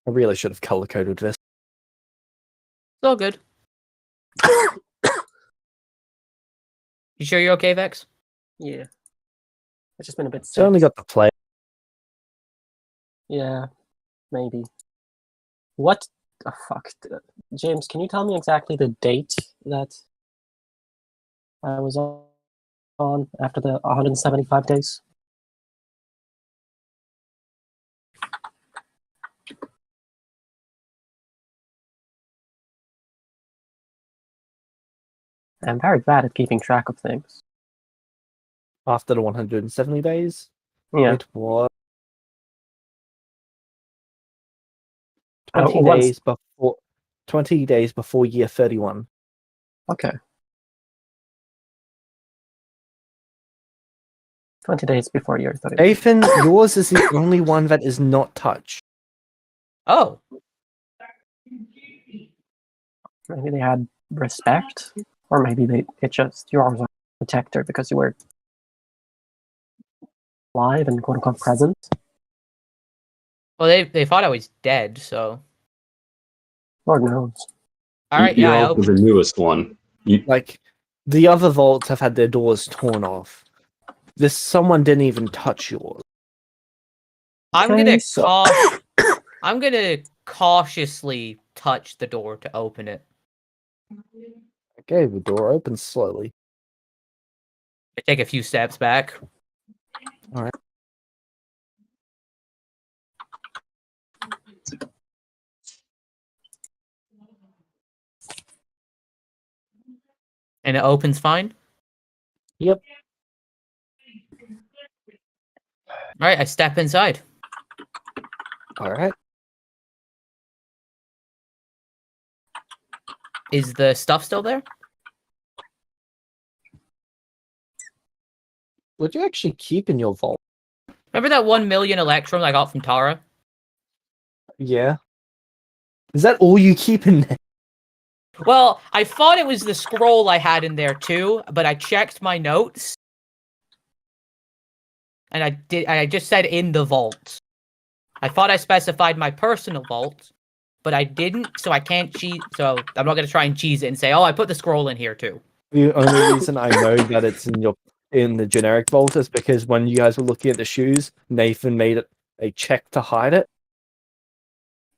I really should have color coded this. It's all good. You sure you're okay, Vex? Yeah. I've just been a bit It's sick. only got the play. Yeah, maybe. What the fuck? James, can you tell me exactly the date that I was on after the 175 days? I'm very bad at keeping track of things. After the 170 days, Yeah. it was Oh, 20 once- days before 20 days before year 31. Okay. 20 days before year 30. Nathan, yours is the only one that is not touched. Oh. Maybe they had respect, or maybe it just yours are protector because you were alive and quote unquote present. Well, they thought I was dead, so. Lord knows. All right, You're yeah, I also open. the newest one. Like, the other vaults have had their doors torn off. This someone didn't even touch yours. I'm Okay, gonna so- I'm gonna cautiously touch the door to open it. Okay, the door opens slowly. I take a few steps back. All right. And it opens fine. Yep. All right, I step inside. All right. Is the stuff still there? Would you actually keep in your vault? Remember that 1 million electrons I got from Tara? Yeah. Is that all you keep in there? Well, I thought it was the scroll I had in there too, but I checked my notes. And I just said in the vault. I thought I specified my personal vault, but I didn't, so I can't cheat. So I'm not gonna try and cheese it and say, "Oh, I put the scroll in here too." The only reason I know that it's in the generic vault is because when you guys were looking at the shoes, Nathan made it a check to hide it.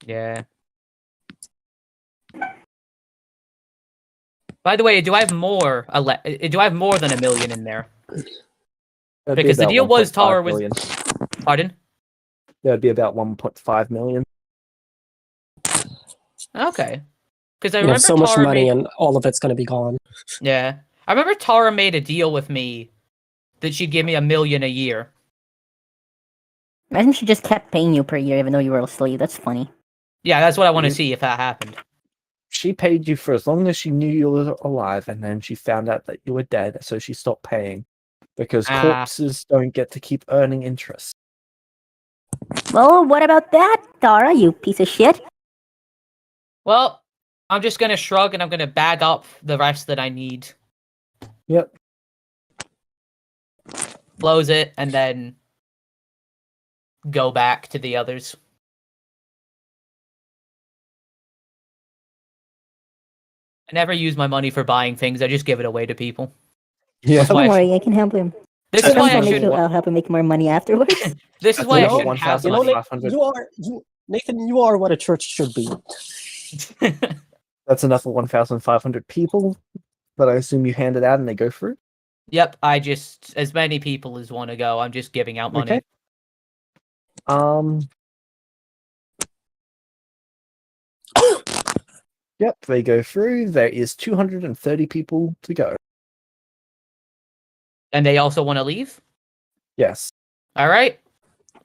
Yeah. By the way, do I have more? Do I have more than 1 million in there? That'd be Because the about deal was 1.5 Tara was. million. Pardon? That'd be about 1.5 million. Okay. Because I You remember have so much Tara money made... and all of it's going to be gone. Yeah, I remember Tara made a deal with me that she'd give me 1 million a year. Imagine she just kept paying you per year even though you were asleep. That's funny. Yeah, that's what I want to Mhm. see if that happened. She paid you for as long as she knew you were alive, and then she found out that you were dead, so she stopped paying. Because Ah. corpses don't get to keep earning interest. Well, what about that, Tara, you piece of shit? Well, I'm just gonna shrug and I'm gonna bag up the rest that I need. Yep. Close it and then go back to the others. I never use my money for buying things. I just give it away to people. Yeah. That's why Don't I worry, I can help him. This is why I Sometimes should. I'll help him make more money afterwards. This is That's why I another shouldn't have 1,000 money. 500. Nathan, you are what a church should be. That's enough for 1,500 people. But I assume you hand it out and they go through. Yep, I just as many people as want to go. I'm just giving out money. Okay. Yep, they go through. There is 230 people to go. And they also want to leave? Yes. All right.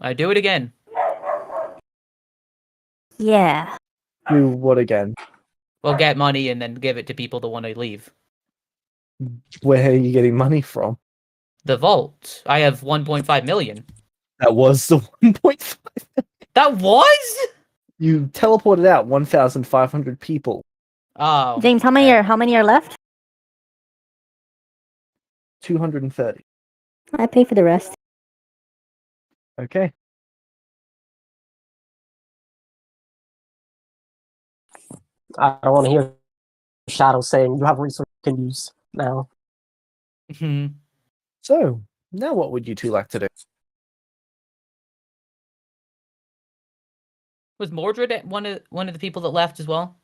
I do it again. Yeah. Do what again? We'll get money and then give it to people that want to leave. Where are you getting money from? The vault. I have 1.5 million. That was the 1.5. That was? You teleported out 1,500 people. Oh. James, how many are left? 230. I pay for the rest. Okay. I don't want to hear Shadow saying you have resources you can use now. Mhm. So, now what would you two like to do? Was Mordred one of the people that left as well?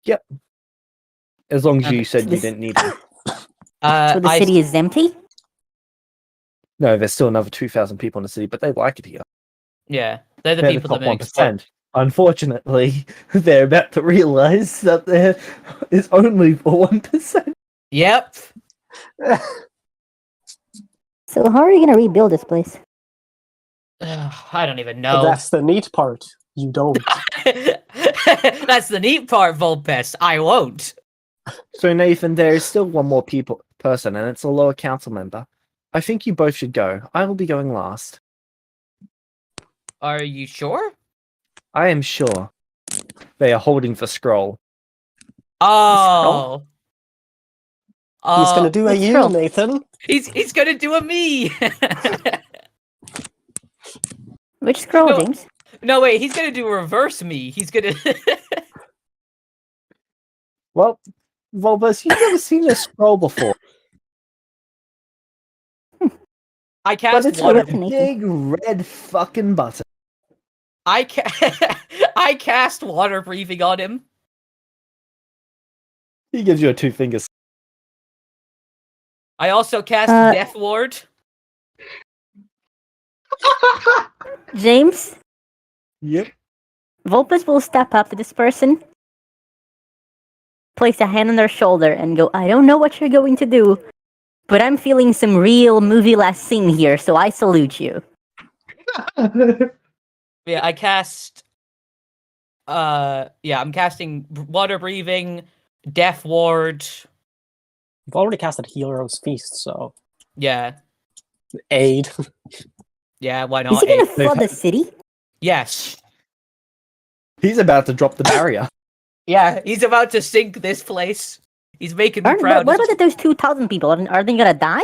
Yep. As long as Okay. you said So you this- didn't need it. So the city is empty? No, there's still another 2,000 people in the city, but they like it here. Yeah, they're the They're people the that top make 1%. Unfortunately, they're about to realize that there is only for 1%. Yep. So how are you gonna rebuild this place? I don't even But know. that's the neat part. You don't. That's the neat part, Vulpes. I won't. So, Nathan, there is still one more person, and it's a lower council member. I think you both should go. I will be going last. Are you sure? I am sure. They are holding the scroll. Oh. He's gonna do a let's you, roll. Nathan. He's gonna do a me. Which scroll, No. James? No, wait, he's gonna do a reverse me. He's gonna. Well, Volbus, you've never seen this scroll before. I But cast it's water. a big red fucking button. I cast water breathing on him. He gives you a 2 fingers. I also cast Uh, Death Ward. James, Yep. Vulpes will step up to this person, place a hand on their shoulder, and go, I don't know what you're going to do, but I'm feeling some real movie last scene here, so I salute you. Yeah, I cast. Yeah, I'm casting water breathing, Death Ward. You've already casted Hero's Feast, so Yeah, aid. yeah. Why Is not? he gonna Hey, flood the city? yes. He's about to drop the barrier. Yeah, he's about to sink this place. He's making me What proud. about those 2,000 people? Are they gonna die?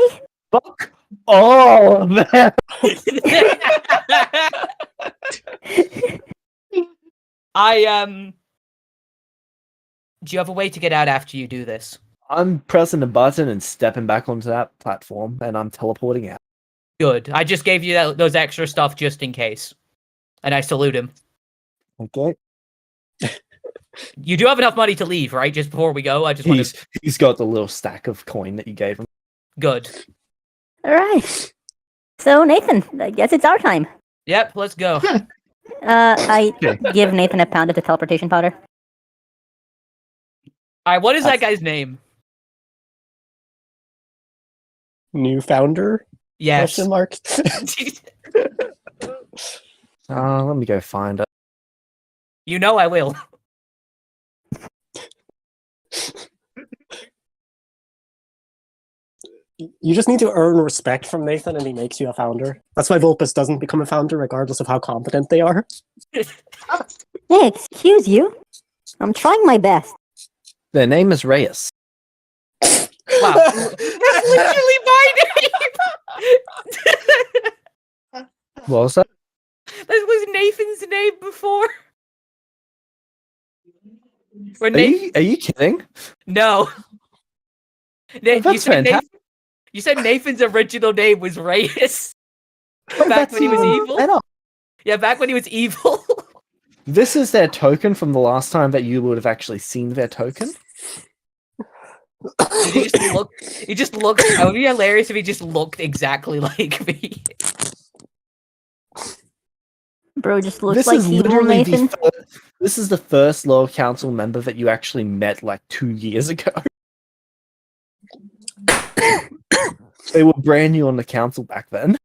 Fuck all of them. Do you have a way to get out after you do this? I'm pressing the button and stepping back onto that platform, and I'm teleporting out. Good. I just gave you those extra stuff just in case. And I salute him. Okay. You do have enough money to leave, right? Just before we go, I just want to... He's got the little stack of coin that you gave him. Good. Alright. So, Nathan, I guess it's our time. Yep, let's go. I Okay. give Nathan a pound of the teleportation powder. Alright, what is that guy's name? New founder? Yes. Question mark. Let me go find it. You know I will. You just need to earn respect from Nathan, and he makes you a founder. That's why Vulpes doesn't become a founder, regardless of how competent they are. Hey, excuse you. I'm trying my best. Their name is Reyes. Wow. That's literally my name! What was that? That was Nathan's name before. When Are you kidding? No. That's fantastic. You said Nathan's original name was Reyes. Back That's when he was even evil? better. Yeah, back when he was evil. This is their token from the last time that you would have actually seen their token. He just looked. It would be hilarious if he just looked exactly like me. Bro just looks like evil Nathan. This is the first lower council member that you actually met like 2 years ago. They were brand new on the council back then.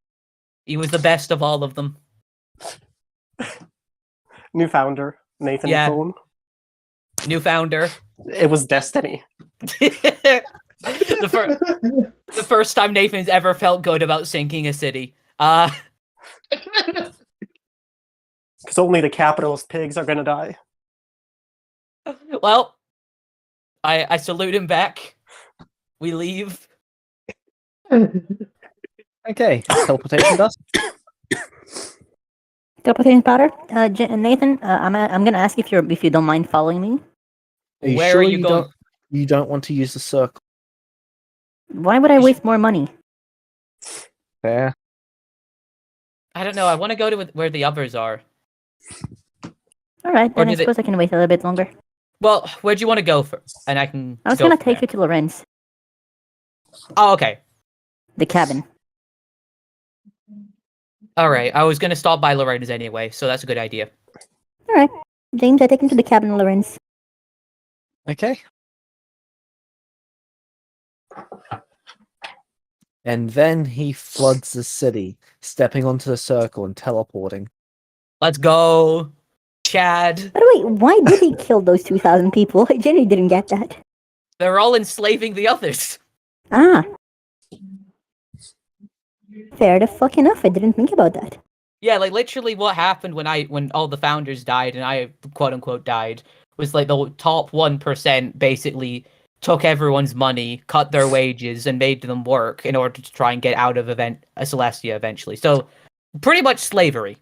He was the best of all of them. New founder, Nathan Yeah. Cohn. New founder. It was destiny. the first time Nathan's ever felt good about sinking a city. Because only the capitalist pigs are gonna die. Well, I salute him back. We leave. Okay, teleportation dust. Teleportation powder. Nathan, I'm gonna ask if you don't mind following me. Are you Where sure are you going? You don't want to use the circle? Why would I waste more money? Fair. I don't know. I want to go to where the others are. All right, Or then I do they- suppose I can wait a little bit longer. Well, where'd you want to go for? And I can. I was go gonna from take there. you to Lorenz, Oh, okay. the cabin. All right. I was gonna stop by Loretta's anyway, so that's a good idea. All right, James, I take him to the cabin, Lorenz. Okay. And then he floods the city, stepping onto the circle and teleporting. Let's go, Chad. By the way, why did he kill those 2,000 people? I genuinely didn't get that. They're all enslaving the others. Ah. Fair the fuck enough. I didn't think about that. Yeah, like literally, what happened when all the founders died and I quote unquote died was like the top 1% basically took everyone's money, cut their wages, and made them work in order to try and get out of Celestia eventually. So pretty much slavery.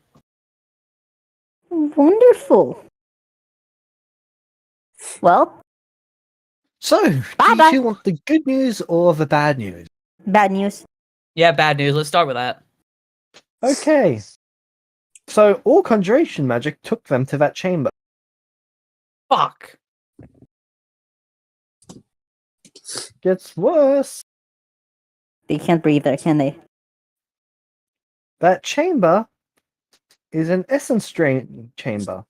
Wonderful. Well, So, do Bye-bye. you two want the good news or the bad news? bad news. Yeah, bad news. Let's start with that. Okay. So, all conjuration magic took them to that chamber. Fuck. Gets worse. They can't breathe there, can they? That chamber is an essence drain chamber.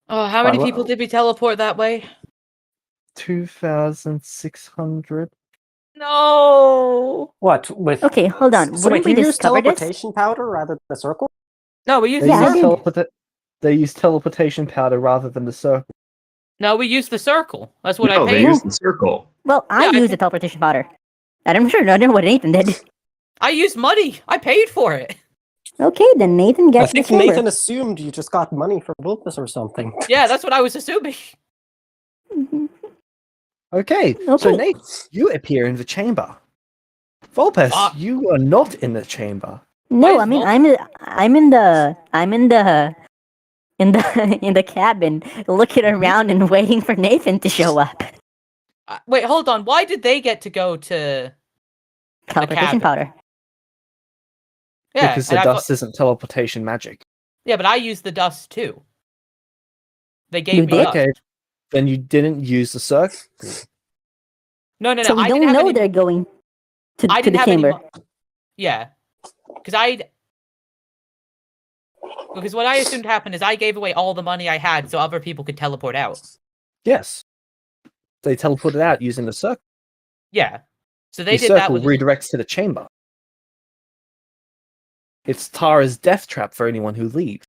Oh, how many Well, people did we teleport that way? 2,600. No. What with? Okay, hold on. So Wouldn't wait, we you use discover this? teleportation powder rather than the circle? No, we used They, the Yeah, I use did. they use teleportation powder rather than the circle. No, we used the circle. That's what No, I they paid. use the circle. Well, I Yeah, I used think- the teleportation powder. I'm sure I don't know what Nathan did. I used money. I paid for it. Okay, then Nathan I gets the think chamber. Nathan assumed you just got money for Vulpus or something. Yeah, that's what I was assuming. Mhm. Okay, so Okay. Nate, you appear in the chamber. Volpes, Fuck. you are not in the chamber. No, Why I mean is I'm in the in the cabin, looking around and waiting for Nathan to show up. Wait, hold on. Why did they get to go to? Teleportation cabin. powder. Yeah, Because and the I thought- dust isn't teleportation magic. yeah, but I used the dust too. They gave You me did? dust. Okay, then you didn't use the circle. No. So we I don't didn't have know any- they're going to I the didn't have any chamber. Yeah, because what I assumed happened is I gave away all the money I had so other people could teleport out. Yes. They teleported out using the circle. Yeah, so they The did that circle with. redirects to the chamber. It's Tara's death trap for anyone who leaves.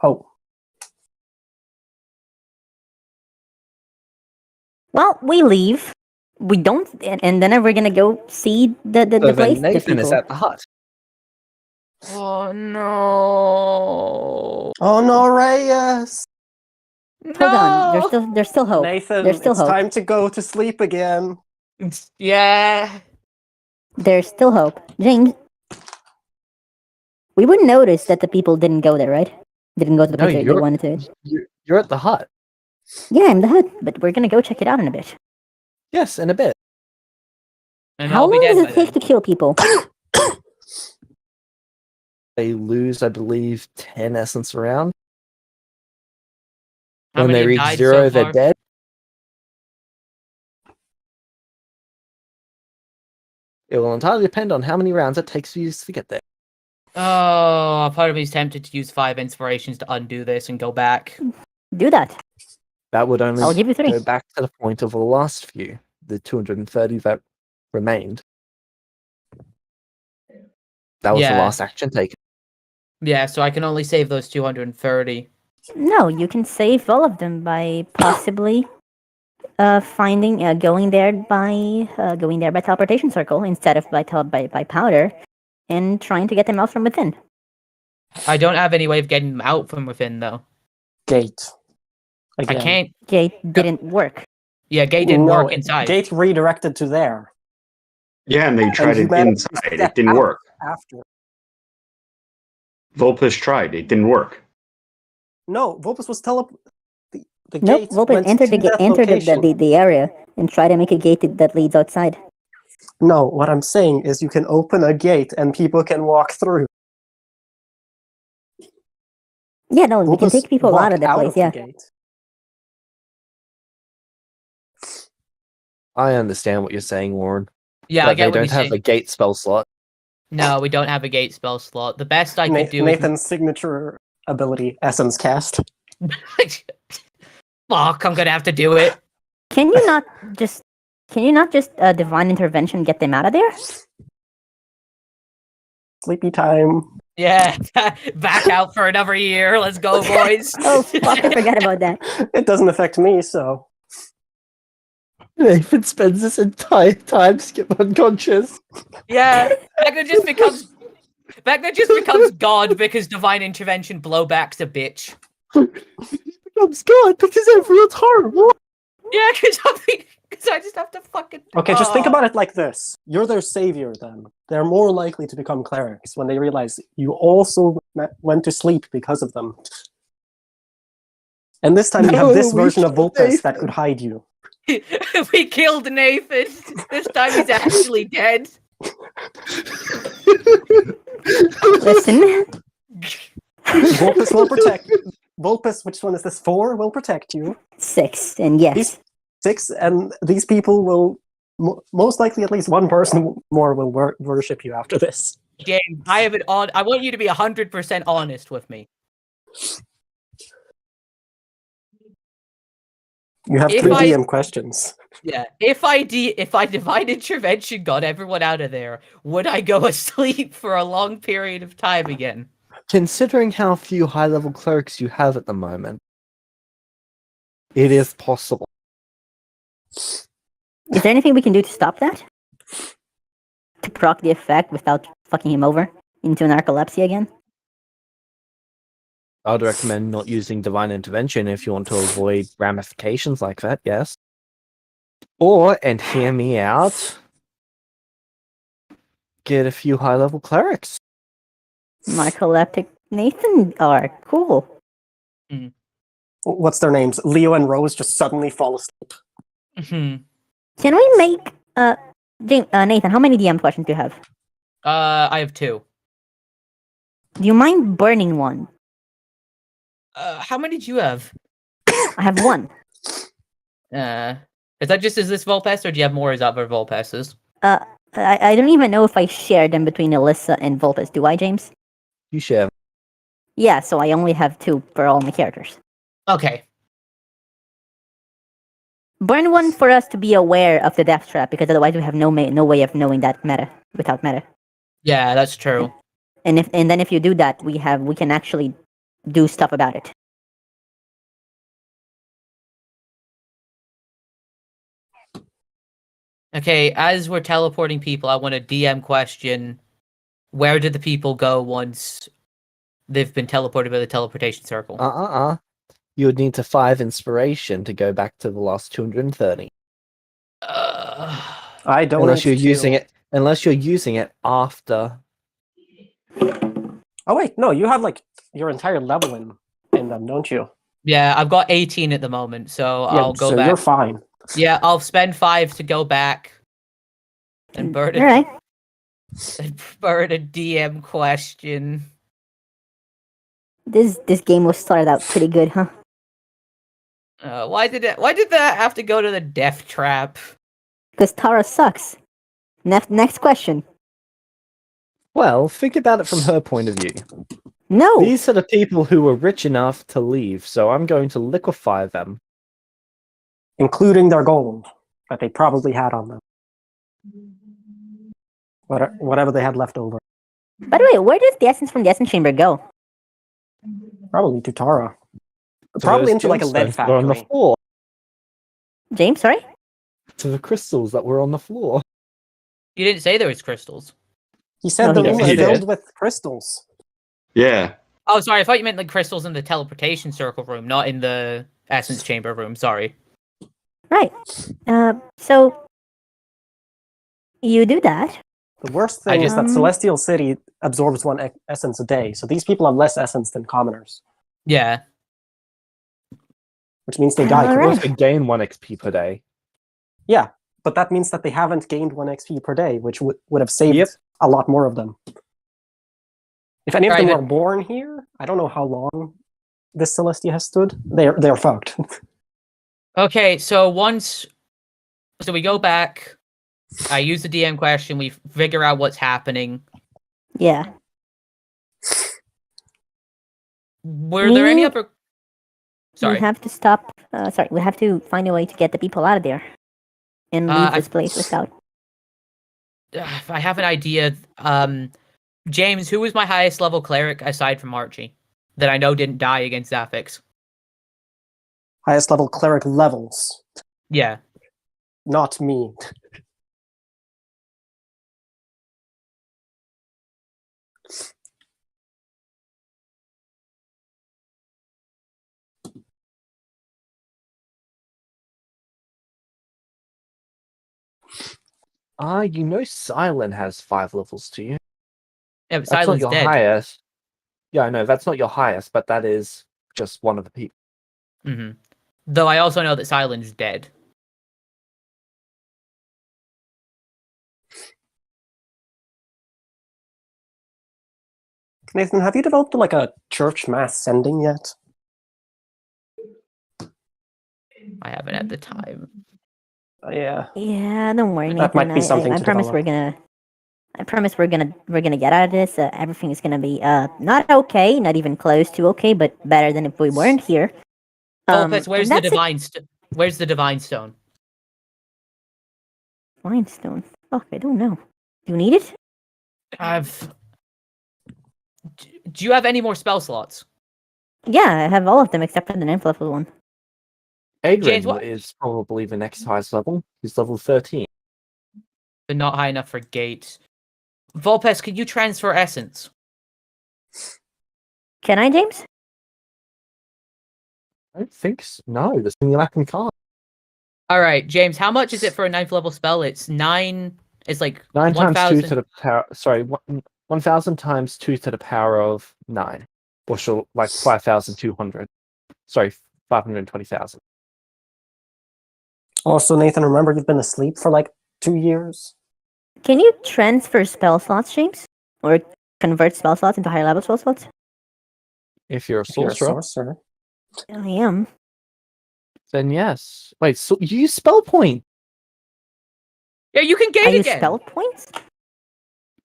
Oh, Well, we leave. We don't, and then we're gonna go see the So place. then the Nathan is people. at the hut. Oh no! Oh no, Reyes! Hold on. No! There's still hope. Nathan, There's still it's hope. time to go to sleep again. Yeah. There's still hope. James, we would notice that the people didn't go there, right? Didn't go to the No, place they wanted to. you're at the hut. Yeah, I'm the hut, but we're gonna go check it out in a bit. Yes, in a bit. And How I'll be long dead does by it take then. to kill people? They lose, I believe, 10 essence around. How When many they have reach died 0, so they're far? dead. It will entirely depend on how many rounds it takes for you to get there. Oh, part of me is tempted to use 5 inspirations to undo this and go back. Do that. That would only I'll give you 3. go back to the point of the last few, the 230 that remained. That was the Yeah. last action taken. Yeah, so I can only save those 230. No, you can save all of them by possibly finding going there by teleportation circle instead of by powder, and trying to get them out from within. I don't have any way of getting them out from within, though. Gate. Again. I can't. Gate didn't work. Yeah, gate didn't work inside. Gate redirected to there. Yeah, and they tried you it managed to inside. step It didn't out work. After. Vulpus tried. It didn't work. No, Vulpus was the Nope, gate Vulpes went entered to that location. the area and try to make a gate that leads outside. No, what I'm saying is you can open a gate and people can walk through. Yeah, no, we can Vulpus take people out of walked the place. the Yeah, gate. I understand what you're saying, Warren. Yeah, I But get they what don't you're have saying. a gate spell slot. No, we don't have a gate spell slot. The best I could do Nathan's signature ability, Essence Cast. is... Fuck, I'm gonna have to do it. can you not just divine intervention get them out of there? Sleepy time. Yeah, back out for another year. Let's go, boys. Oh fuck, I forgot about that. It doesn't affect me, so. Nathan spends this entire time skip unconscious. Yeah, Vecna just becomes God because divine intervention blowback's a bitch. He becomes God because everyone's horrible. Yeah, because I just have to fucking. Okay, just think about it like this. You're their savior then. They're more likely to become clerics when they realize you also went to sleep because of them. And this time you have this No, we version of killed Vulpes that Nathan. could hide you. We killed Nathan. This time he's actually dead. Listen, Vulpes will protect you. Vulpes, which one is this? 4 will protect you. 6, and yes, These 6, and these people will most likely at least one person more will worship you after this. James, I have it on. I want you to be 100% honest with me. You have If 3 I- DM questions. Yeah, if I divine intervention got everyone out of there, would I go asleep for a long period of time again? Considering how few high-level clerics you have at the moment, it is possible. is there anything we can do to stop that? To proc the effect without fucking him over into narcolepsy again? I'd recommend not using divine intervention if you want to avoid ramifications like that, yes. Or, and hear me out, get a few high-level clerics. Narcoleptic Nathan are cool. What's their names? Leo and Rose just suddenly fall asleep. Mhm. Can we make Nathan? How many DM questions do you have? I have 2. Do you mind burning one? How many do you have? I have 1. Is that just as this Volpass, or do you have more as other Volpasses? I don't even know if I share them between Alyssa and Vulpes. Do I, James? You share. Yeah, so I only have 2 for all my characters. Okay. Burn one for us to be aware of the death trap, because otherwise we have no way of knowing that meta without meta. Yeah, that's true. And then if you do that, we can actually do stuff about it. Okay, as we're teleporting people, I want a DM question. Where did the people go once they've been teleported by the teleportation circle? You would need to 5 inspiration to go back to the last 230. I don't. Unless you're using it after. Oh wait, no, you have like your entire level in them, don't you? Yeah, I've got 18 at the moment, so Yeah, I'll go so back. you're fine. Yeah, I'll spend 5 to go back and burn All right. burn a DM question. This game was started out pretty good, huh? Why did that have to go to the death trap? Because Tara sucks. Next question. Well, think about it from her point of view. No. These are the people who were rich enough to leave, so I'm going to liquefy them. Including their gold that they probably had on them. Whatever they had left over. By the way, where does the essence from the essence chamber go? Probably to Tara. To Probably those into like a lead gemstones that were on the factory. floor. James, sorry? To the crystals that were on the floor. You didn't say there was crystals. He said No, the he room didn't. was He filled did. with crystals. Yeah. Oh, sorry, I thought you meant like crystals in the teleportation circle room, not in the essence chamber room. Sorry. Right. So you do that. The worst thing is that Um, Celestial City absorbs one essence a day, so these people have less essence than commoners, Yeah. which means they die All You right. quicker. also gain 1 XP per day. Yeah, but that means that they haven't gained 1 XP per day, which would have saved Yep. a lot more of them. If any of Right, them but- were born here, I don't know how long this Celestia has stood. They're fucked. Okay, so we go back. I use the DM question. We figure out what's happening. Yeah. Were there any We- other? Sorry. We have to stop. We have to find a way to get the people out of there and leave I- this place without. I have an idea. James, who was my highest level cleric aside from Archie that I know didn't die against Zaphix? Highest level cleric levels, Yeah. not me. You know Silent has 5 levels to you. Yeah, but That's not Silent's your dead. highest. Yeah, I know, that's not your highest, but that is just one of the people. hmm Though I also know that Silent's dead. Nathan, have you developed like a church mass sending yet? I haven't had the time. Yeah. Yeah, don't worry, Nathan. That might be something I to promise develop. I promise we're gonna get out of this. Everything is gonna be not okay, not even close to okay, but better than if we weren't here. Vulpes, where's and the that's it. divine? Where's the divine stone? Limestone. Fuck, I don't know. Do you need it? Do you have any more spell slots? Yeah, I have all of them except for the 9th level one. James, Adrian what- is probably the next highest level. He's level 13. But not high enough for gates. Vulpes, can you transfer essence? Can I, James? I don't think so. No, the Simulacrum can't. All right, James. How much is it for a 9th level spell? It's 9. It's like 9 times 2 1,000. to the power. Sorry, 1,000 times 2 to the power of 9. Or shall, like 5,200. Sorry, 520,000. Also, Nathan, remember you've been asleep for like 2 years? Can you transfer spell slots, James? Or convert spell slots into higher level spell slots? If you're a If you're a sorcerer, sorcerer. I am. then yes. Wait, so you use spell point. Yeah, you can I gate use again. spell points?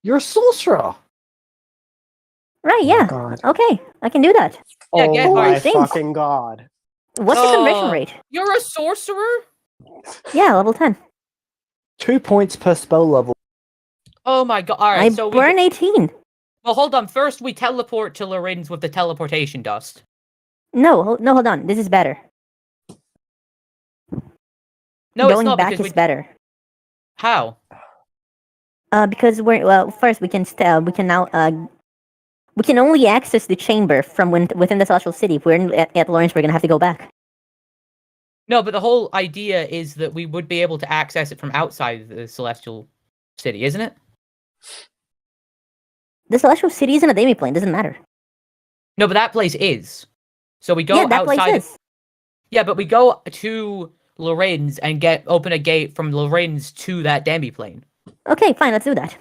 You're a sorcerer. Right, Oh yeah. God. Okay, I can do that. Yeah, Oh get my hard. fucking God. What's the conversion Oh. rate? You're a sorcerer? Yeah, level 10. 2 points per spell level. Oh my god! All right, I so burn 18. well, hold on. First, we teleport to Lorenz with the teleportation dust. No, hold on. This is better. No, Going it's not back because is better. How? Because first we can now we can only access the chamber from within the Celestial City. If we're at Lawrence, we're gonna have to go back. No, but the whole idea is that we would be able to access it from outside the Celestial City, isn't it? The Celestial City isn't a demi-plane. Doesn't matter. No, but that place is. So we go Yeah, that outside. place is. Yeah, but we go to Lorenz and open a gate from Lorenz to that demi-plane. Okay, fine. Let's do that.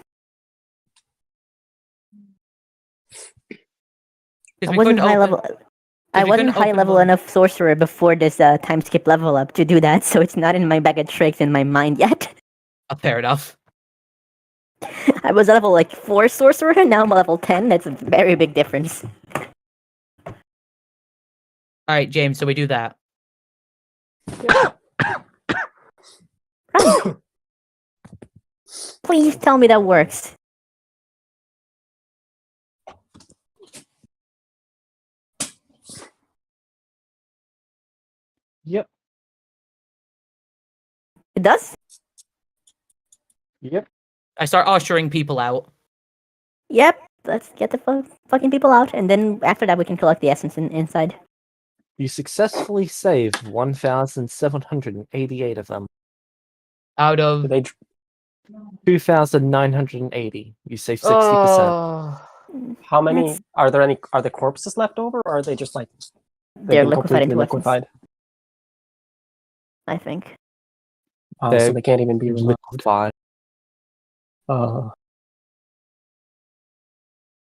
I wasn't high level. I wasn't high level enough sorcerer before this time skip level up to do that, so it's not in my bag of tricks in my mind yet. Fair enough. I was level like 4 sorcerer, and now I'm level 10. That's a very big difference. Alright, James, so we do that. Right. Please tell me that works. Yep. It does? Yep. I start ushering people out. Yep. Let's get the fucking people out, and then after that we can collect the essence inside. You successfully saved 1,788 of them. Out of... 2,980. You saved 60%. Oh. How many are there? Are the corpses left over, or are they just like They're been liquefied completely into liquefied? I think. Oh, so they can't even be removed. Liquefied. Oh,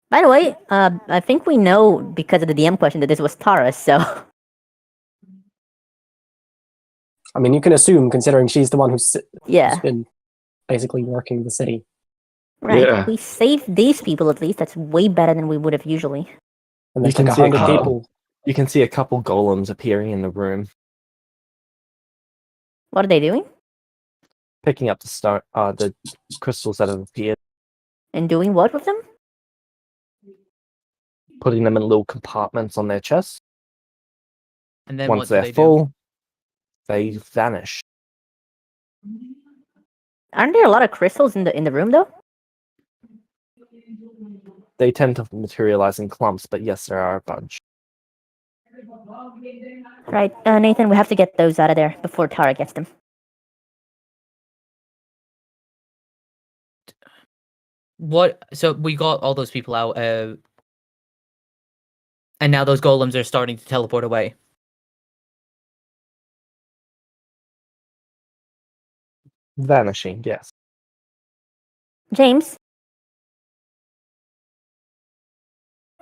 By the way, I think we know because of the DM question that this was Tara, so I mean, you can assume, considering she's the one who's yeah. been basically working the city. Right. Yeah. We saved these people at least. That's way better than we would have usually. And You there's can like see a 100 couple. people. You can see a couple golems appearing in the room, What are they doing? picking up the crystals that have appeared, And doing what with them? putting them in little compartments on their chests. And then Once what do they're they do? full, they vanish. Aren't there a lot of crystals in the room though? They tend to materialize in clumps, but yes, there are a bunch. Right, Nathan, we have to get those out of there before Tara gets them. What? So we got all those people out, and now those golems are starting to teleport away. Vanishing, yes. James,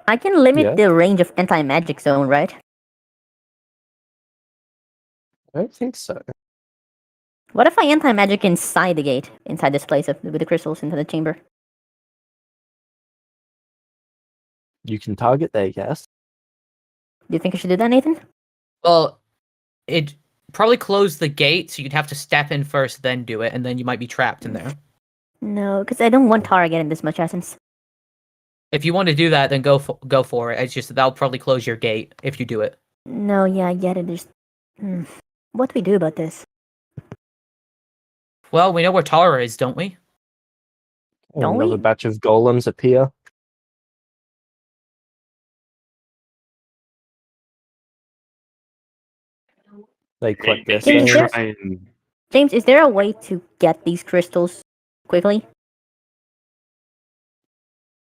I can limit Yeah? the range of anti-magic zone, right? I don't think so. What if I anti-magic inside the gate, inside this place with the crystals into the chamber? You can target there, yes. Do you think I should do that, Nathan? Well, it probably closed the gate, so you'd have to step in first, then do it, and then you might be trapped in there. No, because I don't want Tara getting this much essence. If you want to do that, then go for it. It's just that'll probably close your gate if you do it. No, yeah, I get it. What do we do about this? Well, we know where Tara is, don't we? Don't Another we? batch of golems appear. They collect their Can you stones. try James, is there a way to get these crystals quickly?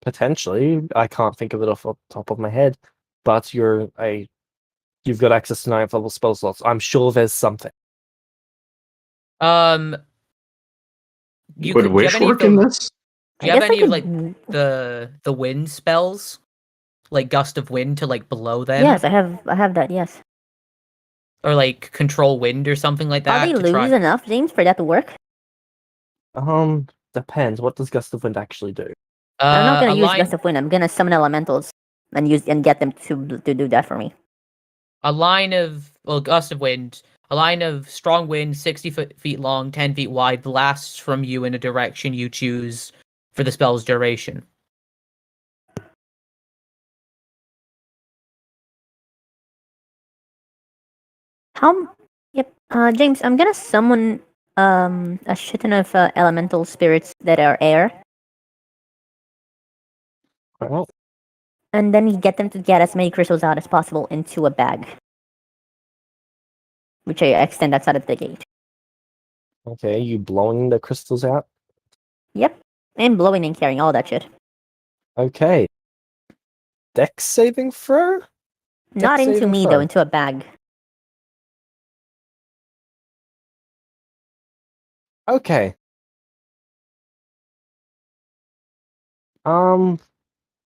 Potentially, I can't think of it off the top of my head. But you've got access to 9th level spell slots. I'm sure there's something. Would do you have wish any of work in them- this? Do you have any of like the wind spells, like gust of wind to like blow them? Yes, I have that. Yes. Or like control wind or something like that. Are they to try- lose enough, James, for that to work? Depends. What does Gust of Wind actually do? I'm not gonna a use line, Gust of Wind. I'm gonna summon elementals and get them to do that for me. a line of gust of wind, a line of strong wind, 60 feet long, 10 feet wide, blasts from you in a direction you choose for the spell's duration. Yep. James, I'm gonna summon a shit ton of elemental spirits that are air, Alright. And then you get them to get as many crystals out as possible into a bag, which I extend outside of the gate. Okay, you blowing the crystals out? Yep. And blowing and carrying all that shit. Okay. Dex saving throw? Not Dex into saving me, throw. though, into a bag. Okay.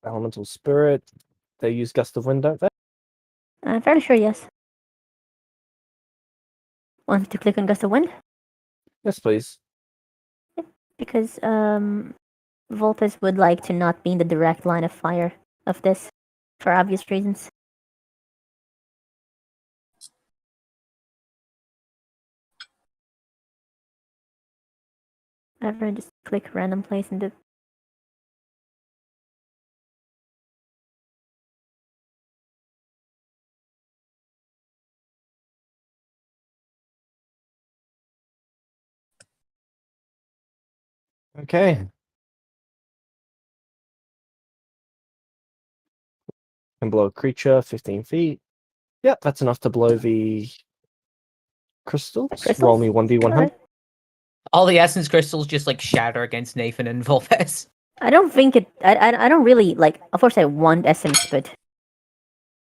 Elemental spirit. They use gust of wind, don't they? I'm fairly sure, yes. Want to click on Gust of Wind? Yes, please. Because, Volpes would like to not be in the direct line of fire of this, for obvious reasons. Ever just click random place in the... Okay. Can blow a creature 15 feet. Yep, that's enough to blow the crystals. Crystals? Roll me 1d100. Alright. All the essence crystals just like shatter against Nathan and Volpes. I don't think it... I don't really, like... Of course I want essence, but...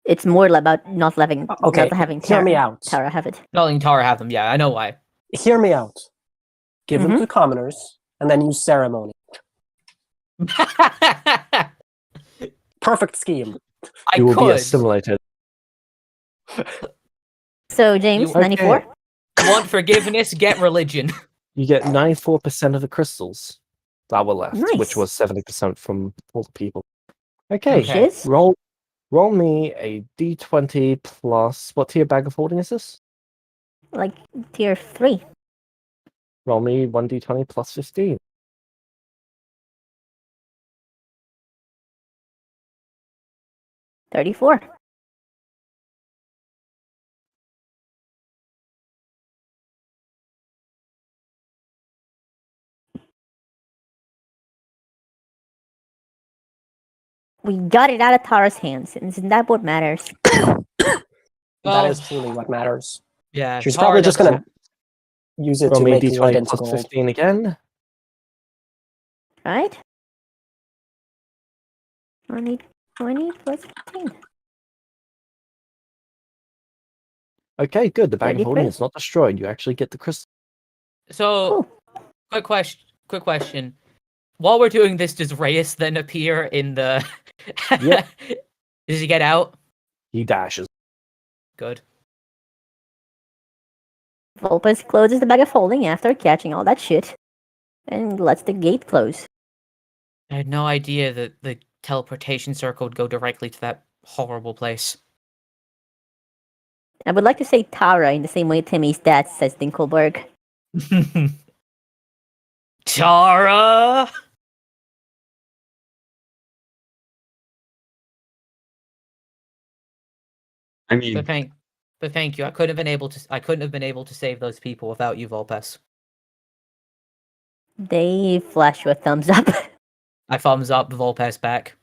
It's more about not having... Okay, not having hear me out. Tara have it. Not letting Tara have them. Yeah, I know why. Hear me out. Give them Mhm. to the commoners, and then use ceremony. I Perfect scheme. You will be could. assimilated. So, James, You- 94? Want forgiveness? Get religion. You get 94% of the crystals that were left, Nice. which was 70% from all the people. Okay. Okay. Shiz? Roll me a d20 plus... What tier bag of holding is this? Like, tier 3. Roll me 1d20 plus 15. 34. We got it out of Tara's hands, and isn't that what matters? That Well, is truly what matters. yeah. She's Tara probably just doesn't- gonna use it Roll to me a make wood d20 into plus gold. 15 again. Right? I need 20 plus 15. Okay, good. The bag of 33. holding is not destroyed. You actually get the crystal. So, Cool. quick question. While we're doing this, does Reyes then appear in the? Yep. Does he get out? He dashes. Good. Volpes closes the bag of holding after catching all that shit, and lets the gate close. I had no idea that the teleportation circle would go directly to that horrible place. I would like to say Tara in the same way Timmy's dad says Dinkelberg. Tara. I mean, But thank you. I couldn't have been able to save those people without you, Volpes. They flash you a thumbs up. I thumbs up Volpes back.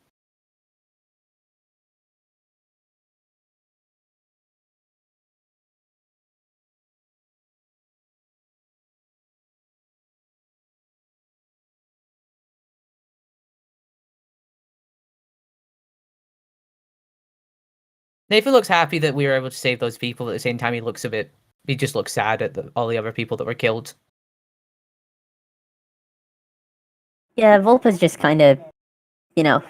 Nathan looks happy that we were able to save those people. At the same time, he just looks sad at all the other people that were killed. Yeah, Volpes just kind of, you know.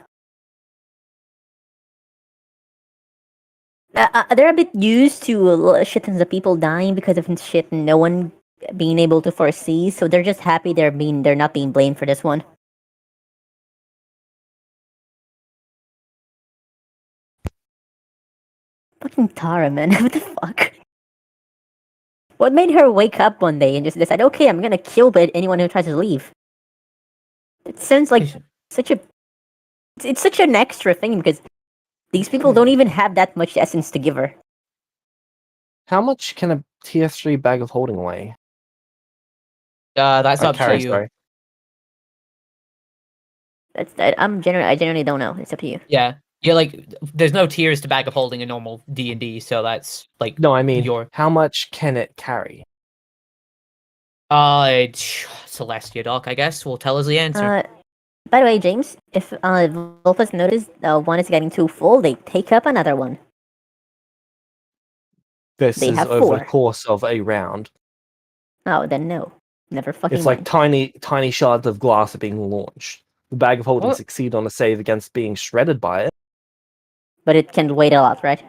They're a bit used to shit tons of people dying because of shit no one being able to foresee, so they're just happy they're not being blamed for this one. Fucking Tara, man. What the fuck? What made her wake up one day and just decide, okay, I'm gonna kill anyone who tries to leave? It sounds like such a... It's such an extra thing because these people don't even have that much essence to give her. How much can a tier 3 bag of holding weigh? That's up to Carry, you. sorry. I generally don't know. It's up to you. Yeah. You're like, there's no tiers to bag of holding in normal D&D, so that's like No, I mean, your how much can it carry? Celestia doc, I guess, will tell us the answer. By the way, James, if Vulpes notice one is getting too full, they take up another one. This They is have over 4. the course of a round. Oh, then no. Never fucking It's mind. like tiny shards of glass are being launched. The bag of holding What? succeed on a save against being shredded by it. But it can wait a lot, right?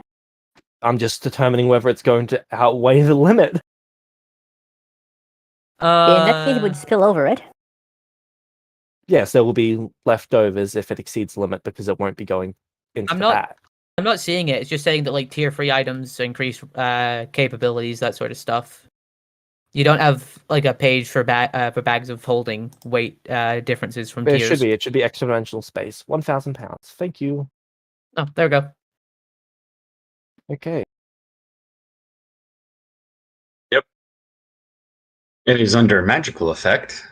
I'm just determining whether it's going to outweigh the limit. In that case, it would spill over, right? Yes, there will be leftovers if it exceeds the limit because it won't be going into I'm the not- bag. I'm not seeing it. It's just saying that like tier 3 items increase capabilities, that sort of stuff. You don't have like a page for bags of holding weight differences from It tiers. should be. It should be extra-dimensional space. 1,000 pounds. Thank you. Oh, there we go. Okay. It is under magical effect.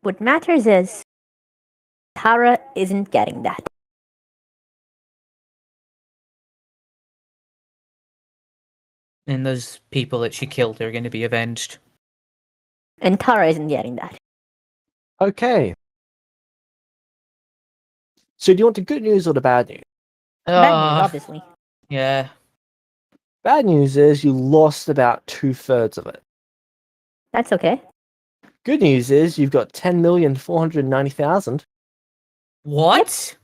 What matters is Tara isn't getting that. And those people that she killed are going to be avenged. And Tara isn't getting that. Okay. So do you want the good news or the bad news? Bad news, obviously. Yeah. Bad news is you lost about 2/3 of it. That's okay. Good news is you've got 10,490,000. What?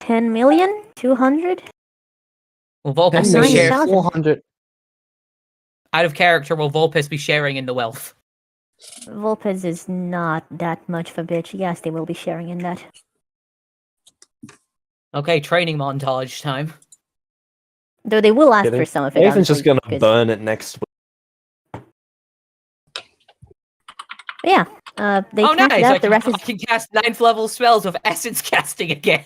10,200,000? Will Vulpes be Nice. sharing 10,400,000. out of character? Will Vulpes be sharing in the wealth? Vulpes is not that much of a bitch. Yes, they will be sharing in that. Okay, training montage time. Though they will ask Kidding. for some of it. Nathan's just honestly, gonna burn it next week. Yeah. They Oh, cast nice! it I out. The rest I can cast 9th level spells of essence casting again.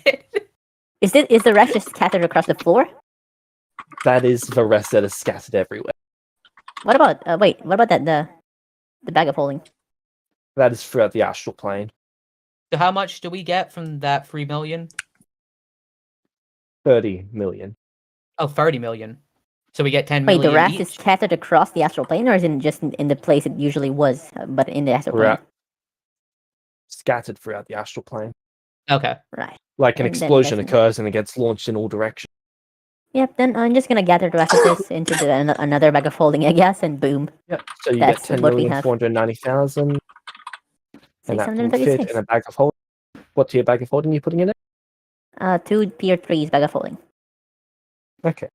is the rest just scattered across the floor? That is the rest that is scattered everywhere. What about wait? What about that the bag of holding? That is throughout the astral plane. So how much do we get from that 3 million? 30 million. Oh, 30 million. So we get 10 Wait, million the rest each? is scattered across the astral plane, or is it just in the place it usually was, but in the astral plane? Scattered throughout the astral plane. Okay. Right. Like an And then explosion that's- occurs and it gets launched in all directions. Yep. Then I'm just gonna gather the rest of this into another bag of holding, I guess, and boom, Yep. So you That's get what we have. 10,490,000, and that will fit 636. in a bag of holding. What tier bag of holding are you putting in it? 2 tier 3s bag of holding. Okay.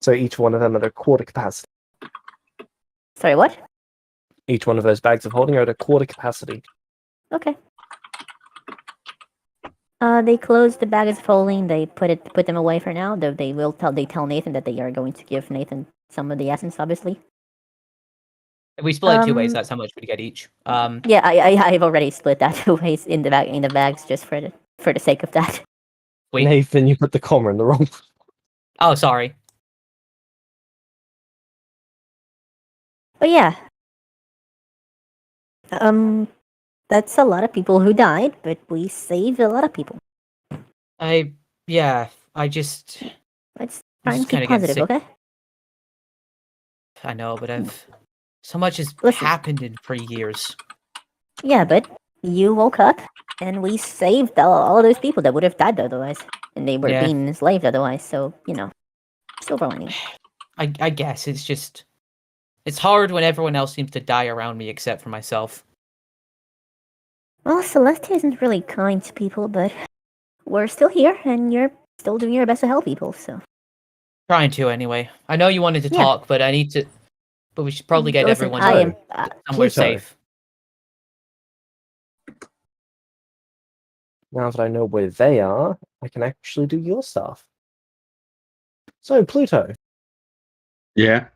So each one of them at a quarter capacity. Sorry, what? Each one of those bags of holding are at a quarter capacity. Okay. They close the bags of holding. They put them away for now. Though they tell Nathan that they are going to give Nathan some of the essence, obviously. If we split it 2 ways, Um, that's how much we get each. Yeah, I've already split that 2 ways in the bags just for the sake of that. Wait. Nathan, you put the comma in the wrong. Oh, sorry. But yeah. That's a lot of people who died, but we saved a lot of people. I just Let's I'm try and just keep kinda getting positive, sick. okay? I know, but so much has Listen. happened in 3 years. Yeah, but you woke up, and we saved all of those people that would have died otherwise, and they were Yeah. being enslaved otherwise. So silver lining. I guess it's just it's hard when everyone else seems to die around me except for myself. Well, Celestia isn't really kind to people, but we're still here, and you're still doing your best to help people. So Trying to anyway. I know you wanted to Yeah. talk, but but we should probably get listen, everyone I am. somewhere Pluto. safe. Now that I know where they are, I can actually do your stuff. So, Pluto, Yeah.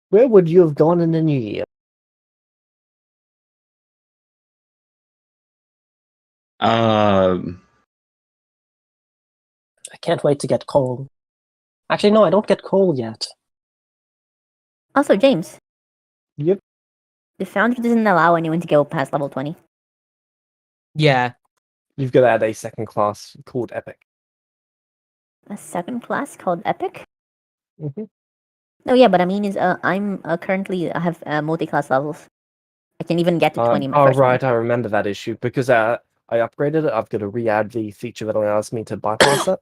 where would you have gone in the new year? Um. Can't wait to get coal. Actually, no, I don't get coal yet. Also, James, Yep. the foundry doesn't allow anyone to go past level 20. Yeah. You've got to add a second class called Epic. A second class called Epic? Mm-hmm. No, yeah, but I mean is I'm currently I have multi-class levels. I can even get to 20 my Oh, first right, one. I remember that issue. Because I upgraded it, I've got to re-add the feature that allows me to bypass that.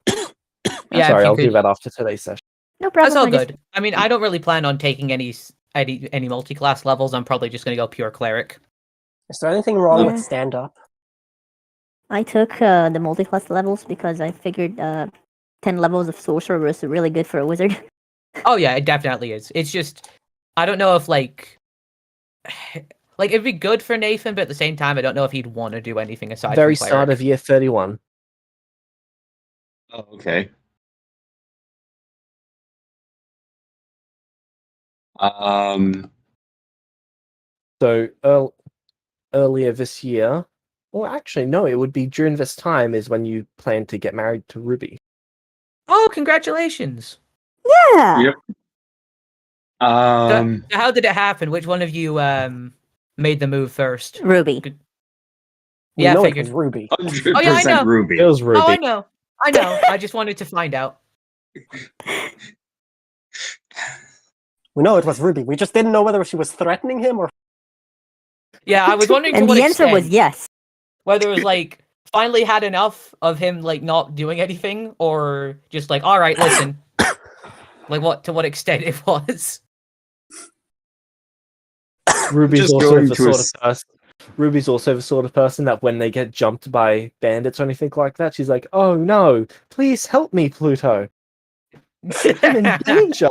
Yeah, Sorry, if you I'll do could. that after today's session. No problem. That's all I just- good. I mean, I don't really plan on taking any multi-class levels. I'm probably just gonna go pure cleric. Is there anything wrong Yeah. with stand up? I took the multi-class levels because I figured 10 levels of sorcerer was really good for a wizard. Oh yeah, it definitely is. It's just I don't know if like it'd be good for Nathan, but at the same time, I don't know if he'd want to do anything aside Very from start cleric. of year 31. Oh, okay. So earlier this year, well, actually, no, it would be during this time is when you plan to get married to Ruby. Oh, congratulations! Yeah. Yep. So how did it happen? Which one of you made the move first? Ruby. We Yeah, know I it was figured. Ruby. 100% Oh, yeah, I know. Ruby. It was Ruby. Oh, I know. I just wanted to find out. We know it was Ruby. We just didn't know whether she was threatening him or. Yeah, I was wondering to And what the answer was extent. yes. Whether it was like finally had enough of him like not doing anything, or just like, all right, listen. Like to what extent it was. Ruby's Just also going the to sort of person. Ruby's also the sort of person that when they get jumped by bandits or anything like that, she's like, "Oh no, please help me, Pluto. I'm in danger."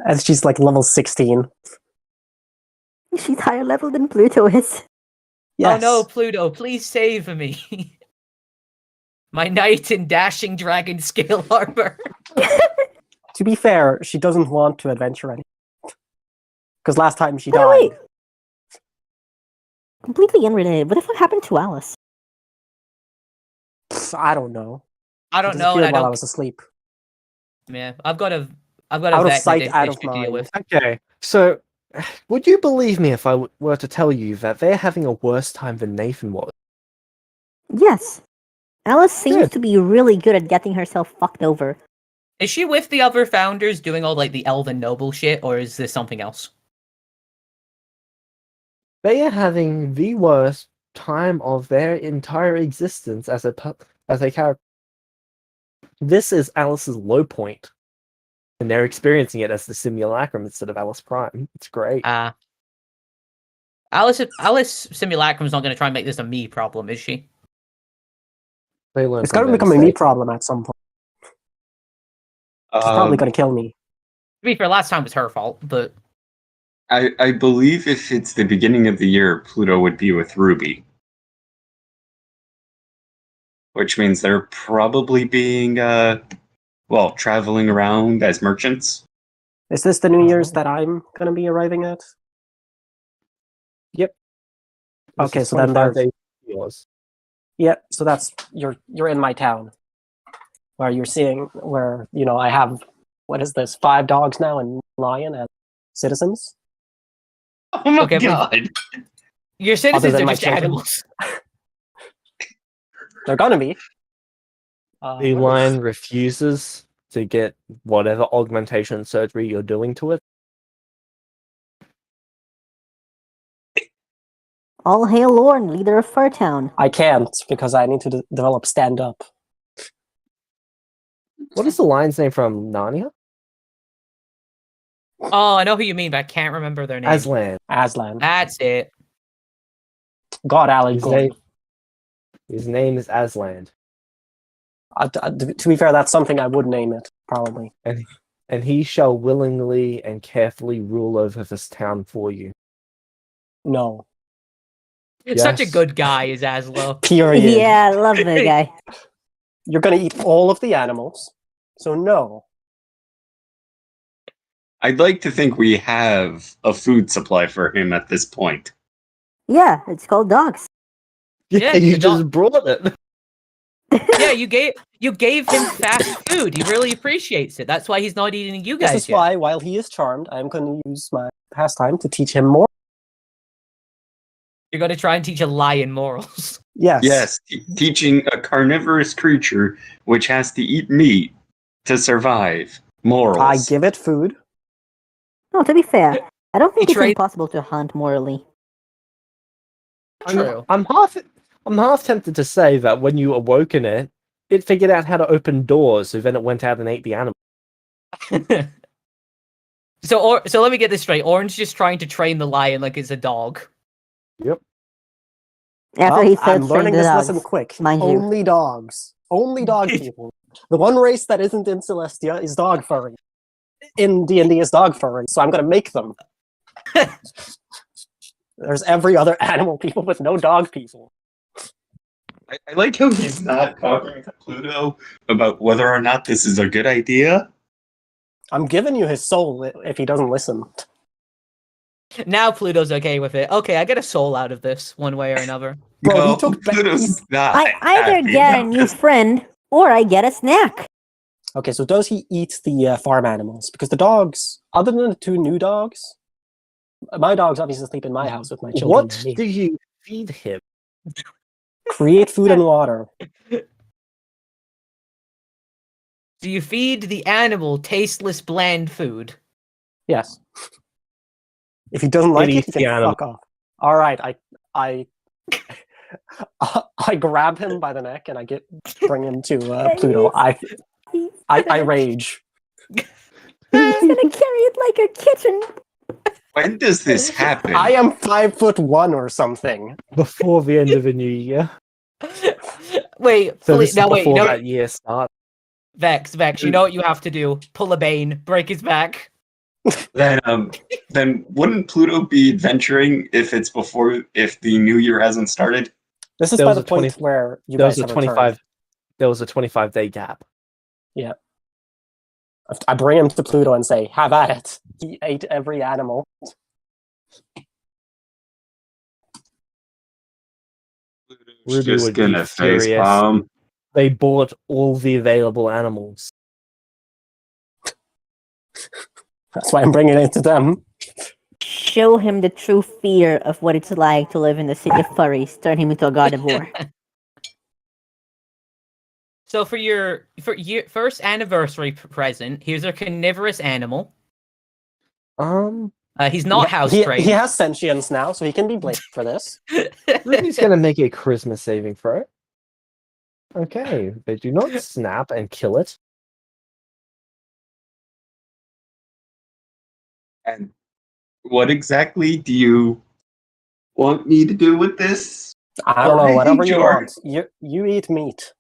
As she's like level 16. She's higher level than Pluto is. Yes. Oh no, Pluto, please save me. My knight in dashing dragon scale armor. To be fair, she doesn't want to adventure anymore. Because last time she Wait, died. wait. Completely unrelated. What the fuck happened to Alice? I don't know. I She don't know, and disappeared I while don't. I was asleep. Yeah, I've got a Out of vecna sight, out issue of to deal mind. with. Okay, so would you believe me if I were to tell you that they're having a worse time than Nathan was? Yes. Alice seems Good. to be really good at getting herself fucked over. Is she with the other founders doing all like the elven noble shit, or is this something else? They are having the worst time of their entire existence as a character. This is Alice's low point, and they're experiencing it as the simulacrum instead of Alice Prime. It's great. Alice Simulacrum's not going to try and make this a me problem, is she? They learn It's from going to their become a me mistakes. problem at some point. She's probably going to kill me. To be fair, last time was her fault, but I believe if it's the beginning of the year, Pluto would be with Ruby. Which means they're probably being, traveling around as merchants. Is this the New Year's that I'm going to be arriving at? Yep. This Okay, is so then 25 there's. days yours. Yeah, so that's you're in my town, where you're seeing where I have what is this 5 dogs now and lion as citizens. Oh my Okay, but- god! your citizens than are my just children? animals. They're gonna be. The lion refuses to get whatever augmentation surgery you're doing to it. All hail Lorne, leader of Fartown. I can't because I need to develop stand up. What is the lion's name from Narnia? Oh, I know who you mean, but I can't remember their name. Aslan. Aslan. That's it. God, Alan His Gordon. name is Aslan. To be fair, that's something I would name it, probably. And he shall willingly and carefully rule over this town for you. No. Such a Yes. good guy is Aslo. Period. Yeah, I love that guy. You're gonna eat all of the animals, so no. I'd like to think we have a food supply for him at this point. Yeah, it's called dogs. Yeah, Yeah, you the just dog- brought it. Yeah, you gave him fast food. He really appreciates it. That's why he's not eating you guys This is yet. why, while he is charmed, I'm going to use my pastime to teach him more. You're going to try and teach a lion morals. Yes. Yes, teaching a carnivorous creature which has to eat meat to survive morals. I give it food. No, to be fair, I don't think He it's trade- impossible to hunt morally. True. I'm half tempted to say that when you awoken it, it figured out how to open doors, so then it went out and ate the animal. So let me get this straight. Orange just trying to train the lion like it's a dog. Yep. After Well, he starts I'm learning training the this dogs. lesson quick. mind you. Only dogs. Only dog people. The one race that isn't in Celestia is dog furry. In D&D is dog furry, so I'm going to make them. There's every other animal people with no dog people. I like how he's not talking to Pluto about whether or not this is a good idea. I'm giving you his soul if he doesn't listen. Now Pluto's okay with it. Okay, I get a soul out of this one way or another. Bro, No, he took Pluto's not. I either happy get a about new this. friend or I get a snack. Okay, so does he eat the farm animals? Because the dogs, other than the two new dogs, my dogs obviously sleep in my house with my children. What and me. do you feed him? Create food and water. Do you feed the animal tasteless, bland food? Yes. If he doesn't like it, eats he can the animal. fuck off. All right, I I grab him by the neck and I bring him to Pluto. I rage. He's gonna carry it like a kitten. When does this happen? I am 5'1" or something. Before the end of the new year. Wait, So this is now wait, before you know, that year starts. Vex, you know what you have to do? Pull a Bane, break his back. Then wouldn't Pluto be adventuring if the new year hasn't started? This is There by was the a 20 point where you There guys was a have returned. there was a 25-day gap. I bring him to Pluto and say, "Have at it." He ate every animal. Ruby Just would be gonna face furious. palm. They bought all the available animals. That's why I'm bringing it to them. Show him the true fear of what it's like to live in the city of furries. Turn him into a god of war. So for your first anniversary present, here's a carnivorous animal. He's not house trained. He has sentience now, so he can be blamed for this. Ruby's gonna make a charisma saving throw. Okay, they do not snap and kill it. And what exactly do you want me to do with this? I don't know, Hey, whatever you George. want. You eat meat.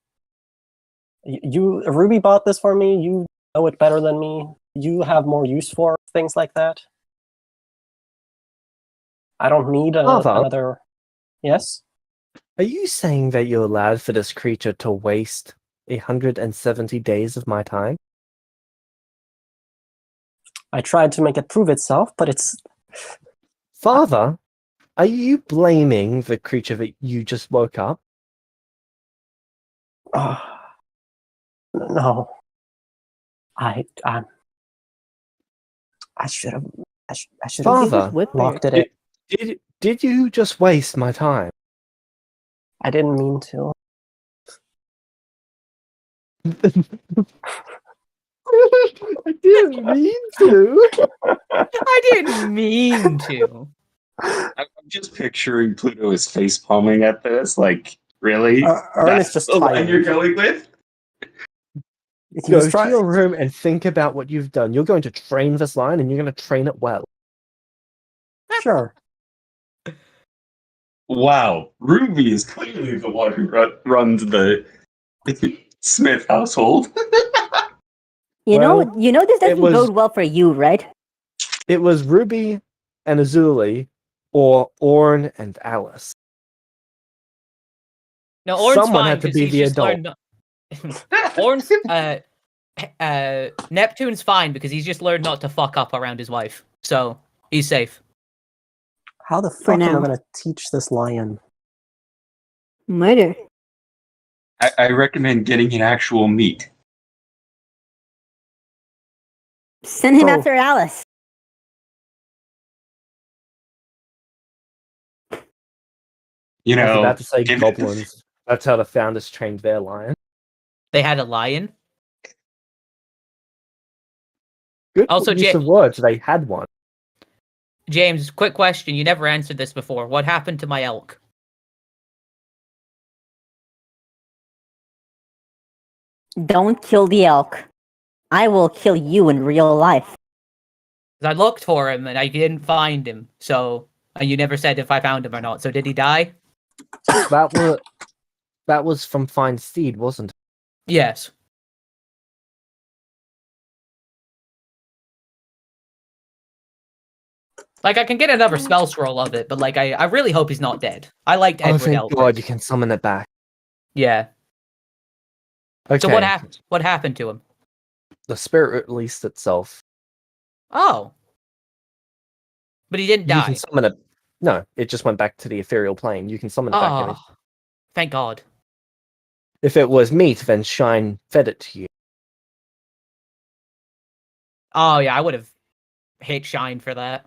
Ruby bought this for me. You know it better than me. You have more use for things like that. I don't need Father? another. Yes. Are you saying that you allowed for this creature to waste 170 days of my time? I tried to make it prove itself, but it's. Father, are you blaming the creature that you just woke up? No. I should have. I should have Father, locked it in. Did you just waste my time? I didn't mean to. I didn't mean to. I didn't mean to. I'm just picturing Pluto is face palming at this. Like, really? Ern is That's just the line tired. you're going with? He Go was to trying. your room and think about what you've done. You're going to train this line, and you're going to train it well. Sure. Wow, Ruby is clearly the one who runs the Smith household. You Well, know this doesn't was- bode well for you, right? It was Ruby and Azuli, or Orn and Alice. No, Orn's Someone fine had to 'cause be he's the just adult. learned not- Orn's Neptune's fine because he's just learned not to fuck up around his wife, so he's safe. How the fuck am I now. going to teach this lion? Murder. I recommend getting an actual meat. Send him Oh. after Alice. You I was know, about to say give it- goblins. That's how the founders trained their lion. They had a lion. Good Also, use of words. They had one. James, quick question. You never answered this before. What happened to my elk? Don't kill the elk. I will kill you in real life. 'Cause I looked for him and I didn't find him. So, and you never said if I found him or not. So did he die? That was from Fine Steed, wasn't it? Yes. Like, I can get another spell scroll of it, but like, I really hope he's not dead. I liked Oh, Edward thank Elric. God you can summon it back. Yeah. Okay. So what happened? What happened to him? The spirit released itself. Oh. But he didn't You die. can summon it. No, it just went back to the ethereal plane. You can summon it back. Oh. Thank God. If it was meat, then Shine fed it to you. Oh yeah, I would have hit Shine for that.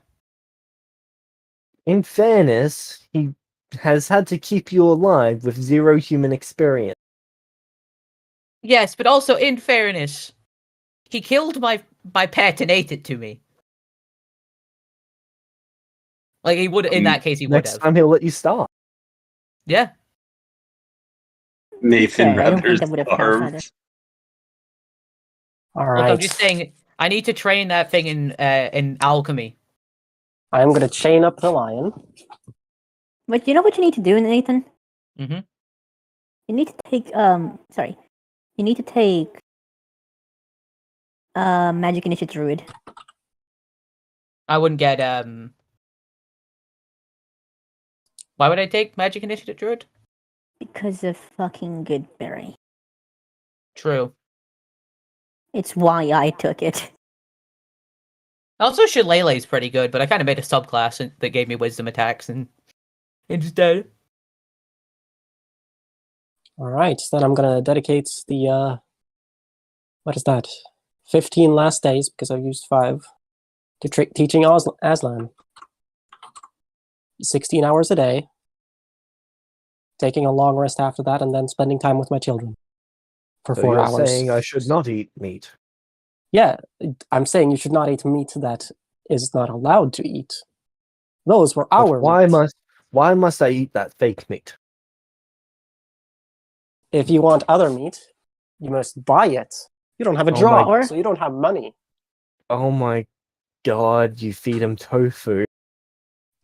In fairness, he has had to keep you alive with 0 human experience. Yes, but also in fairness, he killed my pet and ate it to me. Like he would in that case he would Next have. time he'll let you start. Yeah. Nathan Okay, I don't rather think that would have counted either. starved. All Look, right. I'm just saying I need to train that thing in alchemy. I'm going to chain up the lion. But you know what you need to do, Nathan? Mm-hmm. You need to take sorry. You need to take magic initiative druid. I wouldn't get Why would I take magic initiative druid? Because of fucking Goodberry. True. It's why I took it. Also, Shillelagh's pretty good, but I kind of made a subclass that gave me wisdom attacks and instead. All right. Then I'm going to dedicate the, what is that? 15 last days, because I've used 5, to teaching Aslan. 16 hours a day. Taking a long rest after that, and then spending time with my children. For So 4 you're hours. saying I should not eat meat. Yeah, I'm saying you should not eat meat that is not allowed to eat. Those were But our meat. why must I eat that fake meat? If you want other meat, you must buy it. You don't have a Oh my job, God. so you don't have money. Oh my God, you feed him tofu.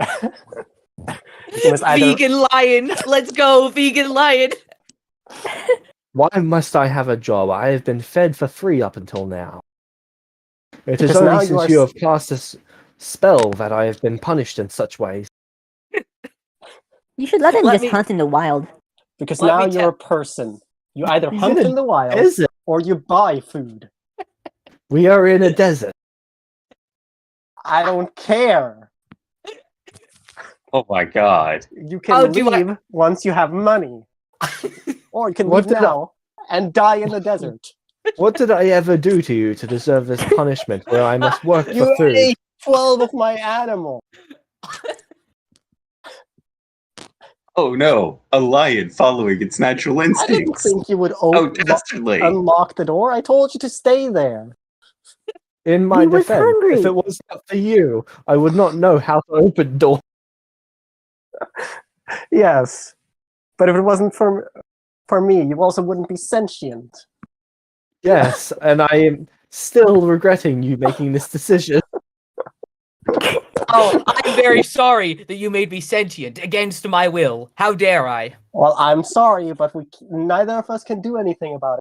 You must either Vegan lion! Let's go, vegan lion! Why must I have a job? I have been fed for free up until now. It is Because now only you since are you have cast a spell that I have been punished in such ways. You should let him Let just me- hunt in the wild. because Let now me you're a person. You either He's hunt in a in the wild Desert. or you buy food. We are in a desert. I don't care. Oh my God. You How can do I- leave once you have money. Or you can What leave did I- now and die in the desert. What did I ever do to you to deserve this punishment where I must work for You food? ate 12 of my animal. Oh no, a lion following its natural I didn't instincts. think you would Oh, dastardly. unlock the door. I told you to stay there. In my He was defense, hungry. if it was not for you, I would not know how to open doors. Yes. But if it wasn't for me, you also wouldn't be sentient. Yes, and I am still regretting you making this decision. Oh, I'm very sorry that you made me sentient against my will. How dare I? Well, I'm sorry, but neither of us can do anything about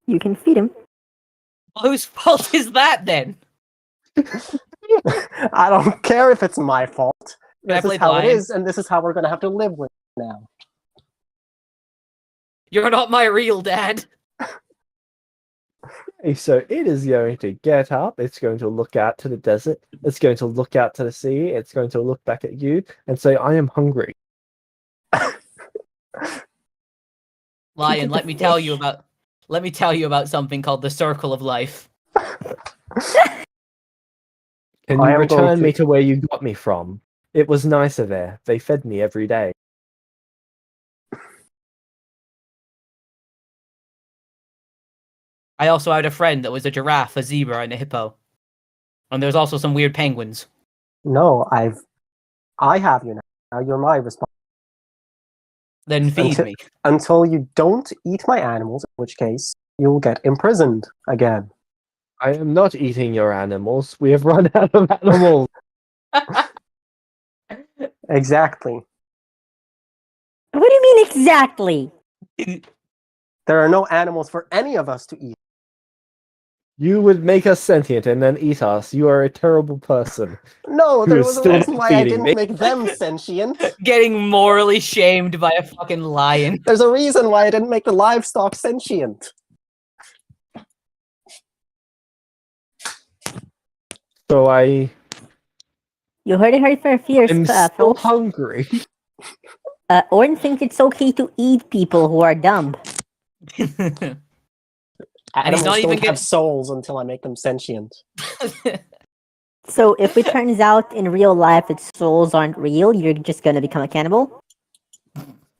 You can feed him. Well, whose fault is that then? it. I don't care if it's my fault. Can I This play is how it lion? is, and this is how we're going to have to live with it now. You're not my real dad. Okay, so it is going to get up, it's going to look out to the desert, it's going to look out to the sea, it's going to look back at you and say, I am hungry. Lion, the let me tell you fish. about. Let me tell you about something called the circle of life. Can I you am going return me to- to where you got me from? It was nicer there. They fed me every day. I also had a friend that was a giraffe, a zebra, and a hippo. And there's also some weird penguins. No, I have you now. Now you're my responsibility. Then feed me. Until you don't eat my animals, in which case you'll get imprisoned again. I am not eating your animals. We have run out of animals. Exactly. What do you mean exactly? There are no animals for any of us to eat. You would make us sentient and then eat us. You are a terrible person. No, Who there is was a still reason why I feeding didn't me. make them sentient. Getting morally shamed by a fucking lion. There's a reason why I didn't make the livestock sentient. So You heard it for fears, I'm still folks. hungry. Orin thinks it's okay to eat people who are dumb. Animals not don't even have souls until I make them sentient. So if it turns out in real life that souls aren't real, you're just gonna become a cannibal?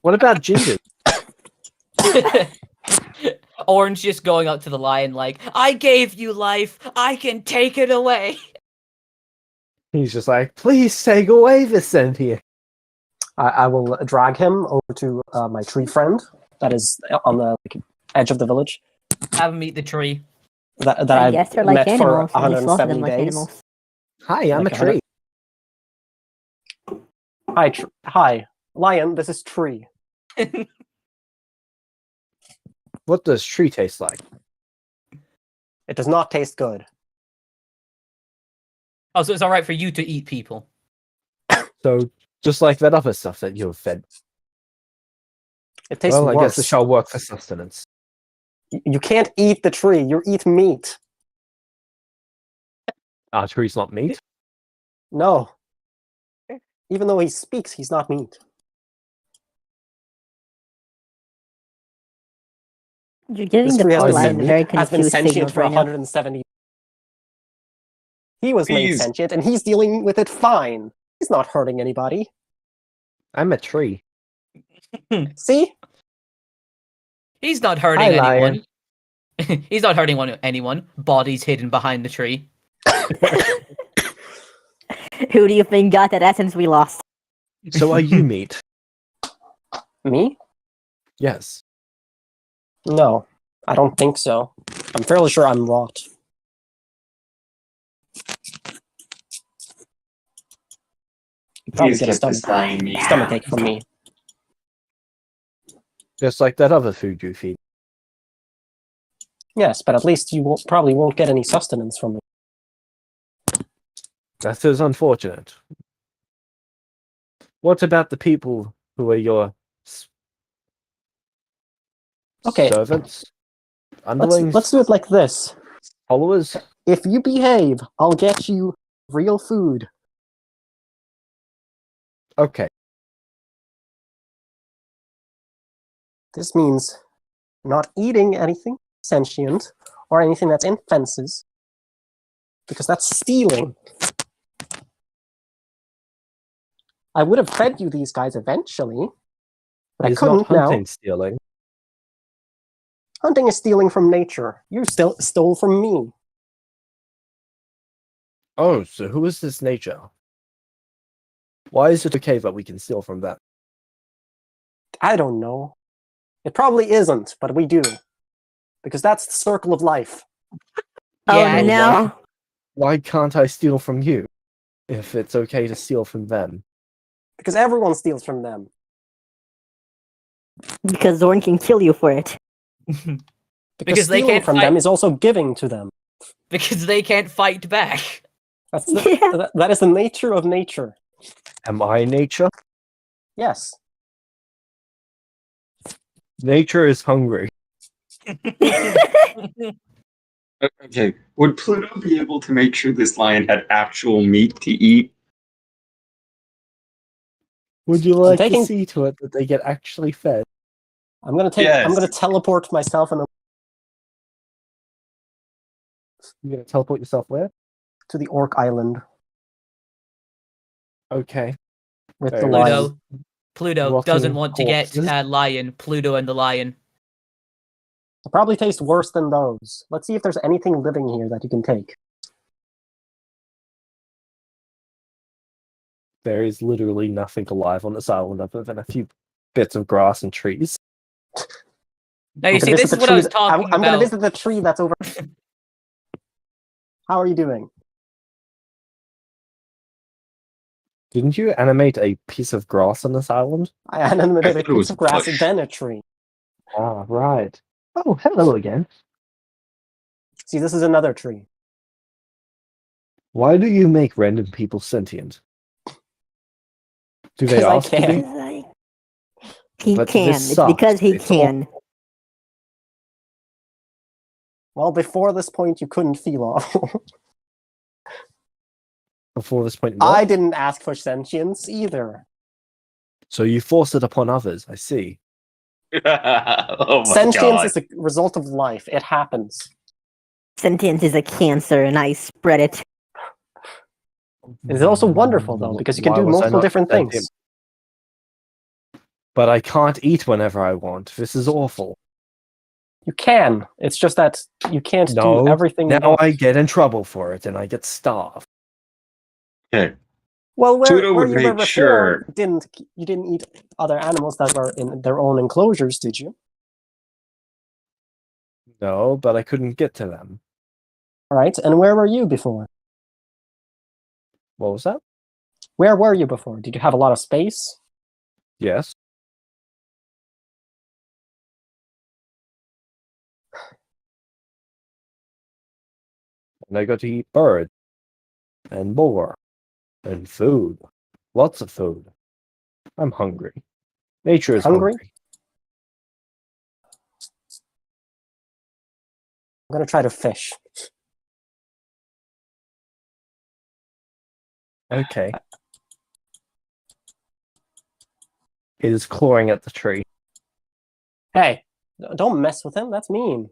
What about ginger? Orange just going up to the lion like, I gave you life, I can take it away. Mm-hmm. He's just like, please take away the sentient. I will drag him over to my tree friend that is on the edge of the village Have him eat the tree. that I I've guess they're like met for animals, and you slaughter them 170 like days. animals. Hi, I'm Like a tree. Hi, lion. This is Tree. What does tree taste like? It does not taste good. Oh, so it's alright for you to eat people. So, just like that other stuff that you have fed. It tastes Well, I guess it worse. shall work for sustenance. You can't eat the tree. You eat meat. Our tree's not meat. No. Even though he speaks, he's not meat. You're giving This the tree poor been lion meat- very has been confused sentient signals for right now. 170. He was made Please. sentient, and he's dealing with it fine. He's not hurting anybody. I'm a tree. See? He's not hurting Hi, anyone. lion. He's not hurting anyone. Bodies hidden behind the tree. Who do you think got that essence we lost? So are you meat? Me? Yes. No, I don't think so. I'm fairly sure I'm rot. You probably Please get a get this lying meat. stomachache from me. Just like that other food you feed. Yes, but at least you probably won't get any sustenance from me. That is unfortunate. What about the people who are your Okay. servants? Underlings? Let's do it like this. Followers? If you behave, I'll get you real food. Okay. This means not eating anything sentient or anything that's in fences, because that's stealing. I would have fed you these guys eventually, but It's I not couldn't hunting now. stealing. Hunting is stealing from nature. You stole from me. Oh, so who is this nature? Why is it okay that we can steal from them? I don't know. It probably isn't, but we do. Because that's the circle of life. Yeah, Oh no! Why can't I steal from you if it's okay to steal from them? Because everyone steals from them. Because Zorn can kill you for it. Because they stealing can't from fight- them is also giving to them. Because they can't fight back. That's Yeah. that is the nature of nature. Am I nature? Yes. Nature is hungry. Okay, would Pluto be able to make sure this lion had actual meat to eat? Would you like taking- to see to it that they get actually fed? I'm gonna take. I'm gonna teleport myself and You're gonna teleport yourself where? to the Orc Island Okay. with Very the well. lion. Pluto Rotting doesn't want to get corpses. a lion. Pluto and the lion. It probably tastes worse than those. Let's see if there's anything living here that you can take. There is literally nothing alive on this island other than a few bits of grass and trees. Now you see, this is what I was talking I'm gonna about. visit the tree that's over. How are you doing? Didn't you animate a piece of grass on this island? I animated a thought it was piece of grass bush. and then a tree. Ah, right. Oh, hello again. See, this is another tree. Why do you make random people sentient? Do they 'Cause I ask to can. be? He But can. this It's because sucks. he It's all- can. Well, before this point, you couldn't feel awful. Before this point, I what? didn't ask for sentience either. So you force it upon others. I see. Oh my Sentience god. is a result of life. It happens. Sentience is a cancer, and I spread it. It is also wonderful, though, because you can Why do was I multiple not different sentient? things. But I can't eat whenever I want. This is awful. You can. It's just that you can't No, do everything you now want. I get in trouble for it, and I get starved. Okay. Well, Pluto where would you were make before, sure- you didn't eat other animals that were in their own enclosures, did you? No, but I couldn't get to them. All right. And where were you before? What was that? Where were you before? Did you have a lot of space? Yes. And I got to eat birds. And more. And food. Lots of food. I'm hungry. Nature is Hungry? hungry. I'm gonna try to fish. Okay. It is clawing at the tree. Hey, don't mess with him. That's mean.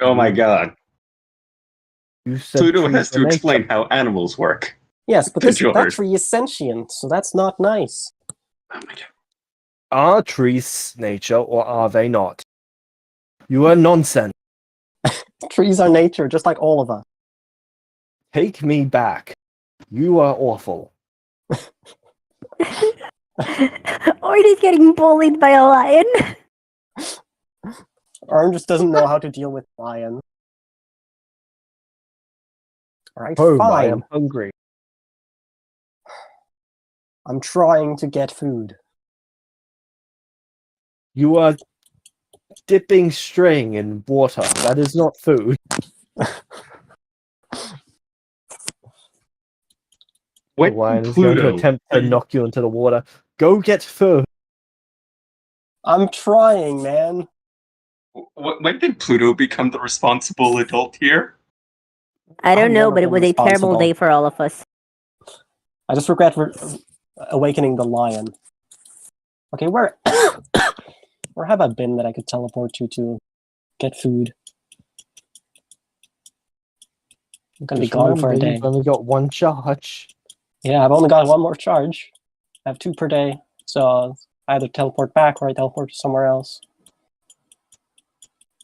Oh my god. You said Pluto trees has were to nature. explain how animals work. Yes, but To that George. tree is sentient, so that's not nice. Oh my god. Are trees nature or are they not? You are nonsense. Trees are nature, just like all of us. Take me back. You are awful. Or he's getting bullied by a lion. Arn just doesn't know how to deal with lions. Alright, Home, I fine. am hungry. I'm trying to get food. You are dipping string in water. That is not food. The When lion is going to Pluto, attempt to knock you into the water. Go get food. I'm trying, man. when did Pluto become the responsible adult here? I don't I've know, never but it been was a terrible responsible. day for all of us. I just regret awakening the lion. Okay, where have I been that I could teleport to get food? I'm gonna be Just gone for a remember, day. You've only got one charge. Yeah, I've only got one more charge. I have 2 per day, so I either teleport back or I teleport to somewhere else.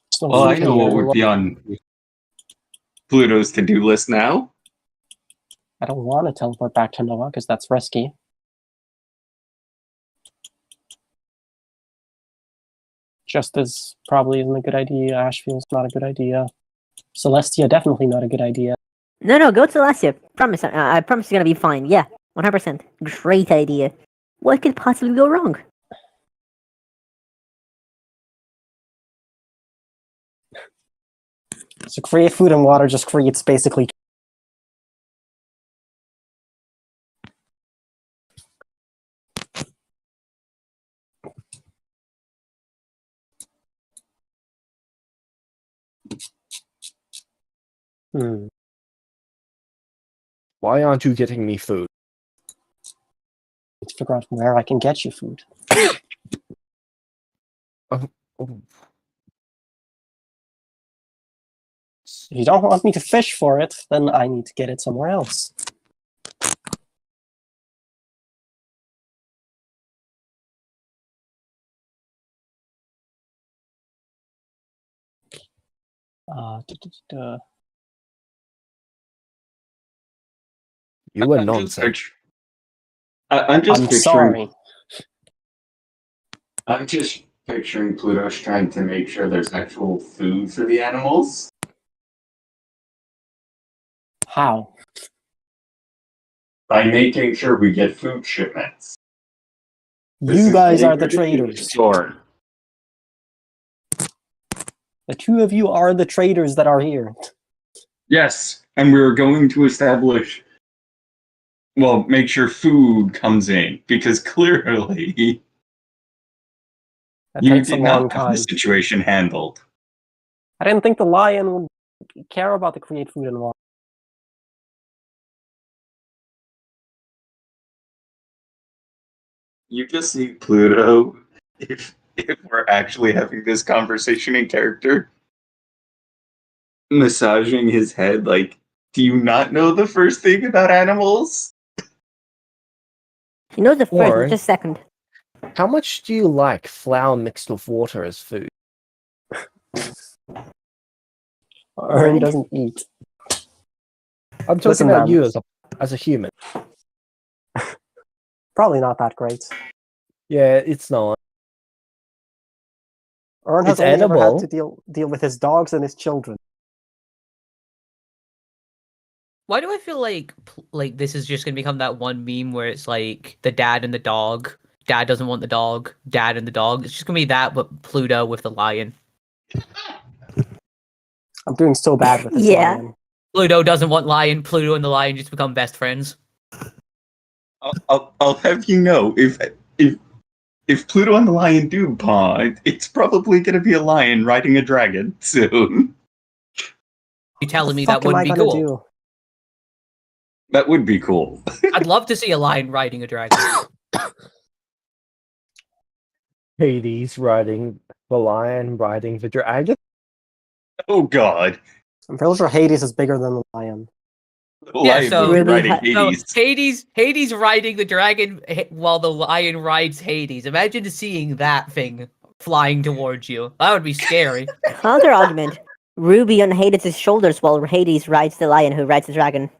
It's no Well, I food know here. what would be on Pluto's to-do list now. I don't want to teleport back to Noah because that's risky. Justice probably isn't a good idea. Ashfield's not a good idea. Celestia definitely not a good idea. No, go to Celestia. Promise. I promise you're gonna be fine. Yeah, 100%. Great idea. What could possibly go wrong? So create food and water just creates basically. Why aren't you getting me food? Need to figure out where I can get you food. Ooh. If you don't want me to fish for it, then I need to get it somewhere else. Uh, duh, duh, duh, duh. You are I'm just nonsense. I'm just I'm picturing. sorry. I'm just picturing Pluto's trying to make sure there's actual food for the animals. How? By making sure we get food shipments. You guys are the traders. traders. Sure. The two of you are the traders that are here. Yes, and we're going to establish. Well, make sure food comes in because clearly That you takes a did long not have time. the situation handled. I didn't think the lion would care about the create food and water. You just see Pluto if we're actually having this conversation in character, massaging his head like, do you not know the first thing about animals? He knows the first, Or- but just second. How much do you like flour mixed with water as food? Ern Alright. doesn't eat. I'm talking Listen, about man. you as a human. Probably not that great. Yeah, it's not. Ern has It's only ever had edible. to deal with his dogs and his children. Why do I feel like this is just gonna become that one meme where it's like the dad and the dog. Dad doesn't want the dog. Dad and the dog. It's just gonna be that, but Pluto with the lion. I'm doing so bad with this Yeah. lion. Pluto doesn't want lion. Pluto and the lion just become best friends. I'll have you know if Pluto and the lion do bond, it's probably going to be a lion riding a dragon soon. You telling me What that the fuck am I wouldn't be gonna cool? do? That would be cool. I'd love to see a lion riding a dragon. Hades riding the lion, riding the dragon. Oh God, I'm pretty sure Hades is bigger than the lion. the Yeah, lion so- would be Ruby riding ha- So Hades. Hades riding the dragon while the lion rides Hades. Imagine seeing that thing flying towards you. That would be scary. Counter argument. Ruby on Hades' shoulders while Hades rides the lion who rides the dragon.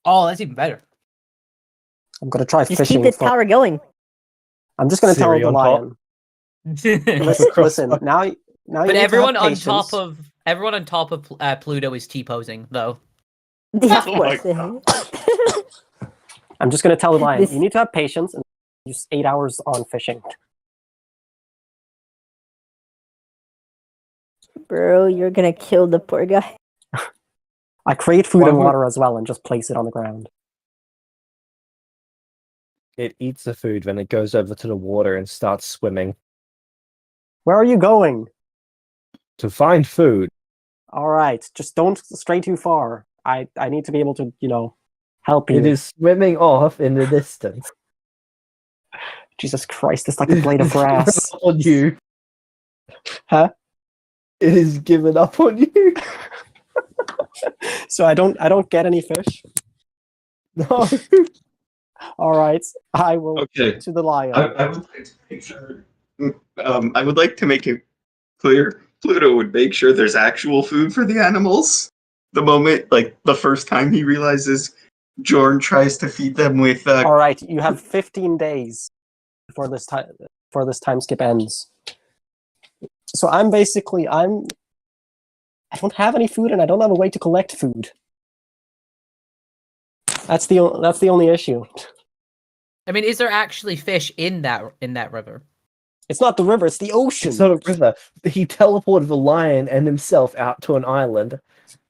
Oh, that's even better. I'm gonna try Just fishing. keep this for- tower going. I'm just gonna tell Siri the on top. lion. Listen. Now you But need everyone to have on top patience. of Pluto is T-posing though. Yeah, of Oh my course. I'm just gonna tell the lion. This- You need to have patience and use 8 hours on fishing. Bro, you're gonna kill the poor guy. I create food Why and would- water as well and just place it on the ground. It eats the food, then it goes over to the water and starts swimming Where are you going? to find food. All right, just don't stray too far. I need to be able to, help you. It is swimming off in the distance. Jesus Christ, it's like a blade of grass. On you. Huh? It is given up on you. So I don't get any fish. No. All right, I will Okay, to the lion. I would like to make sure. I would like to make it clear. Pluto would make sure there's actual food for the animals. The moment, like the first time he realizes Jorn tries to feed them with. All right, you have 15 days before this time skip ends. So I don't have any food and I don't have a way to collect food. That's the only issue. I mean, is there actually fish in that river? It's not the river, it's the ocean. It's not a river. He teleported the lion and himself out to an island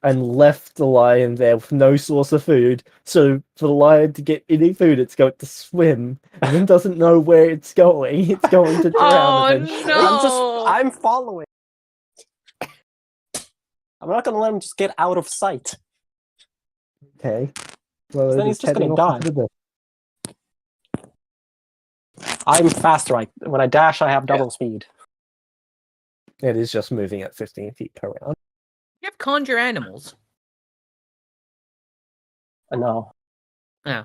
and left the lion there with no source of food. So for the lion to get any food, it's going to swim and then doesn't know where it's going. It's going to drown eventually. no! I'm following. I'm not gonna let him just get out of sight. Okay. Well, Then he's it's just gonna heading off into the I'm faster. When I dash, I have double speed. It is just moving at 15 feet per round. You have conjure animals. No. Yeah.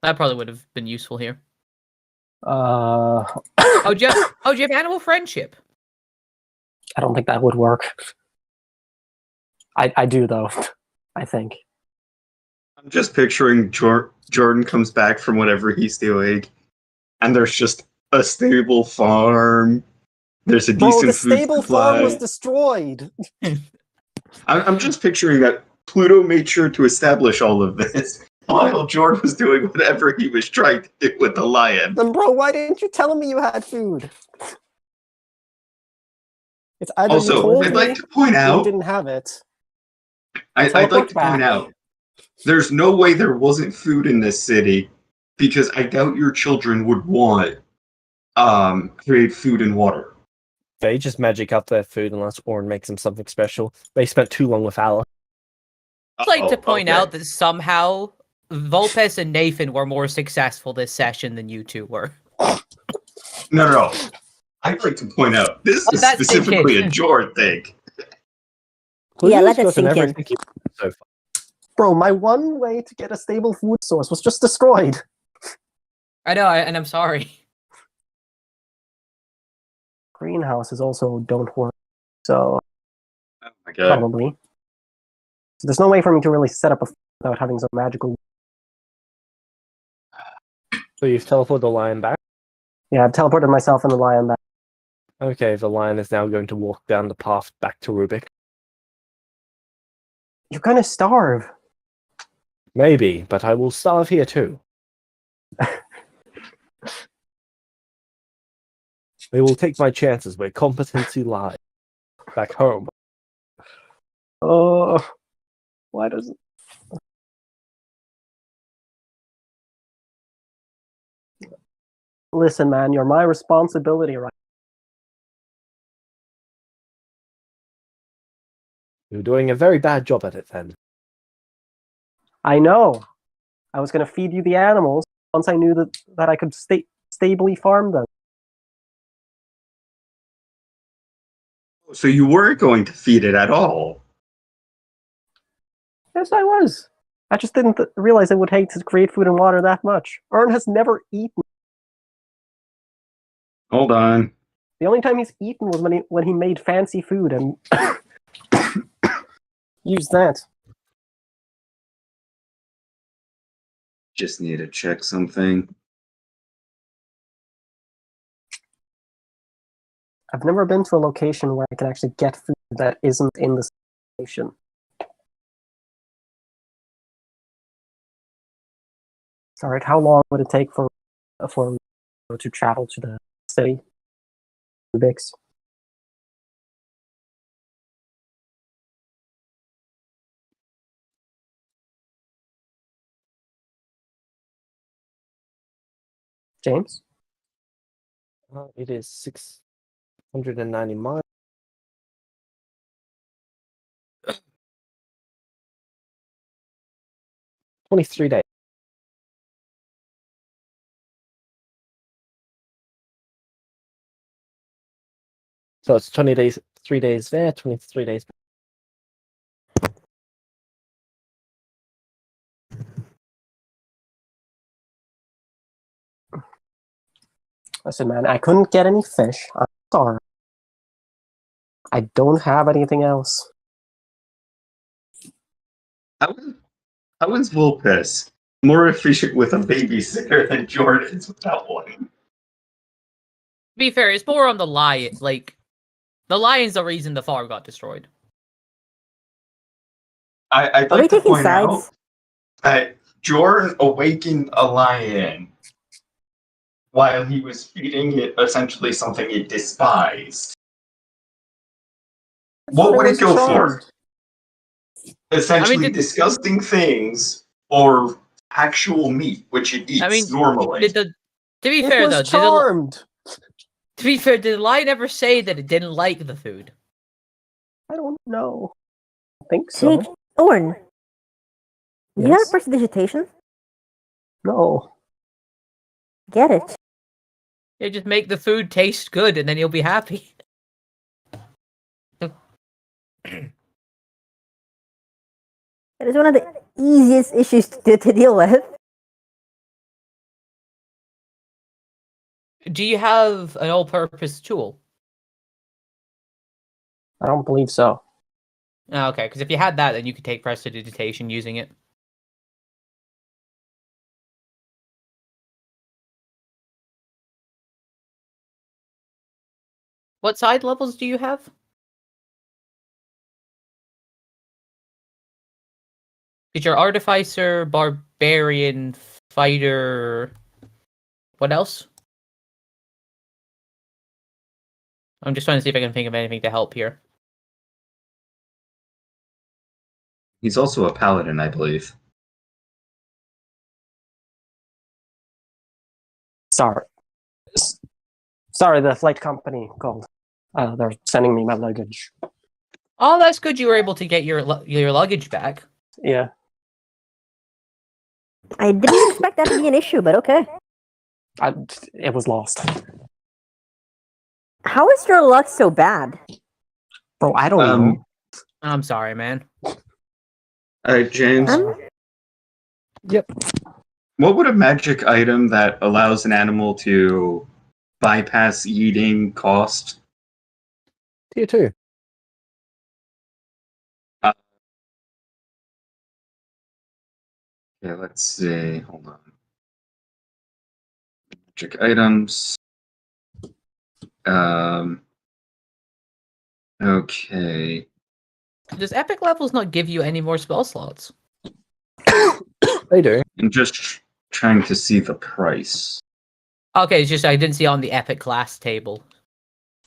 That probably would have been useful here. Uh, Oh, do you have animal friendship? I don't think that would work. I do though. I think. I'm just picturing Jordan comes back from whatever he's doing, and there's just a stable farm. There's a Bro, decent the food stable supply. farm was destroyed. I'm just picturing that Pluto made sure to establish all of this while Jordan was doing whatever he was trying to do with the lion. Then, bro, why didn't you tell me you had food? It's either you Also, told I'd me like to point or you out. didn't have it. I'd like to point out. There's no way there wasn't food in this city, because I doubt your children would want create food and water. They just magic up their food unless Orin makes them something special. They spent too long with Allah. I'd like to point out that somehow Vulpes and Nathan were more successful this session than you two were. No. I'd like to point out this is That's specifically thinking. a Jordan thing. Yeah, let Pluto's that gotten sink in. everything he wants so far. Bro, my one way to get a stable food source was just destroyed. I know, and I'm sorry. Greenhouses also don't work, so Oh my god. probably. So there's no way for me to really set up a without having some magical. So you've teleported the lion back? Yeah, I've teleported myself and the lion back. Okay, the lion is now going to walk down the path back to Rubik. You're gonna starve. Maybe, but I will starve here too. I will take my chances where competency lies. Back home. Oh, why does it? Listen, man, you're my responsibility, right? You're doing a very bad job at it then. I know. I was gonna feed you the animals once I knew that I could stably farm them. So you weren't going to feed it at all? Yes, I was. I just didn't realize it would take to create food and water that much. Ern has never eaten. Hold on. The only time he's eaten was when he made fancy food and used that. Just need to check something. I've never been to a location where I can actually get food that isn't in the station. Alright, how long would it take for to travel to the city? Rubik's. James? It is 690 miles. 23 days. So it's 20 days, 3 days there, 23 days. Listen, man, I couldn't get any fish. I'm sorry. I don't have anything else. How is Vulpes more efficient with a babysitter than Jordan's without one? To be fair, it's more on the lion. Like, the lion's the reason the farm got destroyed. I'd Are we like to taking point out sides? that Jordan awakened a lion while he was feeding it essentially something it despised. What would it go for? Essentially disgusting things or actual meat, which it eats normally. To be fair, though, charmed. To be fair, did the lion ever say that it didn't like the food? I don't know. I think so. Take Orin. You have Yes? prestidigitation? No. Get it. Yeah, just make the food taste good, and then you'll be happy. That is one of the easiest issues to deal with. Do you have an all-purpose tool? I don't believe so. Oh, okay, because if you had that, then you could take prestidigitation using it. What side levels do you have? Is your artificer, barbarian, fighter? What else? I'm just trying to see if I can think of anything to help here. He's also a paladin, I believe. Sorry. Sorry, the flight company called. They're sending me my luggage. Oh, that's good. You were able to get your luggage back. Yeah. I didn't expect that to be an issue, but okay. It was lost. How is your luck so bad? Bro, I don't know. I'm sorry, man. James, Yep. what would a magic item that allows an animal to bypass eating cost? Tier 2. Yeah, let's see. Hold on. Magic items. Okay. Does epic levels not give you any more spell slots? They do. I'm just trying to see the price. Okay, it's just I didn't see it on the epic class table.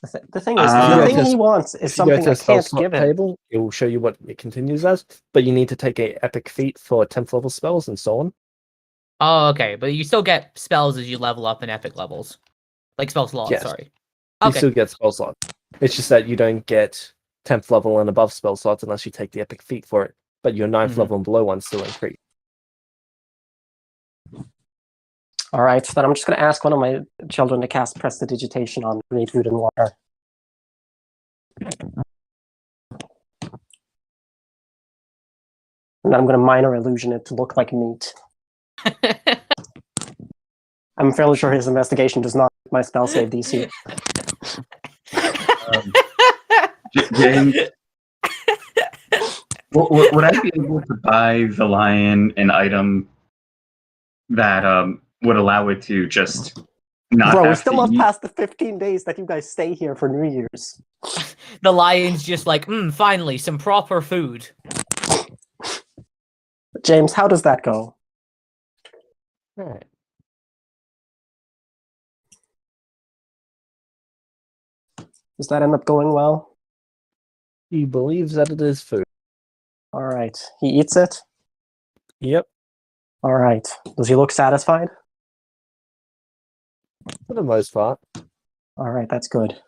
The thing is, If you the go thing he wants is something I can't give him. table, it will show you what it continues as, but you need to take a epic feat for 10th level spells and so on. Oh, okay, but you still get spells as you level up in epic levels. Like spell slots, Yes. sorry. You Okay. still get spell slots. It's just that you don't get 10th level and above spell slots unless you take the epic feat for it, but your 9th level and below ones still increase. Alright, then I'm just going to ask one of my children to cast prestidigitation on create food and water. And then I'm going to minor illusion it to look like meat. I'm fairly sure his investigation does not make my spell save DC. James, would I be able to buy the lion an item that would allow it to just not Bro, we have still to have eat? past the 15 days that you guys stay here for New Year's. The lion's just like, finally, some proper food. James, how does that go? Alright. Does that end up going well? He believes that it is food. Alright, he eats it? Yep, Alright, does he look satisfied? for the most part. Alright, that's good.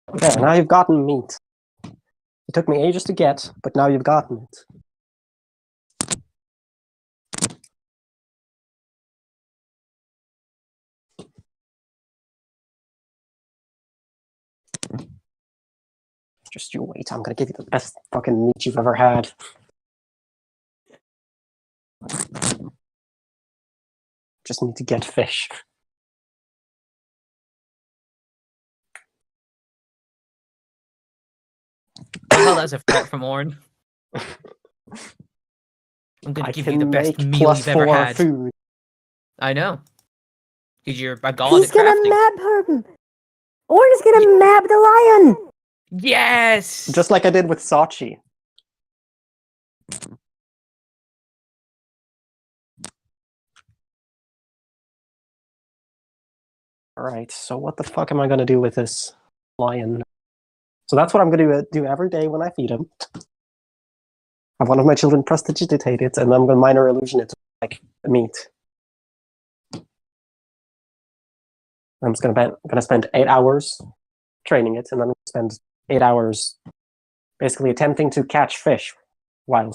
Okay, now you've gotten meat. It took me ages to get, but now you've gotten it. Just you wait, I'm gonna give you the best fucking meat you've ever had. Just need to get fish. Oh, that's a threat from Orin. I'm gonna give you the best meal you've ever had. Food. I know. Because you're a god He's at gonna crafting. map him! Orin is gonna map the lion! Yes! Just like I did with Sachi. Alright, so what the fuck am I gonna do with this lion? So that's what I'm gonna do every day when I feed him. Have one of my children prestidigitate it, and then I'm gonna minor illusion it to like meat. I'm just gonna spend 8 hours training it, and then spend 8 hours basically attempting to catch fish while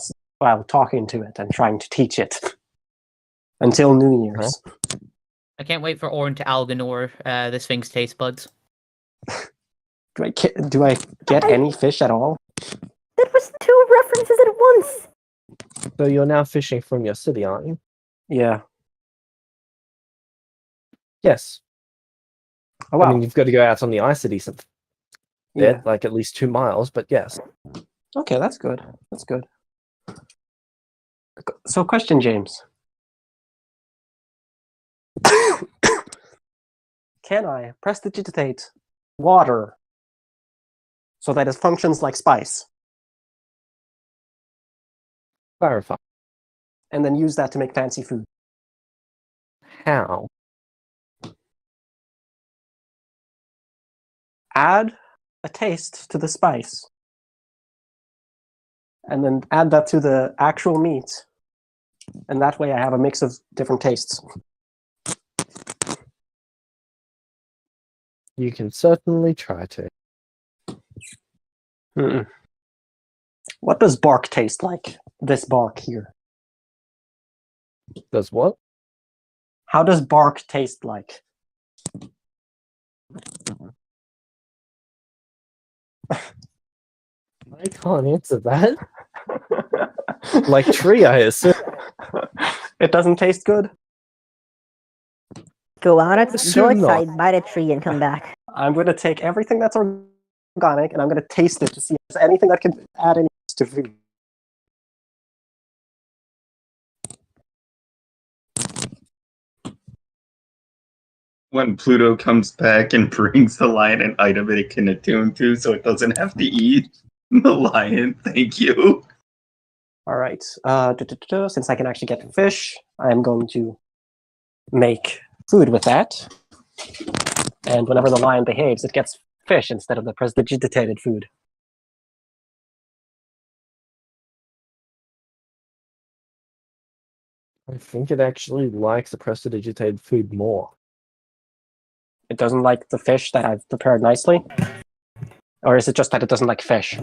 talking to it and trying to teach it until New Year's. I can't wait for Orin to Alganor this thing's taste buds. Do I get any fish at all? That was 2 references at once. So you're now fishing from your city, aren't you? Yeah. Yes. Oh wow. I mean, you've got to go out on the ice a decent yeah. bit, like at least 2 miles, but yes. Okay, that's good. That's good. So, question, James. Can I prestidigitate water so that it functions like spice, Clarify. and then use that to make fancy food? How? Add a taste to the spice, and then add that to the actual meat, and that way I have a mix of different tastes. You can certainly try to. Mm-mm. What does bark taste like? This bark here. Does what? How does bark taste like? I can't answer that. Like tree, I assume. It doesn't taste good? Go Assume outside, bite a tree, and come back. I'm going to take everything that's organic and I'm going to taste it to see if there's anything that can add any to food. When Pluto comes back and brings the lion an item it can attune to so it doesn't have to eat the lion, thank you. All right. Since I can actually get fish, I'm going to make food with that. And whenever the lion behaves, it gets fish instead of the prestidigitated food. I think it actually likes the prestidigitated food more. It doesn't like the fish that I've prepared nicely? Or is it just that it doesn't like fish?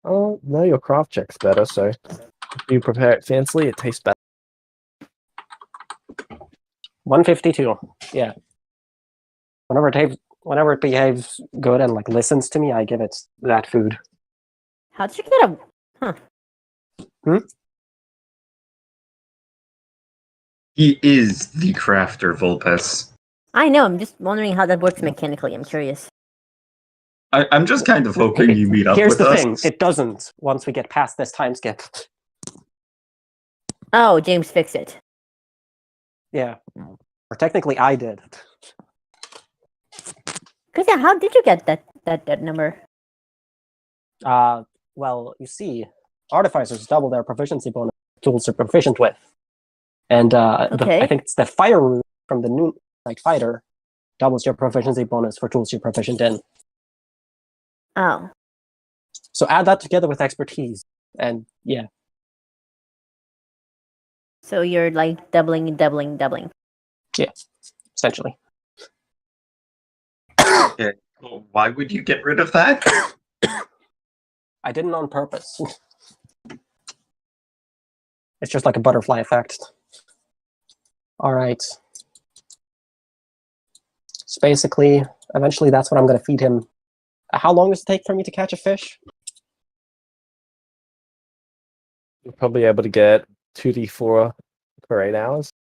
Oh, no, your craft check's better, so if you prepare it fancily, it tastes better. 152. Yeah. Whenever it behaves good and like listens to me, I give it that food. How'd you get a... He is the crafter, Vulpes. I know, I'm just wondering how that works mechanically. I'm curious. I'm just kind of hoping you meet up Here's with the us. thing, it doesn't once we get past this time skip. Oh, James fixed it. Yeah. Or technically I did. Cause yeah, how did you get that number? Well, you see, artificers double their proficiency bonus tools they're proficient with. And Okay. I think it's the fire rune from the new Night Fighter doubles your proficiency bonus for tools you're proficient in. Oh. So add that together with expertise, and yeah. So you're like doubling. Yeah, essentially. Yeah. Well, why would you get rid of that? I didn't on purpose. It's just like a butterfly effect. All right. So basically, eventually that's what I'm going to feed him. How long does it take for me to catch a fish? You're probably able to get 2d4 per 8 hours.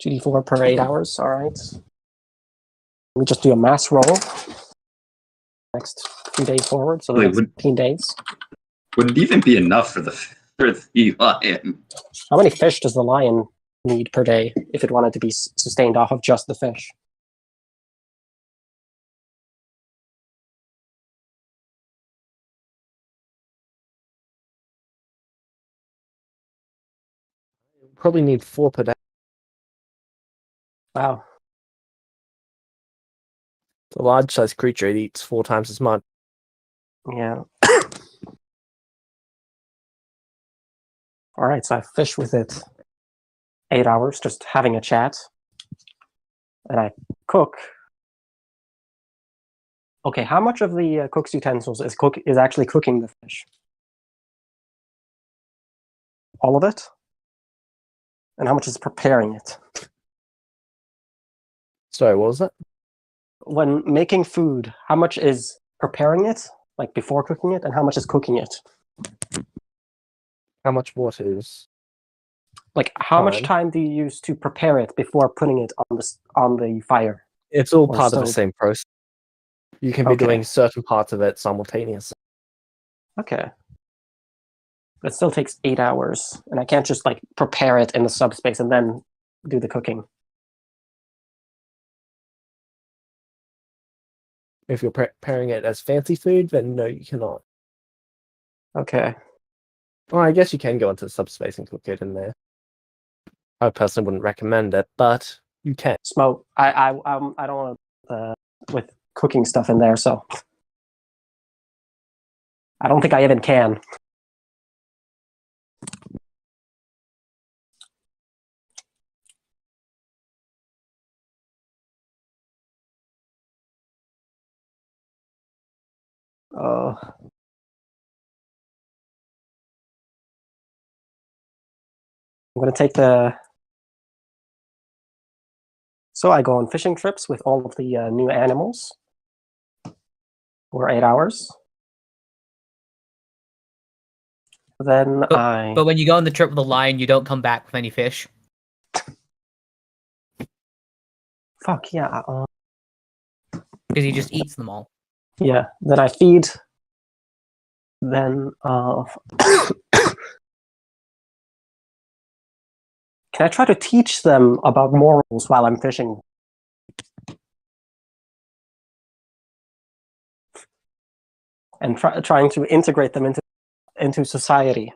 2d4 per 8 hours, all right. Let me just do a mass roll. Next few days forward, so the next 15 days. Would it even be enough for the lion? How many fish does the lion need per day if it wanted to be sustained off of just the fish? Probably need 4 per day. Wow. It's a large-sized creature. It eats 4 times as much. Yeah. All right, so I fish with it 8 hours, just having a chat. And I cook. Okay, how much of the cook's utensils is actually cooking the fish? All of it? And how much is preparing it? Sorry, what was that? when making food, how much is preparing it, like before cooking it, and how much is cooking it? How much water is? Like, how much Time. time do you use to prepare it before putting it on the fire? It's all Or part of the stove. same process. You can be Okay. doing certain parts of it simultaneously. Okay. It still takes 8 hours, and I can't just like prepare it in the subspace and then do the cooking. If you're preparing it as fancy food, then no, you cannot. Okay. Well, I guess you can go into the subspace and cook it in there. I personally wouldn't recommend it, but you can. Smoke. I don't want with cooking stuff in there, so I don't think I even can. I'm gonna take the. So I go on fishing trips with all of the new animals for 8 hours. Then But when you go on the trip with a lion, you don't come back with any fish. Fuck yeah. Because he just eats them all. Yeah. Then I feed. Then can I try to teach them about morals while I'm fishing? And trying to integrate them into society.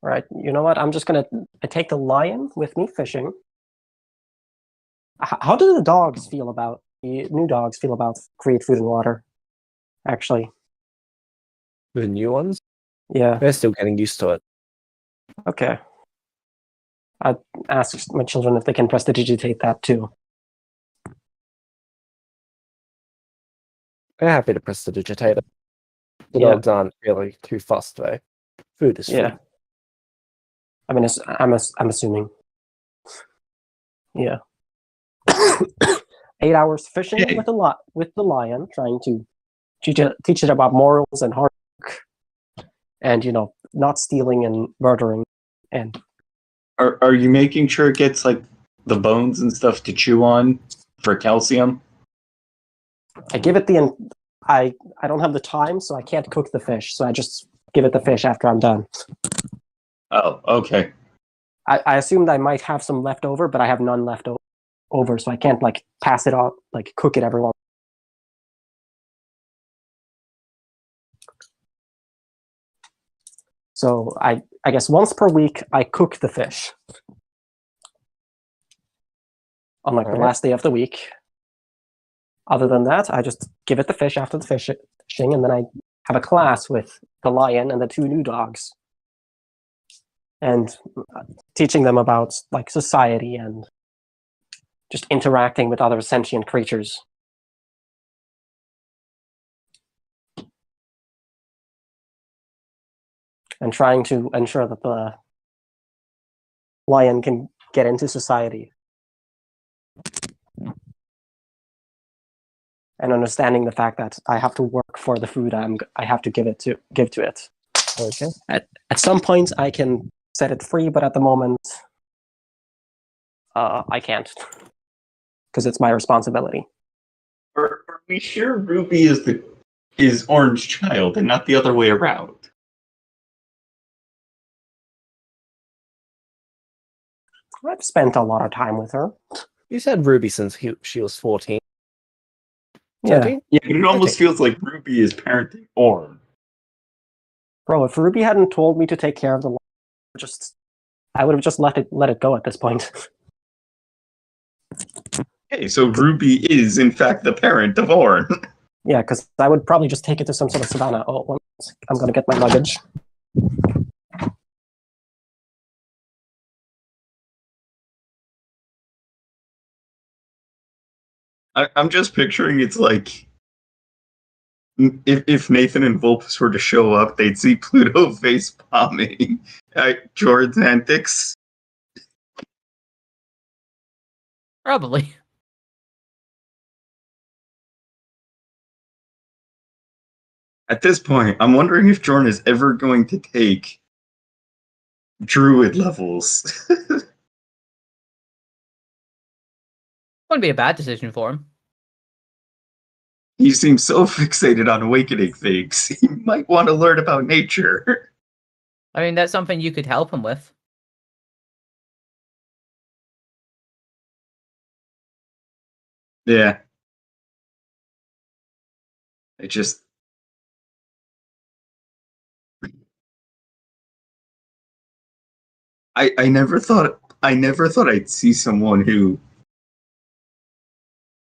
Right. You know what? I'm just gonna take the lion with me fishing. How do the dogs feel about the new dogs feel about create food and water? Actually, The new ones, yeah. they're still getting used to it. Okay. I asked my children if they can prestidigitate that too. They're happy to prestidigitate it. The Yeah. dogs aren't really too fussed, though. Food is Yeah. food. I mean, I'm assuming. Yeah. 8 hours fishing Okay. with the lion, trying to teach it about morals and hard work, and not stealing and murdering, and Are you making sure it gets like the bones and stuff to chew on for calcium? I give it I don't have the time, so I can't cook the fish, so I just give it the fish after I'm done. Oh, okay. I assumed I might have some left over, but I have none left over, so I can't like pass it off, like cook it everyone. So I guess once per week I cook the fish on like the Alright. last day of the week. Other than that, I just give it the fish after the fishing, and then I have a class with the lion and the 2 new dogs, and teaching them about like society and just interacting with other sentient creatures. And trying to ensure that the lion can get into society. And understanding the fact that I have to work for the food I have to give to it. Okay. At some point, I can set it free, but at the moment, I can't because it's my responsibility. Are we sure Ruby is Orange Child and not the other way around? I've spent a lot of time with her. You said Ruby since she was 14. Yeah. 13? Yeah, but it almost Okay. feels like Ruby is parenting Orange. Bro, if Ruby hadn't told me to take care of the lion, I would have just let it go at this point. Okay, so Ruby is in fact the parent of Orn. Yeah, because I would probably just take it to some sort of savannah. Oh, I'm gonna get my luggage. I'm just picturing it's like if Nathan and Vulpus were to show up, they'd see Pluto face palming at Jordan's antics. Probably. At this point, I'm wondering if Jordan is ever going to take druid levels. Wouldn't be a bad decision for him. He seems so fixated on awakening things. He might want to learn about nature. I mean, that's something you could help him with. Yeah. I just I never thought I'd see someone who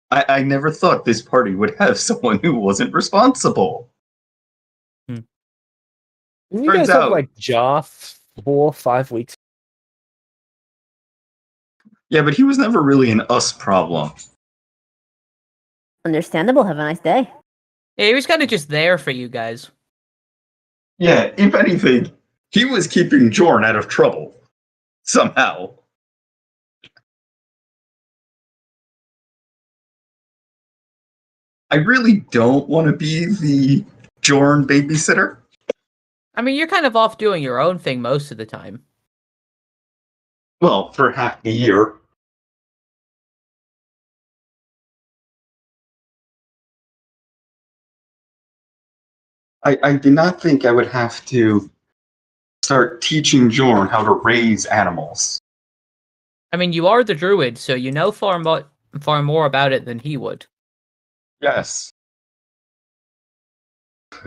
I never thought this party would have someone who wasn't responsible. Didn't you Turns guys have out- like Jar 4 or 5 weeks? Yeah, but he was never really an us problem. Understandable. Have a nice day. Yeah, he was kind of just there for you guys. Yeah, if anything, he was keeping Jorn out of trouble. Somehow. I really don't want to be the Jorn babysitter. I mean, you're kind of off doing your own thing most of the time. Well, for half the year. I did not think I would have to start teaching Jorn how to raise animals. I mean, you are the druid, so you know far more about it than he would. Yes.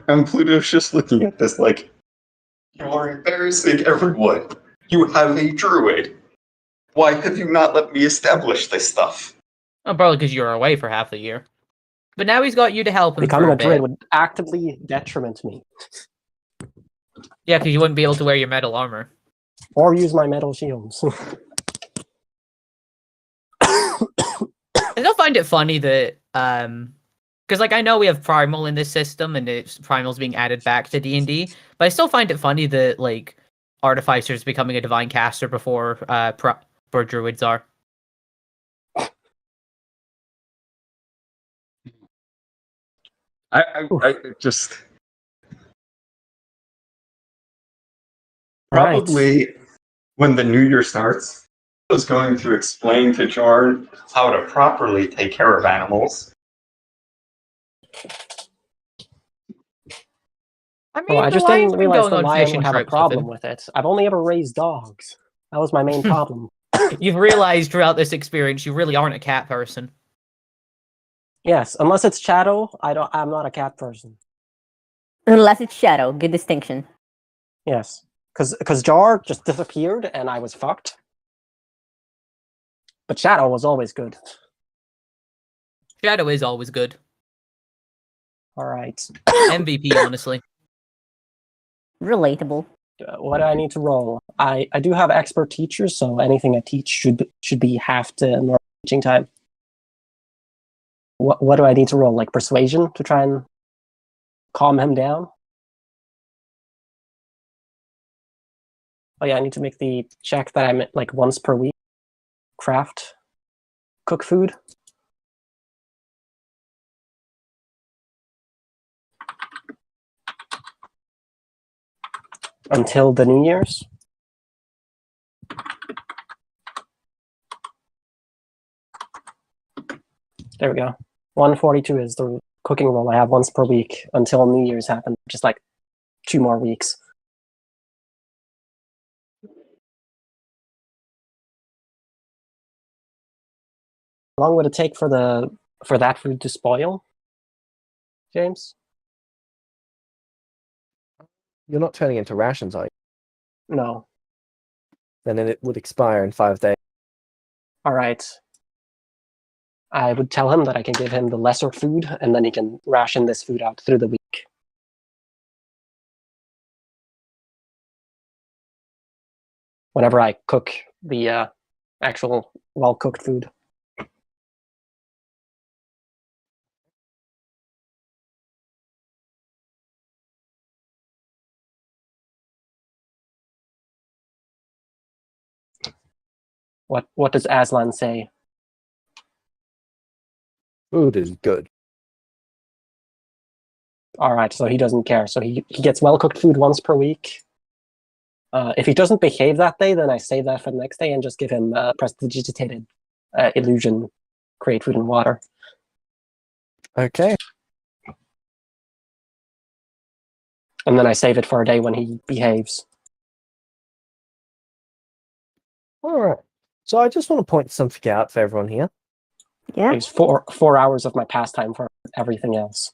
And Pluto's just looking at this like, you are embarrassing everyone. You have a druid. Why have you not let me establish this stuff? Oh, probably because you were away for half the year. But now he's got you to help him Becoming for a a druid bit. would actively detriment me. Yeah, because you wouldn't be able to wear your metal armor. Or use my metal shields. I still find it funny that, because like I know we have primal in this system, and primal's being added back to D&D, but I still find it funny that like artificers becoming a divine caster before druids are. I just Right. probably when the new year starts, I was going to explain to Jorn how to properly take care of animals. I mean, Well, I just why didn't even realize going that on Lion fishing would have a trips with problem him? with it. I've only ever raised dogs. That was my main problem. You've realized throughout this experience you really aren't a cat person. Yes, unless it's Shadow, I'm not a cat person. Unless it's Shadow. Good distinction. Yes. Because Jar just disappeared and I was fucked. But Shadow was always good. Shadow is always good. Alright. MVP, honestly. Relatable. What do I need to roll? I do have expert teachers, so anything I teach should be half the normal teaching time. What do I need to roll? Like persuasion to try and calm him down? Oh yeah, I need to make the check that I'm like once per week. Cook food. Until the New Year's. There we go. 142 is the cooking roll I have once per week until New Year's happens, just like 2 more weeks. How long would it take for that food to spoil, James? You're not turning into rations, are you? No. Then it would expire in 5 days. All right. I would tell him that I can give him the lesser food, and then he can ration this food out through the week. Whenever I cook the actual well-cooked food. What does Aslan say? Food is good. All right, so he doesn't care. So he gets well-cooked food once per week. If he doesn't behave that day, then I save that for the next day and just give him prestidigitated illusion, create food and water. Okay. And then I save it for a day when he behaves. All right. So I just want to point something out for everyone here. Yeah. It's 4 hours of my pastime for everything else.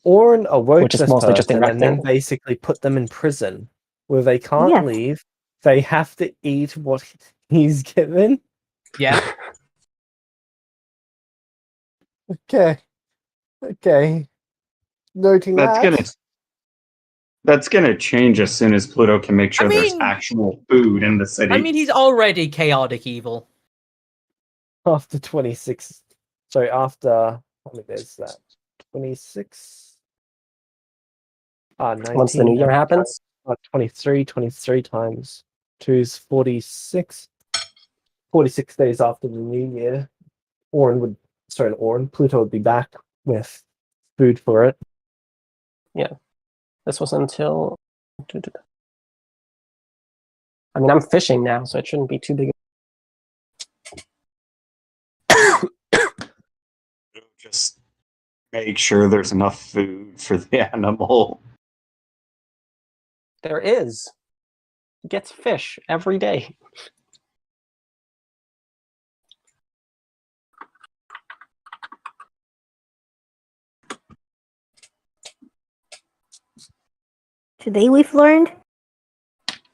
Orin awoke Which is this mostly just person and then interacting. basically put them in prison where they can't Yes. leave. They have to eat what he's given. Yeah. Okay. Okay. Noting That's gonna change as soon as Pluto can make sure there's mean- actual food in the city. I mean, he's already chaotic evil. after 26. Sorry, after how many days is that? 26. 19. Once the new year happens. 23 times 2 is 46. 46 days after the new year, Pluto would be back with food for it. This was until... I mean, I'm fishing now, so it shouldn't be too big. Just make sure there's enough food for the animal. There is. He gets fish every day. Today we've learned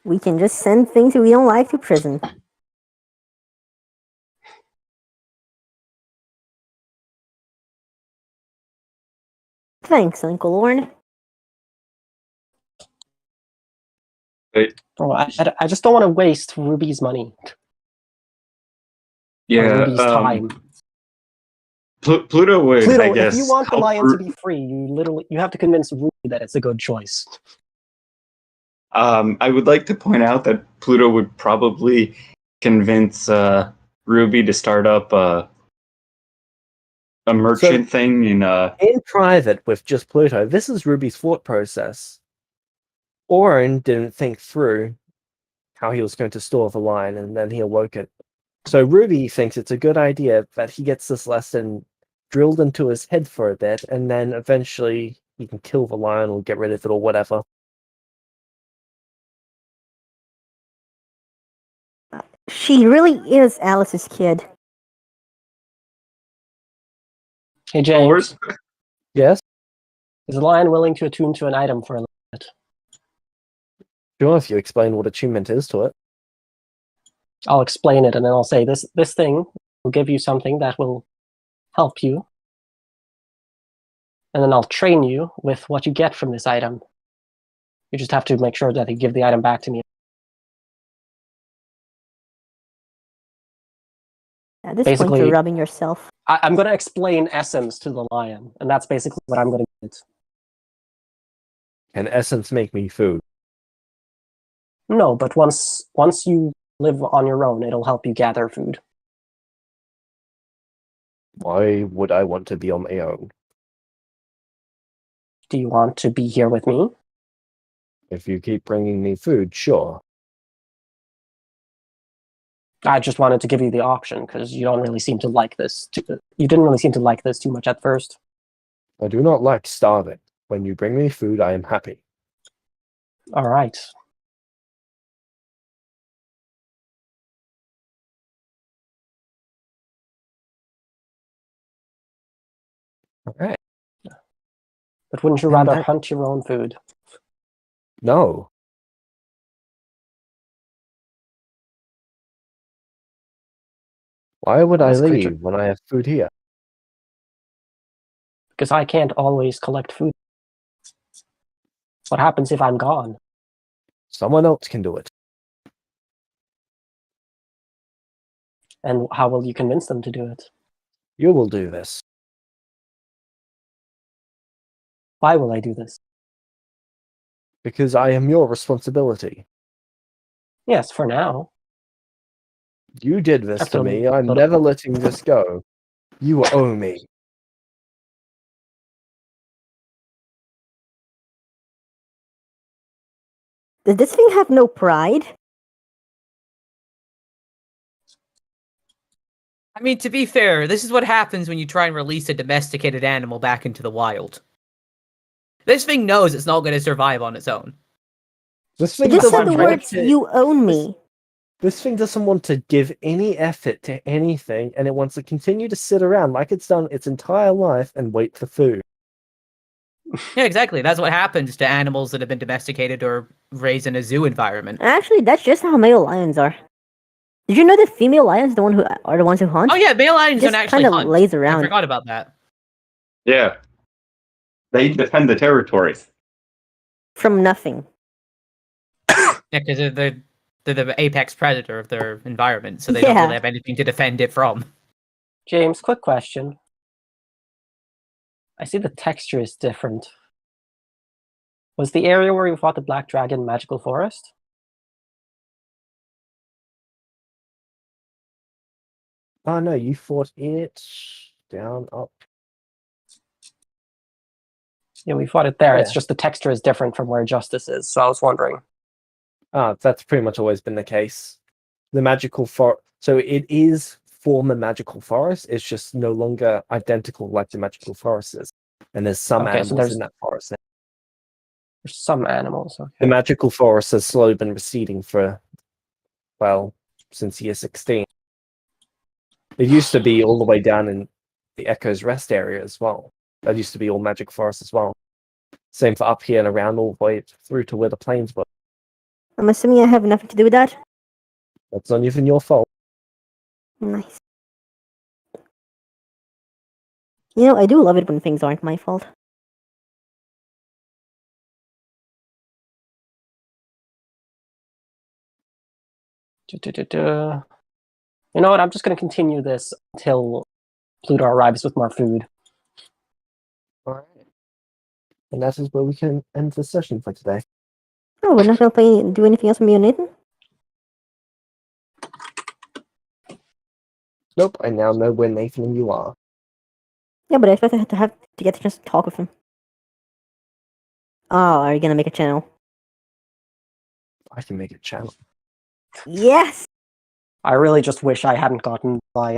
we can just send things we don't like to prison. Thanks, Uncle Orn. Bro, I just don't want to waste Ruby's money. Yeah, or Ruby's time. Pluto would, Pluto, I guess, if you want the help lion to be free, you have to convince Ruby that it's a good choice. I would like to point out that Pluto would probably convince Ruby to start up a merchant thing in In private with just Pluto, this is Ruby's thought process. Orin didn't think through how he was going to store the lion, and then he awoke it. So Ruby thinks it's a good idea that he gets this lesson drilled into his head for a bit, and then eventually he can kill the lion or get rid of it or whatever. She really is Alice's kid. Hey, James, Yes? is the lion willing to attune to an item for a little bit? Sure, if you explain what attunement is to it. I'll explain it, and then I'll say, this thing will give you something that will help you. And then I'll train you with what you get from this item. You just have to make sure that you give the item back to me. At this point, Basically- you're rubbing yourself. I'm going to explain essence to the lion, and that's basically what I'm going to get. Can essence make me food? No, but once you live on your own, it'll help you gather food. Why would I want to be on my own? Do you want to be here with me? If you keep bringing me food, sure. I just wanted to give you the option because you don't really seem to like this. You didn't really seem to like this too much at first. I do not like starving. When you bring me food, I am happy. All right. All right. But wouldn't you And rather that- hunt your own food? No. Why would I This creature- leave when I have food here? Because I can't always collect food. What happens if I'm gone? Someone else can do it. And how will you convince them to do it? You will do this. Why will I do this? Because I am your responsibility. Yes, for now. You did this That's to a me. I'm little- never letting this go. You owe me. Does this thing have no pride? I mean, to be fair, this is what happens when you try and release a domesticated animal back into the wild. This thing knows it's not going to survive on its own. This It thing just That's said what the I'm trying words, you own me. This thing doesn't want to give any effort to anything, and it wants to continue to sit around like it's done its entire life and wait for food. Yeah, exactly. That's what happens to animals that have been domesticated or raised in a zoo environment. Actually, that's just how male lions are. Did you know that female lions are the ones who hunt? Oh yeah, male lions Just don't actually kinda hunt. lays I around. forgot about that. Yeah. They defend the territories. From nothing. Yeah, because they're the apex predator of their environment, so they don't Yeah. really have anything to defend it from. James, quick question. I see the texture is different. Was the area where we fought the Black Dragon magical forest? Oh no, you fought it down, up. Yeah, we fought it there. It's Yeah. just the texture is different from where Justice is, so I was wondering. That's pretty much always been the case. The magical forest. So it is former magical forest. It's just no longer identical like the magical forest is. And there's some Okay, so animals there's- in that forest now. There's some animals. Okay. The magical forest has slowly been receding for, well, since year 16. It used to be all the way down in the Echo's Rest area as well. That used to be all magic forest as well. Same for up here and around all the way through to where the plains were. I'm assuming I have nothing to do with that. That's not even your fault. Nice. You know, I do love it when things aren't my fault. Du-du-du-du. You know what? I'm just going to continue this until Pluto arrives with more food. Alright. And that is where we can end the session for today. Oh, we're not gonna do anything else with me and Nathan? Nope, I now know where Nathan and you are. Yeah, but I expect I have to get the chance to talk with him. Oh, are you gonna make a channel? I can make a channel. Yes! I really just wish I hadn't gotten my